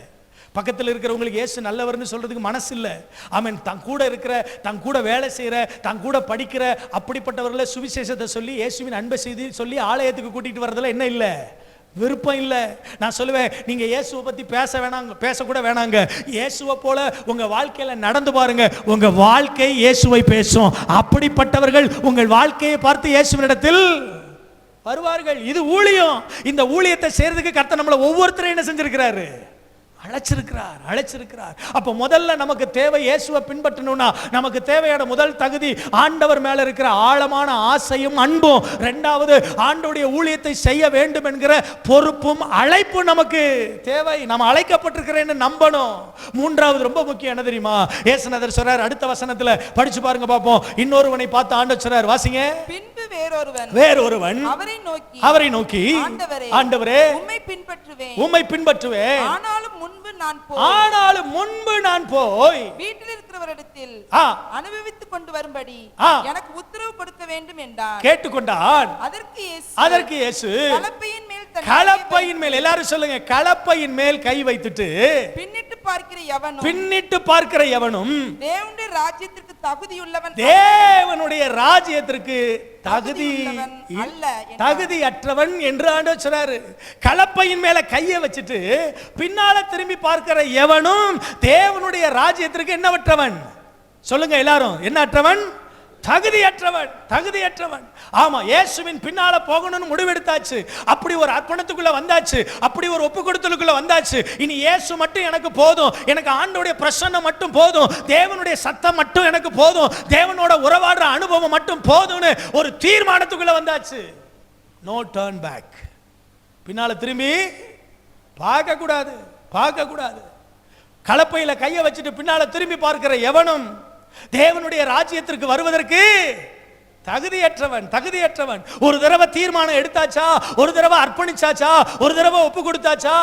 பக்கத்தில் இருக்கிறவங்களுக்கு இயேசு நல்லவர்னு சொல்றதுக்கு மனசு இல்லை. ஆமென். தன் கூட இருக்கிற, தன் கூட வேலை செய்யற, தன் கூட படிக்கிற அப்படிப்பட்டவர்களை சுவிசேஷத்தை சொல்லி, இயேசுவின் அன்பை செய்து சொல்லி ஆலயத்துக்கு கூட்டிட்டு வரதுல என்ன இல்லை, விருப்பம் இல்லை. நான் சொல்லுவேன், நீங்க இயேசுவை பத்தி பேசக்கூட வேணாங்க. இயேசுவை போல உங்க வாழ்க்கையில நடந்து பாருங்க, உங்க வாழ்க்கை இயேசுவை பேசும். அப்படிப்பட்டவர்கள் உங்கள் வாழ்க்கையை பார்த்து இயேசுவினிடத்தில் வருவார்கள். இது ஊழியம். இந்த ஊழியத்தை செய்யறதுக்கு கர்த்தர் நம்மளை ஒவ்வொருத்தரையும் என்ன செஞ்சிருக்கிறாரு, அழைச்சிருக்கிறார். அப்ப முதல்ல நமக்கு தேவை, இயேசுவை பின்பற்றணும்னா நமக்கு தேவையான முதல் தகுதி ஆண்டவர் மேல இருக்கிற ஆழமான ஆசையும் அன்பும். இரண்டாவது, ஆண்டவருடைய ஊழியத்தை செய்ய வேண்டும் என்கிற பொறுப்பும் அழைப்பும் நமக்கு தேவை. நம்ம அழைக்கப்பட்டிருக்கிறேன்னு நம்பணும். மூன்றாவது ரொம்ப முக்கியம் என்ன தெரியுமா? இயேசுநாதர் சொல்றார், அடுத்த வசனத்துல படிச்சு பாருங்க பாப்போம். இன்னொருவனை பார்த்து ஆண்டவர் சொல்றார், வாசிங்க. பின்பு வேறொருவன் அவரை நோக்கி, ஆண்டவரே உம்மை பின்பற்றுவேன், ஆனாலும் முன்பு நான் போய் வீட்டில் இருக்கிறவரிடத்தில் அனுபவித்துக் கொண்டு வரும்படி எனக்கு உத்தரவு கொடுக்க வேண்டும் என்றார். கேட்டுக்கொண்டான். அதற்கு இயேசு கலப்பையின் மேல், எல்லாரும் சொல்லுங்க, கலப்பையின் மேல் கை வைத்துட்டு பின்னிட்டு பார்க்கிற எவனும் தேவனுடைய ராஜ்யத்திற்கு தகுதியற்றவன் என்று ஆண்டவர் சொல்றாரு. கலப்பையின் மேல கையை வச்சுட்டு பின்னால திரும்பி பார்க்கிற எவனும் தேவனுடைய ராஜ்யத்திற்கு என்னவற்றவன்? சொல்லுங்க எல்லாரும், என்ன அற்றவன்? தகுதியற்றவன். ஆமா, இயேசுவின் பின்னால போகணும்னு முடிவெடுத்தாச்சு. அப்படி ஒரு அர்ப்பணத்துக்குள்ள வந்தாச்சு, அப்படி ஒரு ஒப்பு கொடுத்தலுக்குள்ள வந்தாச்சு. இனி இயேசு மட்டும் எனக்கு போதும், எனக்கு ஆண்டவருடைய பிரசன்னம் மட்டும் போதும், தேவனுடைய சத்தம் மட்டும் எனக்கு போதும், தேவனோட உறவாடுற அனுபவம் மட்டும் போதும்னு ஒரு தீர்மானத்துக்குள்ள வந்தாச்சு. No turn back. பின்னால திரும்பி பார்க்க கூடாது. கலப்பையில கையை வச்சுட்டு பின்னால திரும்பி பார்க்கிற எவனும் தேவனுடைய ராஜ்யத்திற்கு வருவதற்கு தகுதியற்றவன். ஒரு தடவை தீர்மானம் எடுத்தாச்சா, ஒரு தடவை அர்ப்பணிச்சாச்சா, ஒரு தடவை ஒப்பு கொடுத்தாச்சா.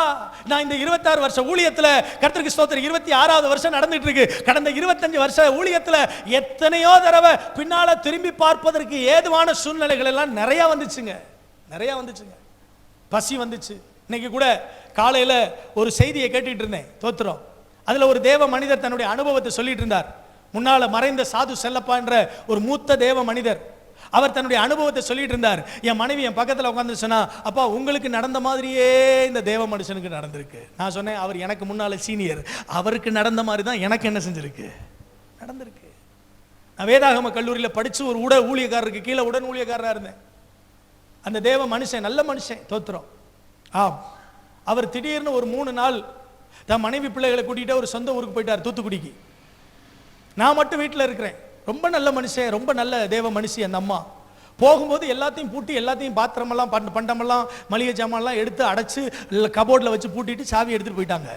நான் இந்த 26 வருஷ ஊழியத்துல கர்த்தருக்கு ஸ்தோத்திரம் 26வது வருஷம் நடந்துட்டு இருக்கு. கடந்த 25 வருஷ ஊழியத்துல எத்தனையோ தடவை பின்னால திரும்பி பார்ப்பதற்கு ஏதுவான சூழ்நிலைகள் எல்லாம் நிறைய வந்துச்சுங்க. பசி வந்துச்சு. இன்னைக்கு கூட காலையில ஒரு செய்தியை கேட்டுட்டு இருந்தேன், தோத்திரம். அதுல ஒரு தேவ மனிதர் தன்னுடைய அனுபவத்தை சொல்லிட்டு இருந்தார். முன்னால மறைந்த சாது செல்லப்பா என்ற ஒரு மூத்த தேவ மனிதர், அவர் தன்னுடைய அனுபவத்தை சொல்லிட்டு இருந்தார். என் மனைவி என் பக்கத்தில் உட்காந்து சொன்னா, அப்பா உங்களுக்கு நடந்த மாதிரியே இந்த தேவ மனுஷனுக்கு நடந்திருக்கு. நான் சொன்னேன், அவர் எனக்கு முன்னால சீனியர், அவருக்கு நடந்த மாதிரி தான் எனக்கு என்ன செஞ்சிருக்கு, நடந்திருக்கு. நான் வேதாகம கல்லூரியில் படிச்சு ஒரு ஊழியக்காரருக்கு கீழே உடன் ஊழியக்காரராக இருந்தேன். அந்த தேவ மனுஷன் நல்ல மனுஷன், தோத்திரம். ஆம், அவர் திடீர்னு ஒரு 3 நாள் தன் மனைவி பிள்ளைகளை கூட்டிகிட்டு ஒரு சொந்த ஊருக்கு போயிட்டார், தூத்துக்குடிக்கு. நான் மட்டும் வீட்டில் இருக்கிறேன். ரொம்ப நல்ல மனுஷன், ரொம்ப நல்ல தேவ மனுஷி அந்த அம்மா. போகும்போது எல்லாத்தையும் பூட்டி, எல்லாத்தையும் பாத்திரமெல்லாம் பண்டமெல்லாம் மளிகை ஜாமான்லாம் எடுத்து அடைச்சு கபோர்டில் வச்சு பூட்டிட்டு சாவி எடுத்துகிட்டு போயிட்டாங்க.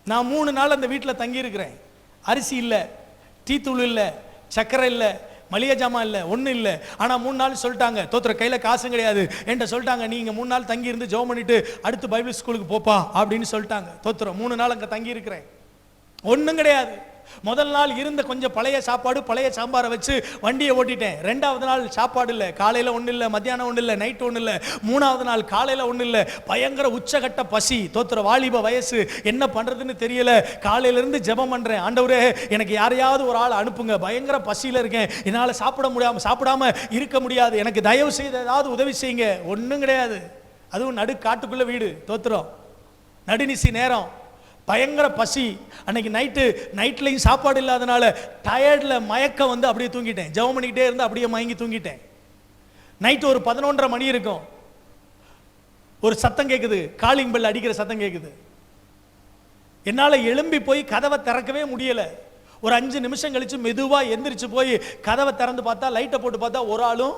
நான் 3 நாள் அந்த வீட்டில் தங்கியிருக்கிறேன். அரிசி இல்லை, டீ தூள் இல்லை, சர்க்கரை இல்லை, மளிகை ஜாமான் இல்லை, ஒன்றும் இல்லை. ஆனால் 3 நாள் சொல்லிட்டாங்க, தோத்திர கையில் காசும் கிடையாது. என்கிட்ட சொல்லிட்டாங்க, நீங்கள் 3 நாள் தங்கி இருந்து ஜெபம் பண்ணிட்டு அடுத்து பைபிள் ஸ்கூலுக்கு போப்பா அப்படின்னு சொல்லிட்டாங்க. தோத்திரம் 3 நாள் அங்கே தங்கி இருக்கிறேன். ஒன்றும் கிடையாது. முதல் நாள் இருந்த கொஞ்சம் பழைய சாப்பாடு, பழைய சாம்பாரை வச்சு வண்டியை ஓட்டிட்டேன். 2வது நாள் சாப்பாடு இல்லை, காலையில் ஒன்றும் இல்லை, மத்தியானம் ஒன்றும் இல்லை, நைட்டு ஒன்றும் இல்லை. 3வது நாள் காலையில் ஒன்றும் இல்லை, பயங்கர உச்சகட்ட பசி. தோத்திர வாலிப வயசு, என்ன பண்ணுறதுன்னு தெரியல. காலையிலேருந்து ஜெபம் பண்ணுறேன், ஆண்டவரே எனக்கு யாரையாவது ஒரு ஆள் அனுப்புங்க, பயங்கர பசியில் இருக்கேன், என்னால் சாப்பிடாம இருக்க முடியாது, எனக்கு தயவு செய்து ஏதாவது உதவி செய்யுங்க. ஒன்றும் கிடையாது. அதுவும் நடு காட்டுக்குள்ளே வீடு, தோத்திரம், நடுநிசி நேரம், பயங்கர பசி. அன்னைக்கு நைட்லையும் சாப்பாடு இல்லாதனால டயர்டில் மயக்கம் வந்து அப்படியே தூங்கிட்டேன். ஜெபம் பண்ணிக்கிட்டே இருந்து அப்படியே மயங்கி தூங்கிட்டேன். நைட்டு ஒரு 11:30 மணி இருக்கும். ஒரு சத்தம் கேட்குது, காலிங் பெல் அடிக்கிற சத்தம் கேட்குது. என்னால் எழும்பி போய் கதவை திறக்கவே முடியலை. ஒரு 5 நிமிஷம் கழிச்சு மெதுவாக எந்திரிச்சு போய் கதவை திறந்து பார்த்தா, லைட்டை போட்டு பார்த்தா ஒரு ஆளும்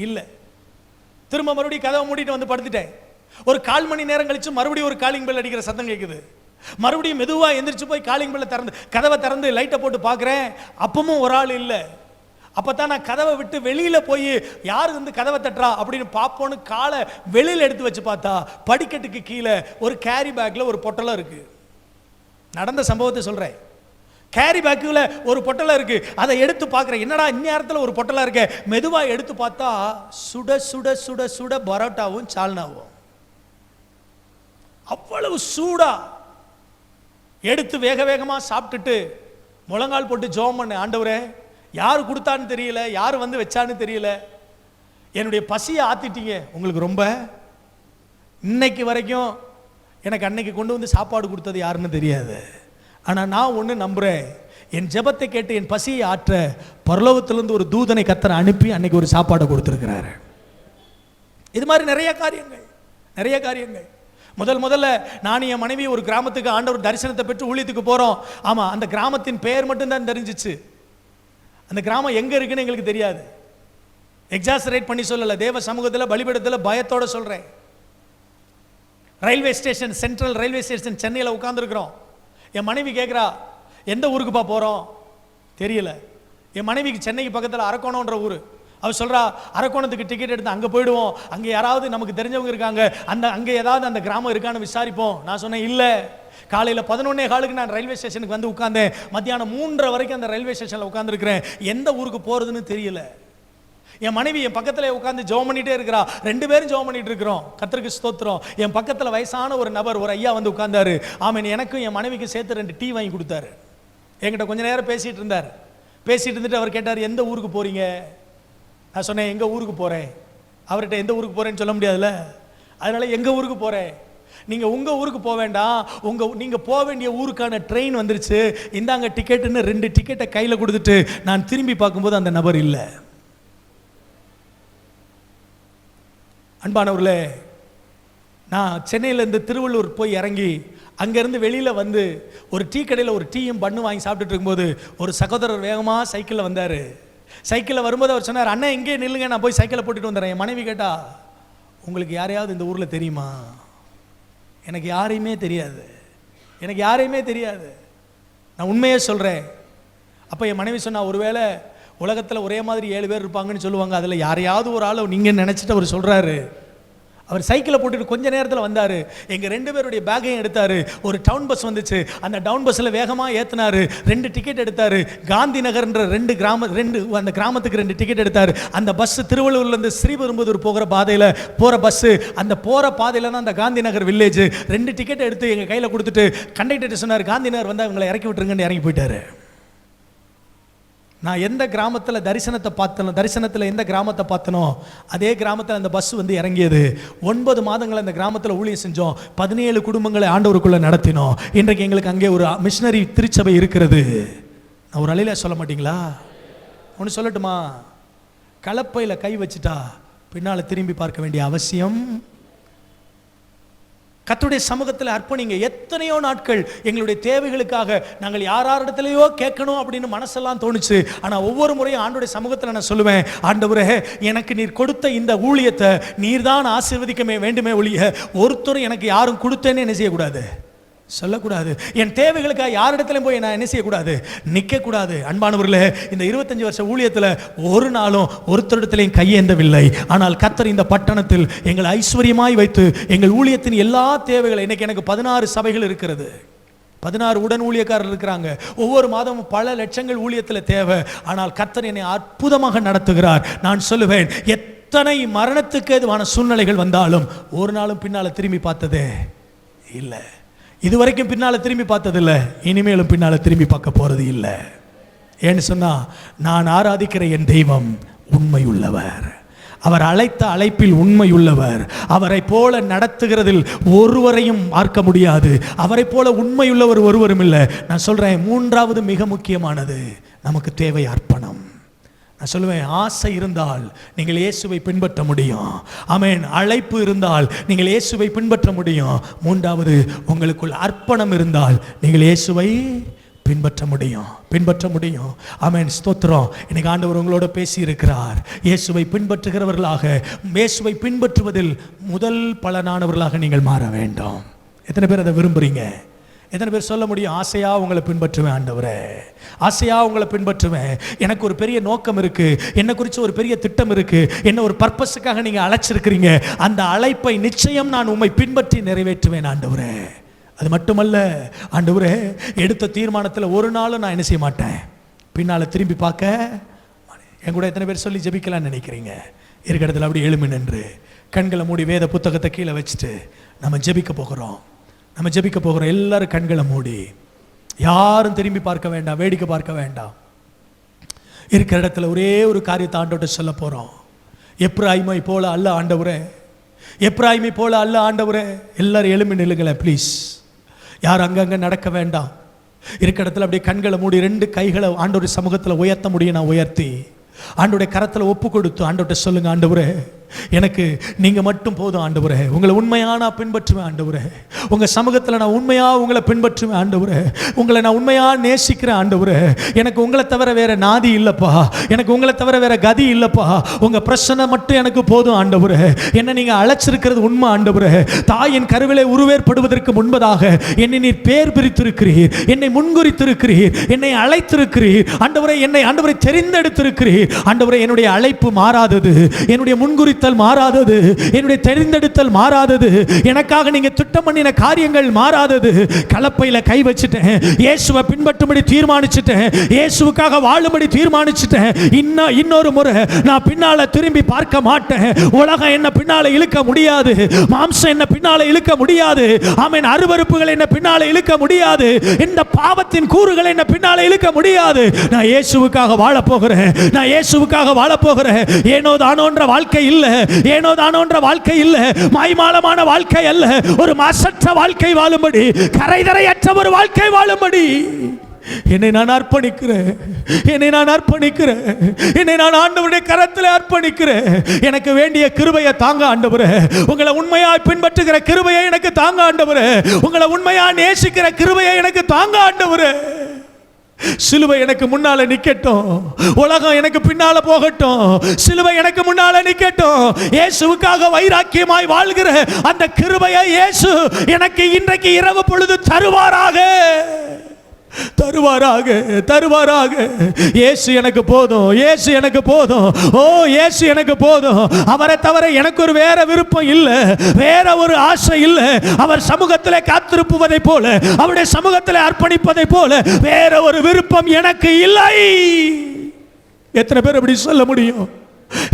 இல்லை. திரும்ப மறுபடியும் கதவை மூடிட்டு வந்து படுத்துட்டேன். ஒரு 1/4 மணி நேரம் கழிச்சு மறுபடியும் ஒரு காலிங் பெல் அடிக்கிற சத்தம் கேட்குது. மறுபடியும் மெதுவாக எந்திரிச்சு போய் காலிங் பெல்லை திறந்து கதவை திறந்து லைட்டை போட்டு பார்க்குறேன், அப்பவும் ஒரு ஆள் இல்லை. அப்போ தான் நான் கதவை விட்டு வெளியில் போய் யார் வந்து கதவை தட்டுறா அப்படின்னு பார்ப்போன்னு காலை வெளியில் எடுத்து வச்சு பார்த்தா, படிக்கட்டுக்கு கீழே ஒரு கேரி பேக்கில் ஒரு பொட்டலம் இருக்குது. நடந்த சம்பவத்தை சொல்கிறேன். கேரி பேக்கில் ஒரு பொட்டலம் இருக்குது. அதை எடுத்து பார்க்குறேன், என்னடா இந்நேரத்தில் ஒரு பொட்டலம் இருக்க. மெதுவாக எடுத்து பார்த்தா சுட சுட சுட சுட பரோட்டாவும் சால்னாவும். அவ்வளவு சூடா எடுத்து வேக வேகமாக சாப்பிட்டுட்டு முழங்கால் போட்டு ஜெபம் பண்ணேன். ஆண்டவரே, யார் கொடுத்தான்னு தெரியல, யார் வந்து வச்சான்னு தெரியல, என்னுடைய பசியை ஆத்திட்டீங்க. உங்களுக்கு ரொம்ப, இன்னைக்கு வரைக்கும் எனக்கு அன்னைக்கு கொண்டு வந்து சாப்பாடு கொடுத்தது யாருன்னு தெரியாது. ஆனால் நான் ஒன்று நம்புகிறேன், என் ஜெபத்தை கேட்டு என் பசியை ஆற்ற பரலோகத்திலிருந்து ஒரு தூதனை கர்த்தர் அனுப்பி அன்னைக்கு ஒரு சாப்பாடை கொடுத்துருக்கிறாரு. இது மாதிரி நிறைய காரியங்கள். முதல்ல நான் என் மனைவி ஒரு கிராமத்துக்கு ஆண்டவர் தரிசனத்தை பெற்று ஊழியத்துக்கு போகிறோம். ஆமாம், அந்த கிராமத்தின் பெயர் மட்டும்தான் தெரிஞ்சிச்சு. அந்த கிராமம் எங்கே இருக்குன்னு எங்களுக்கு தெரியாது. எக்ஸாசரேட் பண்ணி சொல்லலை, தேவ சமூகத்தில் பலிபீடத்தில் பயத்தோடு சொல்கிறேன். Railway station, central railway station சென்னையில் உட்காந்துருக்குறோம். என் மனைவி கேட்குறா, எந்த ஊருக்குப்பா போகிறோம் தெரியல. என் மனைவிக்கு சென்னைக்கு பக்கத்தில் அரக்கோணம்ன்ற ஊர். அவர் சொல்கிறா, அரக்கோணத்துக்கு டிக்கெட் எடுத்து அங்கே போயிடுவோம், அங்கே யாராவது நமக்கு தெரிஞ்சவங்க இருக்காங்க, அங்கே ஏதாவது அந்த கிராமம் இருக்கான்னு விசாரிப்போம். நான் சொன்னேன், இல்லை, காலையில் 11:15 நான் ரயில்வே ஸ்டேஷனுக்கு வந்து உட்காந்தேன், மத்தியானம் 3:30 வரைக்கும் அந்த ரயில்வே ஸ்டேஷனில் உட்காந்துருக்கிறேன், எந்த ஊருக்கு போகிறதுன்னு தெரியல. என் மனைவி என் பக்கத்தில் உட்காந்து ஜெபம் பண்ணிகிட்டே இருக்கிறா. 2 பேரும் ஜெபம் பண்ணிட்டு இருக்கிறோம். கர்த்தருக்கு ஸ்தோத்திரம். என் பக்கத்தில் வயசான ஒரு நபர், ஒரு ஐயா வந்து உட்கார்ந்தாரு. ஆமாம், எனக்கும் என் மனைவிக்கு சேர்த்து 2 டீ வாங்கி கொடுத்தாரு. என்கிட்ட கொஞ்ச நேரம் பேசிகிட்டு இருந்தார். பேசிகிட்டு இருந்துட்டு அவர் கேட்டார், எந்த ஊருக்கு போகிறீங்க? நான் சொன்னேன், எங்கள் ஊருக்கு போகிறேன். அவர்கிட்ட எந்த ஊருக்கு போகிறேன்னு சொல்ல முடியாதுல்ல, அதனால் எங்கள் ஊருக்கு போகிறேன். நீங்கள் உங்கள் ஊருக்கு போக வேண்டாம், நீங்கள் போக வேண்டிய ஊருக்கான ட்ரெயின் வந்துருச்சு, இந்தாங்க டிக்கெட்டுன்னு 2 டிக்கெட்டை கையில் கொடுத்துட்டு நான் திரும்பி பார்க்கும்போது அந்த நபர் இல்லை. அன்பானவர்களே, நான் சென்னையிலேருந்து திருவள்ளூர் போய் இறங்கி அங்கேருந்து வெளியில் வந்து ஒரு டீ கடையில் ஒரு டீயும் பண்ணு வாங்கி சாப்பிட்டுட்டு இருக்கும்போது ஒரு சகோதரர் வேகமாக சைக்கிளில் வந்தார். சைக்கிளில் வரும்போது அவர் சொன்னார், அண்ணா இங்கே நில்லுங்க, நான் போய் சைக்கிளை போட்டுட்டு வந்துடுறேன். என் மனைவி கேட்டா, உங்களுக்கு யாரையாவது இந்த ஊரில் தெரியுமா? எனக்கு யாரையுமே தெரியாது. நான் உண்மையே சொல்கிறேன். அப்போ என் மனைவி சொன்னா, ஒருவேளை உலகத்தில் ஒரே மாதிரி 7 பேர் இருப்பாங்கன்னு சொல்லுவாங்க. அதில் யாரையாவது ஒரு ஆள் நீங்கள் நினச்சிட்டு அவர் சொல்கிறாரு. அவர் சைக்கிளை போட்டுட்டு கொஞ்ச நேரத்தில் வந்தார். எங்கள் 2 பேருடைய பேக்கையும் எடுத்தார். ஒரு டவுன் பஸ் வந்துச்சு. அந்த டவுன் பஸ்ஸில் வேகமாக ஏற்றினார். 2 டிக்கெட் எடுத்தார். காந்தி நகர்ன்ற அந்த கிராமத்துக்கு 2 டிக்கெட் எடுத்தார். அந்த பஸ் திருவள்ளூர்லேருந்து ஸ்ரீபெரும்புதூர் போகிற பாதையில் போகிற பஸ்ஸு. அந்த போகிற பாதையில் தான் அந்த காந்தி நகர் வில்லேஜ். 2 டிக்கெட் எடுத்து எங்கள் கையில் கொடுத்துட்டு கண்டக்டர் சொன்னார், காந்தி நகர் வந்து அவங்களை இறக்கி விட்டுருங்கன்னு இறங்கி போயிட்டார். நான் எந்த கிராமத்தில் தரிசனத்தில் எந்த கிராமத்தை பார்த்தனோ அதே கிராமத்தில் அந்த பஸ் வந்து இறங்கியது. 9 மாதங்கள் அந்த கிராமத்தில் ஊழியம் செஞ்சோம். 17 குடும்பங்களை ஆண்டவருக்குள்ளே நடத்தினோம். இன்றைக்கு எங்களுக்கு அங்கே ஒரு மிஷனரி திருச்சபை இருக்கிறது. நான் ஒரு அலையில சொல்ல மாட்டீங்களா? ஒன்று சொல்லட்டுமா? கலப்பையில் கை வச்சுட்டா பின்னால் திரும்பி பார்க்க வேண்டிய அவசியம். கர்த்தருடைய சமூகத்தில் அர்ப்பணிங்க. எத்தனையோ நாட்கள் எங்களுடைய தேவைகளுக்காக நாங்கள் யாரிடத்துலையோ கேட்கணும் அப்படின்னு மனசெல்லாம் தோணுச்சு. ஆனால் ஒவ்வொரு முறையும் ஆண்டவருடைய சமூகத்தில் நான் சொல்லுவேன், ஆண்டவரே எனக்கு நீர் கொடுத்த இந்த ஊழியத்தை நீர் தான் ஆசீர்வதிக்க வேண்டுமே ஒழிய ஒருத்தரும் எனக்கு யாரும் கொடுத்தேன்னு என்ன செய்யக்கூடாது, சொல்லக்கூடாது. என் தேவைகளுக்காக யாரிடத்திலும் போய் நான் என்ன செய்யக்கூடாது, நிற்கக்கூடாது. அன்பானவர்களே, இந்த 25 வருஷ ஊழியத்தில் ஒரு நாளும் ஒருத்தரிடத்திலையும் கையேந்தவில்லை. ஆனால் கர்த்தர் இந்த பட்டணத்தில் எங்களை ஐஸ்வர்யமாய் வைத்து எங்கள் ஊழியத்தின் எல்லா தேவைகளை, இன்னைக்கு எனக்கு 16 சபைகள் இருக்கிறது, 16 உடன் ஊழியக்காரர் இருக்கிறாங்க. ஒவ்வொரு மாதமும் பல லட்சங்கள் ஊழியத்தில் தேவை. ஆனால் கர்த்தர் என்னை அற்புதமாக நடத்துகிறார். நான் சொல்லுவேன், எத்தனை மரணத்துக்கு எதுவான சூழ்நிலைகள் வந்தாலும் ஒரு நாளும் பின்னால் திரும்பி பார்த்ததே இல்லை. இதுவரைக்கும் பின்னால் திரும்பி பார்த்ததில்லை, இனிமேலும் பின்னால் திரும்பி பார்க்க போகிறது இல்லை. ஏன்னு சொன்னால், நான் ஆராதிக்கிற என் தெய்வம் உண்மையுள்ளவர். அவர் அழைத்த அழைப்பில் உண்மையுள்ளவர். அவரை போல நடத்துகிறதில் ஒருவரையும் பார்க்க முடியாது. அவரை போல உண்மையுள்ளவர் ஒருவரும் இல்லை. நான் சொல்கிறேன், 3வது மிக முக்கியமானது, நமக்கு தேவை அர்ப்பணம். நான் சொல்லுவேன், ஆசை இருந்தால் நீங்கள் இயேசுவை பின்பற்ற முடியும். ஆமென். அழைப்பு இருந்தால் நீங்கள் இயேசுவை பின்பற்ற முடியும். 3வது, உங்களுக்குள் அர்ப்பணம் இருந்தால் நீங்கள் இயேசுவை பின்பற்ற முடியும். ஆமென். ஸ்தோத்திரம். இன்னைக்கு ஆண்டவர் உங்களோட பேசி இருக்கிறார். இயேசுவை பின்பற்றுகிறவர்களாக, இயேசுவை பின்பற்றுவதில் முதல் பலனானவர்களாக நீங்கள் மாற வேண்டும். எத்தனை பேர் அதை விரும்புறீங்க? எத்தனை பேர் சொல்ல முடியும், ஆசையா உங்களை பின்பற்றுவேன் ஆண்டவரே, ஆசையா உங்களை பின்பற்றுவேன், எனக்கு ஒரு பெரிய நோக்கம் இருக்கு, என்ன குறித்து ஒரு பெரிய திட்டம் இருக்கு, என்ன ஒரு பர்பஸுக்காக நீங்க அழைச்சிருக்கிறீங்க, அந்த அழைப்பை நிச்சயம் நான் உம்மை பின்பற்றி நிறைவேற்றுவேன் ஆண்டவரே. அது மட்டுமல்ல ஆண்டவரே, எடுத்த தீர்மானத்தில் ஒரு நாளும் நான் என்ன செய்ய மாட்டேன், பின்னால் திரும்பி பார்க்க. என் கூட எத்தனை பேர் சொல்லி ஜெபிக்கலாம்னு நினைக்கிறீங்க? இருக்கிற இடத்துல அப்படி எழுமி நின்று கண்களை மூடி வேத புத்தகத்தை கீழே வச்சுட்டு நம்ம ஜெபிக்க போகிறோம். எல்லாரும் கண்களை மூடி, யாரும் திரும்பி பார்க்க வேண்டாம், வேடிக்கை பார்க்க வேண்டாம். இருக்கிற இடத்துல ஒரே ஒரு காரியத்தை ஆண்டவர்கிட்ட சொல்ல போகிறோம். எப்ராயிமை போல அல்ல ஆண்டவரே, எப்ராயிமை போல அல்ல ஆண்டவரே. எல்லாரும் எழும்பி நில்லுங்களேன் ப்ளீஸ். யாரும் அங்கங்கே நடக்க வேண்டாம். இருக்கிற இடத்துல அப்படியே கண்களை மூடி 2 கைகளை ஆண்டவருடைய சமூகத்தில் உயர்த்த முடியும். நான் உயர்த்தி ஆண்டவருடைய கரத்தில் ஒப்பு கொடுத்து ஆண்டவர்கிட்ட சொல்லுங்க, ஆண்டவரே எனக்கு நீங்கள் மட்டும் போதும் ஆண்டவரே, உங்களை உண்மையாக நான் பின்பற்றுவேன் ஆண்டவரே, உங்கள் சமூகத்தில் நான் உண்மையாக உங்களை பின்பற்றுவேன் ஆண்டவரே, உங்களை நான் உண்மையாக நேசிக்கிறேன் ஆண்டவரே, எனக்கு உங்களை தவிர வேற நாதி இல்லைப்பா, எனக்கு உங்களை தவிர வேற கதி இல்லைப்பா, உங்கள் பிரச்சனை மட்டும் எனக்கு போதும் ஆண்டவரே, என்னை நீங்கள் அழைச்சிருக்கிறது உண்மை ஆண்டவரே, தாயின் கருவிலே உருவேற்படுவதற்கு முன்பதாக என்னை நீர் பேர் பிரித்திருக்கிறீர், என்னை முன்குறித்திருக்கிறீர், என்னை அழைத்திருக்கிறீர் ஆண்டவரே, என்னை ஆண்டவரை தெரிந்தெடுத்திருக்கிறீர் ஆண்டவரே. என்னுடைய அழைப்பு மாறாதது, என்னுடைய முன்குறி மாறாதது, என்னுடைய தெரிந்தெடுத்தல் மாறாதது, எனக்காக நீங்க திட்டம் பண்ணின காரியங்கள் மாறாதது. கலப்பையில கை வச்சுட்டேன், இயேசுவை பின்பற்றும்படி தீர்மானிச்சுட்டேன், இயேசுவுக்காக வாழும்படி தீர்மானிச்சுட்டேன். இன்னொரு முறை நான் பின்னால திரும்பி பார்க்க மாட்டேன். உலகம் என்ன பின்னால இழுக்க முடியாது, மாம்சம் என்ன பின்னால இழுக்க முடியாது, ஆமென், அருவருப்புகள் என்ன பின்னால இழுக்க முடியாது, இந்த பாவத்தின் கூறுகள் என்ன பின்னால இழுக்க முடியாது. நான் இயேசுவுக்காக வாழ போகிறேன், நான் இயேசுவுக்காக வாழ போகிறேன். ஏனோ தானோன்ற வாழ்க்கை இல்ல, ஏனோ தானோன்ற வாழ்க்கை இல்ல, மாய்மாலமான வாழ்க்கை அல்ல, ஒரு மாசற்ற வாழ்க்கை வாழும்படி, கரைதரையற்ற ஒரு வாழ்க்கை வாழும்படி என்னை நான் அர்ப்பணிக்கிறேன், என்னை நான் ஆண்டவருடைய கரத்தில் அர்ப்பணிக்கிறேன். எனக்கு வேண்டிய கிருபையை தாங்க ஆண்டவரே, உங்களை உண்மையாய் பின்பற்றுகிற கிருபையை எனக்கு தாங்க ஆண்டவரே, உங்களை உண்மையாய் நேசிக்கிற கிருபையை எனக்கு தாங்க ஆண்டவரே. சிலுவை எனக்கு முன்னால நிக்கட்டும், உலகம் எனக்கு பின்னால போகட்டும், சிலுவை எனக்கு முன்னால நிக்கட்டும். இயேசுவுக்காக வைராக்கியமாய் வாழ்கிற அந்த கிருபையை இயேசு எனக்கு இன்றைக்கு இரவு பொழுது தருவாராக. தருவாராக, தருவாராக. இயேசு எனக்கு போதும், இயேசு எனக்கு போதும், ஓ இயேசு எனக்கு போதும். அவரை தவிர எனக்கு ஒரு வேற விருப்பம் இல்லை, வேற ஒரு ஆசை இல்லை. அவர் சமூகத்தில் காத்திருப்பதை போல, அவருடைய சமூகத்தில் அர்ப்பணிப்பதை போல வேற ஒரு விருப்பம் எனக்கு இல்லை. எத்தனை பேர் அப்படி சொல்ல முடியும்?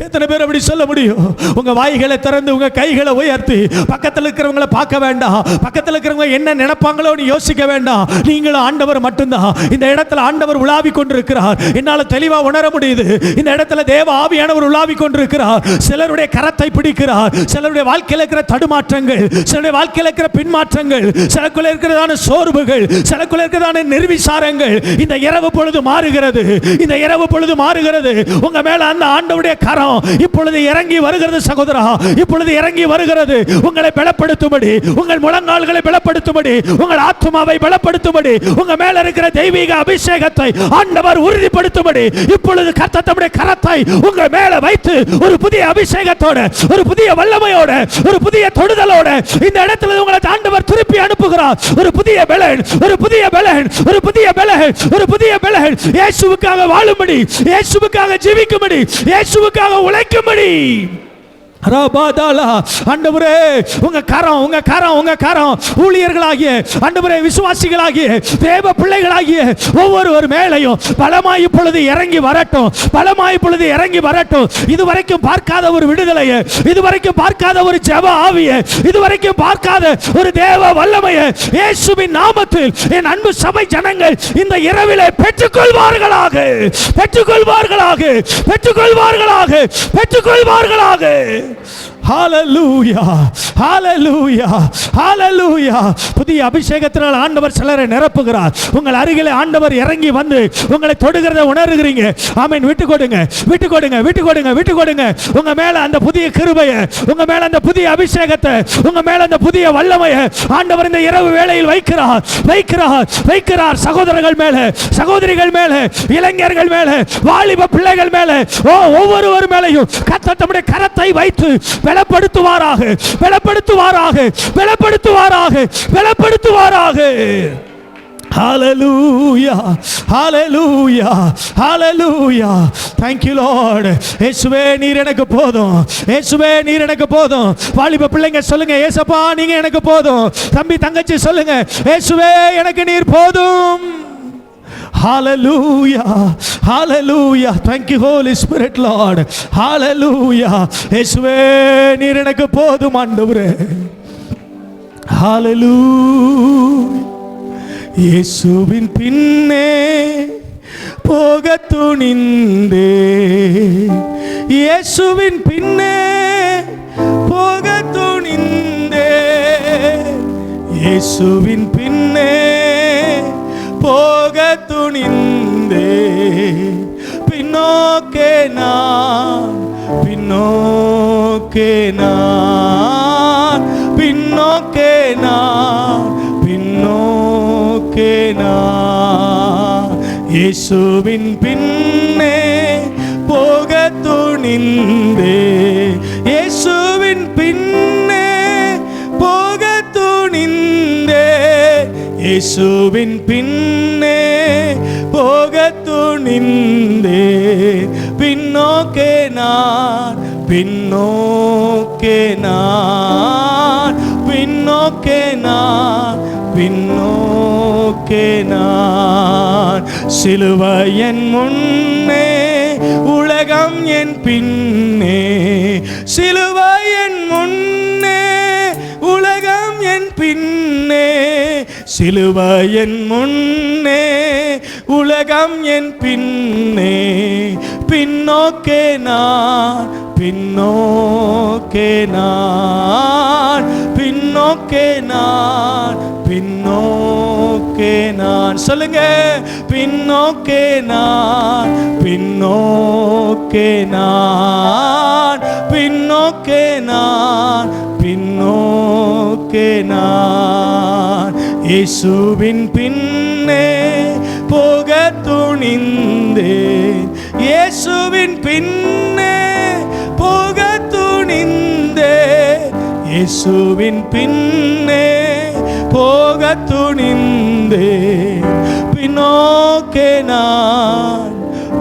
எத்தனை பேர் அப்படி சொல்ல முடியும்? உங்க வாய்களை திறந்து உங்க கைகளை உயர்த்தி பக்கத்தில் இருக்கிறவங்களை பார்க்க வேண்டாம், பக்கத்தில் இருக்கிறவங்க என்ன நினைப்பாங்களோன்னு யோசிக்க வேண்டாம். நீங்களும் ஆண்டவர் மட்டும்தான். இந்த இடத்துல ஆண்டவர் உலாவி கொண்டிருக்கிறார். என்னால் தெளிவா உணர முடியுது. இந்த இடத்துல தேவ ஆவியானவர் உலாவி கொண்டிருக்கிறார். சிலருடைய கரத்தை பிடிக்கிறார். சிலருடைய வாழ்க்கையில் இருக்கிற தடுமாற்றங்கள், சிலருடைய வாழ்க்கையில் இருக்கிற பின்மாற்றங்கள், சிலக்குள்ள இருக்கிறதான சோர்வுகள், சிலக்குள்ள இருக்கிறதான நிர்விசாரங்கள் இந்த இரவு பொழுது மாறுகிறது. இந்த இரவு பொழுது மாறுகிறது. உங்க மேல அந்த ஆண்டவருடைய கரம் இப்பொழுது இறங்கி வருகிறது சகோதரா, இப்பொழுது இறங்கி வருகிறது. உங்களை பலப்படுத்தும்படி, உங்கள் முழங்கால்களை பலப்படுத்தும்படி, உங்கள் ஆத்மாவை பலப்படுத்தும்படி, உங்க மேல இருக்கிற தெய்வீக அபிஷேகத்தை ஆண்டவர் உறுதிப்படுத்தும்படி இப்பொழுது கர்த்தர் தம்முடைய கரத்தை உங்க மேல வைத்து ஒரு புதிய அபிஷேகத்தோட, ஒரு புதிய வல்லமையோட, ஒரு புதிய தொடுதலோட இந்த இடத்துல உங்களை ஆண்டவர் திருப்பி அனுப்புகிறார். ஒரு புதிய பலன், ஒரு புதிய பலன், ஒரு புதிய பலன், ஒரு புதிய பலன். இயேசுவுக்காக வாழும்படி, இயேசுவுக்காக ஜீவிக்கும்படி, இயேசுவுக்காக உழைக்கும்படி. ஆண்டவரே உங்க கரம், உங்க கரம், உங்க கரம் ஊழியர்களாகிய ஆண்டவரே, விசுவாசிகளாகிய தேவ பிள்ளைகளாகிய ஒவ்வொருவர் மேலையும் பலமாய் இப்பொழுது இறங்கி வரட்டும், பலமாய் இப்பொழுது இறங்கி வரட்டும். இதுவரைக்கும் பார்க்காத ஒரு விடுதலையை, இதுவரைக்கும் பார்க்காத ஒரு ஜெப ஆவியை, இதுவரைக்கும் பார்க்காத ஒரு தேவ வல்லமையை இயேசுவின் நாமத்தில் என் அன்பு சபை ஜனங்கள் இந்த இரவிலே பெற்றுக்கொள்வார்களாக, பெற்றுக்கொள்வார்களாக, பெற்றுக்கொள்வார்களாக, பெற்றுக்கொள்வார்களாக. ஹalleluya, ஹalleluya, ஹalleluya. புதிய அபிஷேகத்தினால் ஆண்டவர் சிலரை நிரப்புகிறார். உங்கள் அருகிலே ஆண்டவர் இறங்கி வந்து உங்களை தொடுகிறதை உணர்கிறீங்க. ஆமென். விட்டு கொடுங்க, விட்டு கொடுங்க, விட்டு கொடுங்க, விட்டு கொடுங்க. உங்க மேல அந்த புதிய கிருபையை, உங்க மேல அந்த புதிய அபிஷேகத்தை, உங்க மேல அந்த புதிய வல்லமையை ஆண்டவர் இந்த இரவு வேளையில் வைக்கிறார், வைக்கிறார், வைக்கிறார். சகோதரர்கள் மேல, சகோதரிகள் மேல, இளைஞர்கள் மேல, வாலிப பிள்ளைகள் மேல, ஒவ்வொருவர் மேலையும் கர்த்தர் தம்முடைய கரத்தை வைத்து பலப்படுத்துவாராக, பலப்படுத்துவாராக, பலப்படுத்துவாராக, பலப்படுத்துவாராக. Hallelujah, hallelujah, hallelujah. Thank you Lord. இயேசுவே நீர் எனக்கு போதும், இயேசுவே நீர் எனக்கு போதும். வாலிப பிள்ளைங்க சொல்லுங்க, இயேசப்பா நீங்க எனக்கு போதும். தம்பி தங்கச்சி சொல்லுங்க, இயேசுவே எனக்கு நீர் போதும். Hallelujah, hallelujah. Thank you Holy Spirit Lord. Hallelujah. இயேசுவே நீர் எனக்கு போதும் ஆண்டவரே. Hallelujah. இயேசுவின் பின்னே போக துணிந்தே, இயேசுவின் பின்னே போக துணிந்தே, இயேசுவின் பின்னே போக துணிந்தே. பின்னோக்கே நான், பின்னோக்கே நான், பின்னோக்கே நான், பின்னோக்கே நான். இயேசுவின் பின்னே போக துணிந்தே, இயேசுவின் பின்னே போக துணிந்தே, இயேசுவின் பின்னே போக துணிந்தே. பின்னோக்கே நான், பின்னோக்கே நான், பின்னோக்கே நான், பின்னோக்கே நான். சிலுவையின் முன்னே உலகம் என் பின்னே, சிலுவையின் முன்னே உலகம் என் பின்னே, சிலுவையின் முன்னே உலகம் என் பின்னே. பின்னோக்கே நான், பின்னோக்கே நான், பின்னோக்கே நான், பின்னோக்கே நான். சொல்லுங்க, பின்னோக்கே நான், பின்னோக்கே நான், பின்னோக்கே நான், பின்னோக்கே நான். இயேசுவின் பின்னே போக துணிந்தேன், இயேசுவின் பின்னே போக துணிந்தேன், இயேசுவின் பின்னே போக துணிந்தேன். பின்னோக்கே நான்,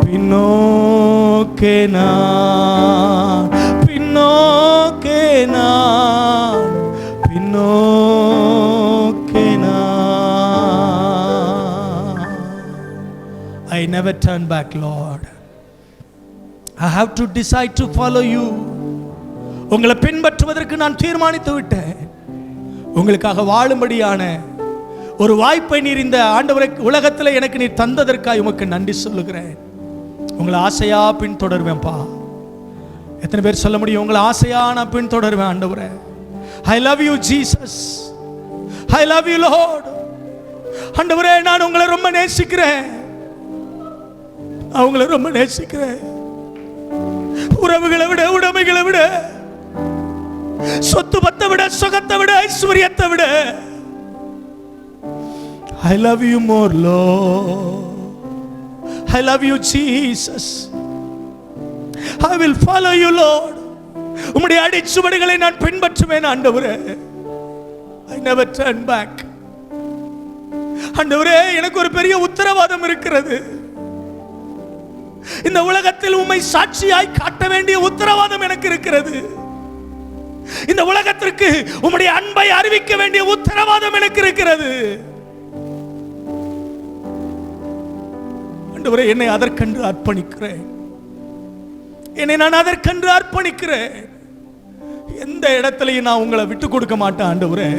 பின்னோக்கே நான், பின்னோக்கே நான், பின்னோக்கே நான். I never turn back, Lord. I have to decide to follow you. உங்களை பின்பற்றுவதற்கு நான் தீர்மானித்து விட்டேன். உங்களுக்காக வாழும்படியான ஒரு வாய்ப்பை நீர் இந்த ஆண்டவரை உலகத்தில் எனக்கு நீர் தந்ததற்காக உமக்கு நன்றி சொல்லுகிறேன். உங்களை ஆசையா பின்தொடர்வேன்ப்பா. எத்தனை பேர் சொல்ல முடியும், உங்களை ஆசையா நான் பின்தொடர்வேன் ஆண்டவரே. I love you Jesus. I love you Lord. ஆண்டவரே, நான் உங்களை ரொம்ப நேசிக்கிறேன். அவங்களை ரொம்ப நேசிக்கிறேன். உறவுகளை விட, உடைமைகளை விட, சொத்து பத்தை விட, சுகத்தை விட, ஐஸ்வர்யத்தை விட, I love you more Lord. I love you Jesus. I will follow you Lord. உம்முடைய அடிச்சுவடுகளை நான் பின்பற்றுவேன் ஆண்டவரே. I never turn back. ஆண்டவரே, எனக்கு ஒரு பெரிய உத்தரவாதம் இருக்கிறது. இந்த உலகத்தில் உம்மை சாட்சியாய் காட்ட வேண்டிய உத்தரவாதம் எனக்கு இருக்கிறது. இந்த உலகத்திற்கு உம்முடைய அன்பை அறிவிக்க வேண்டிய உத்தரவாதம் எனக்கு இருக்கிறது. ஆண்டவரே, என்னை அதற்கென்று அர்ப்பணிக்கிறேன். என்னை நான் அதற்கென்று அர்ப்பணிக்கிறேன். எந்த இடத்துலையும் நான் உங்களை விட்டு கொடுக்க மாட்டேன் ஆண்டவரே.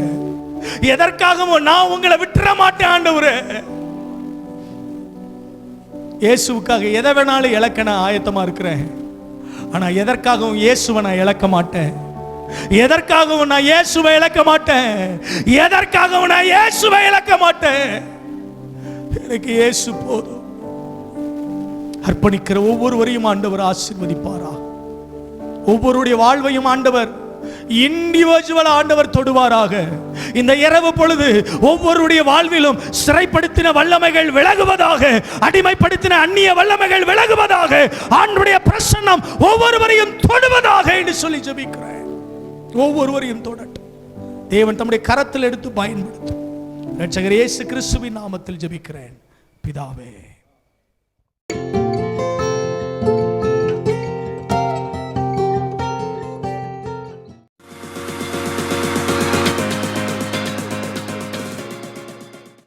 எதற்காகவும் நான் உங்களை விட்டுற மாட்டேன் ஆண்டவரே. இயேசுவுக்காக எதை வேணாலும் இழக்க நான் ஆயத்தமா இருக்கிறேன். ஆனா எதற்காகவும் இயேசுவை நான் இழக்க மாட்டேன். எதற்காகவும் நான் இயேசுவை இழக்க மாட்டேன். எதற்காகவும் நான் இயேசுவை இழக்க மாட்டேன். எனக்கு இயேசு போதும். அர்ப்பணிக்கிற ஒவ்வொருவரையும் ஆண்டவர் ஆசீர்வதிப்பாரா. ஒவ்வொருடைய வாழ்வையும் ஆண்டவர் இண்டிவிஜுவல் ஆண்டவர் தொடுவாராக. இந்த இரவு பொழுது ஒவ்வொருடைய வாழ்விலும் சிறைப்படுத்தின வல்லமைகள் விலகுவதாக, அடிமைப்படுத்தின அந்நிய வல்லமைகள் விலகுவதாக, ஆண்டவருடைய பிரசன்னம் ஒவ்வொருவரையும் தொடுவதாக என்று சொல்லி ஜெபிக்கிறேன். ஒவ்வொருவரையும் தொடட்டும். தேவன் தம்முடைய கரத்தில் எடுத்து பயன்படுத்தும். இரட்சகர் இயேசு கிறிஸ்துவின் நாமத்தில் ஜெபிக்கிறேன் பிதாவே.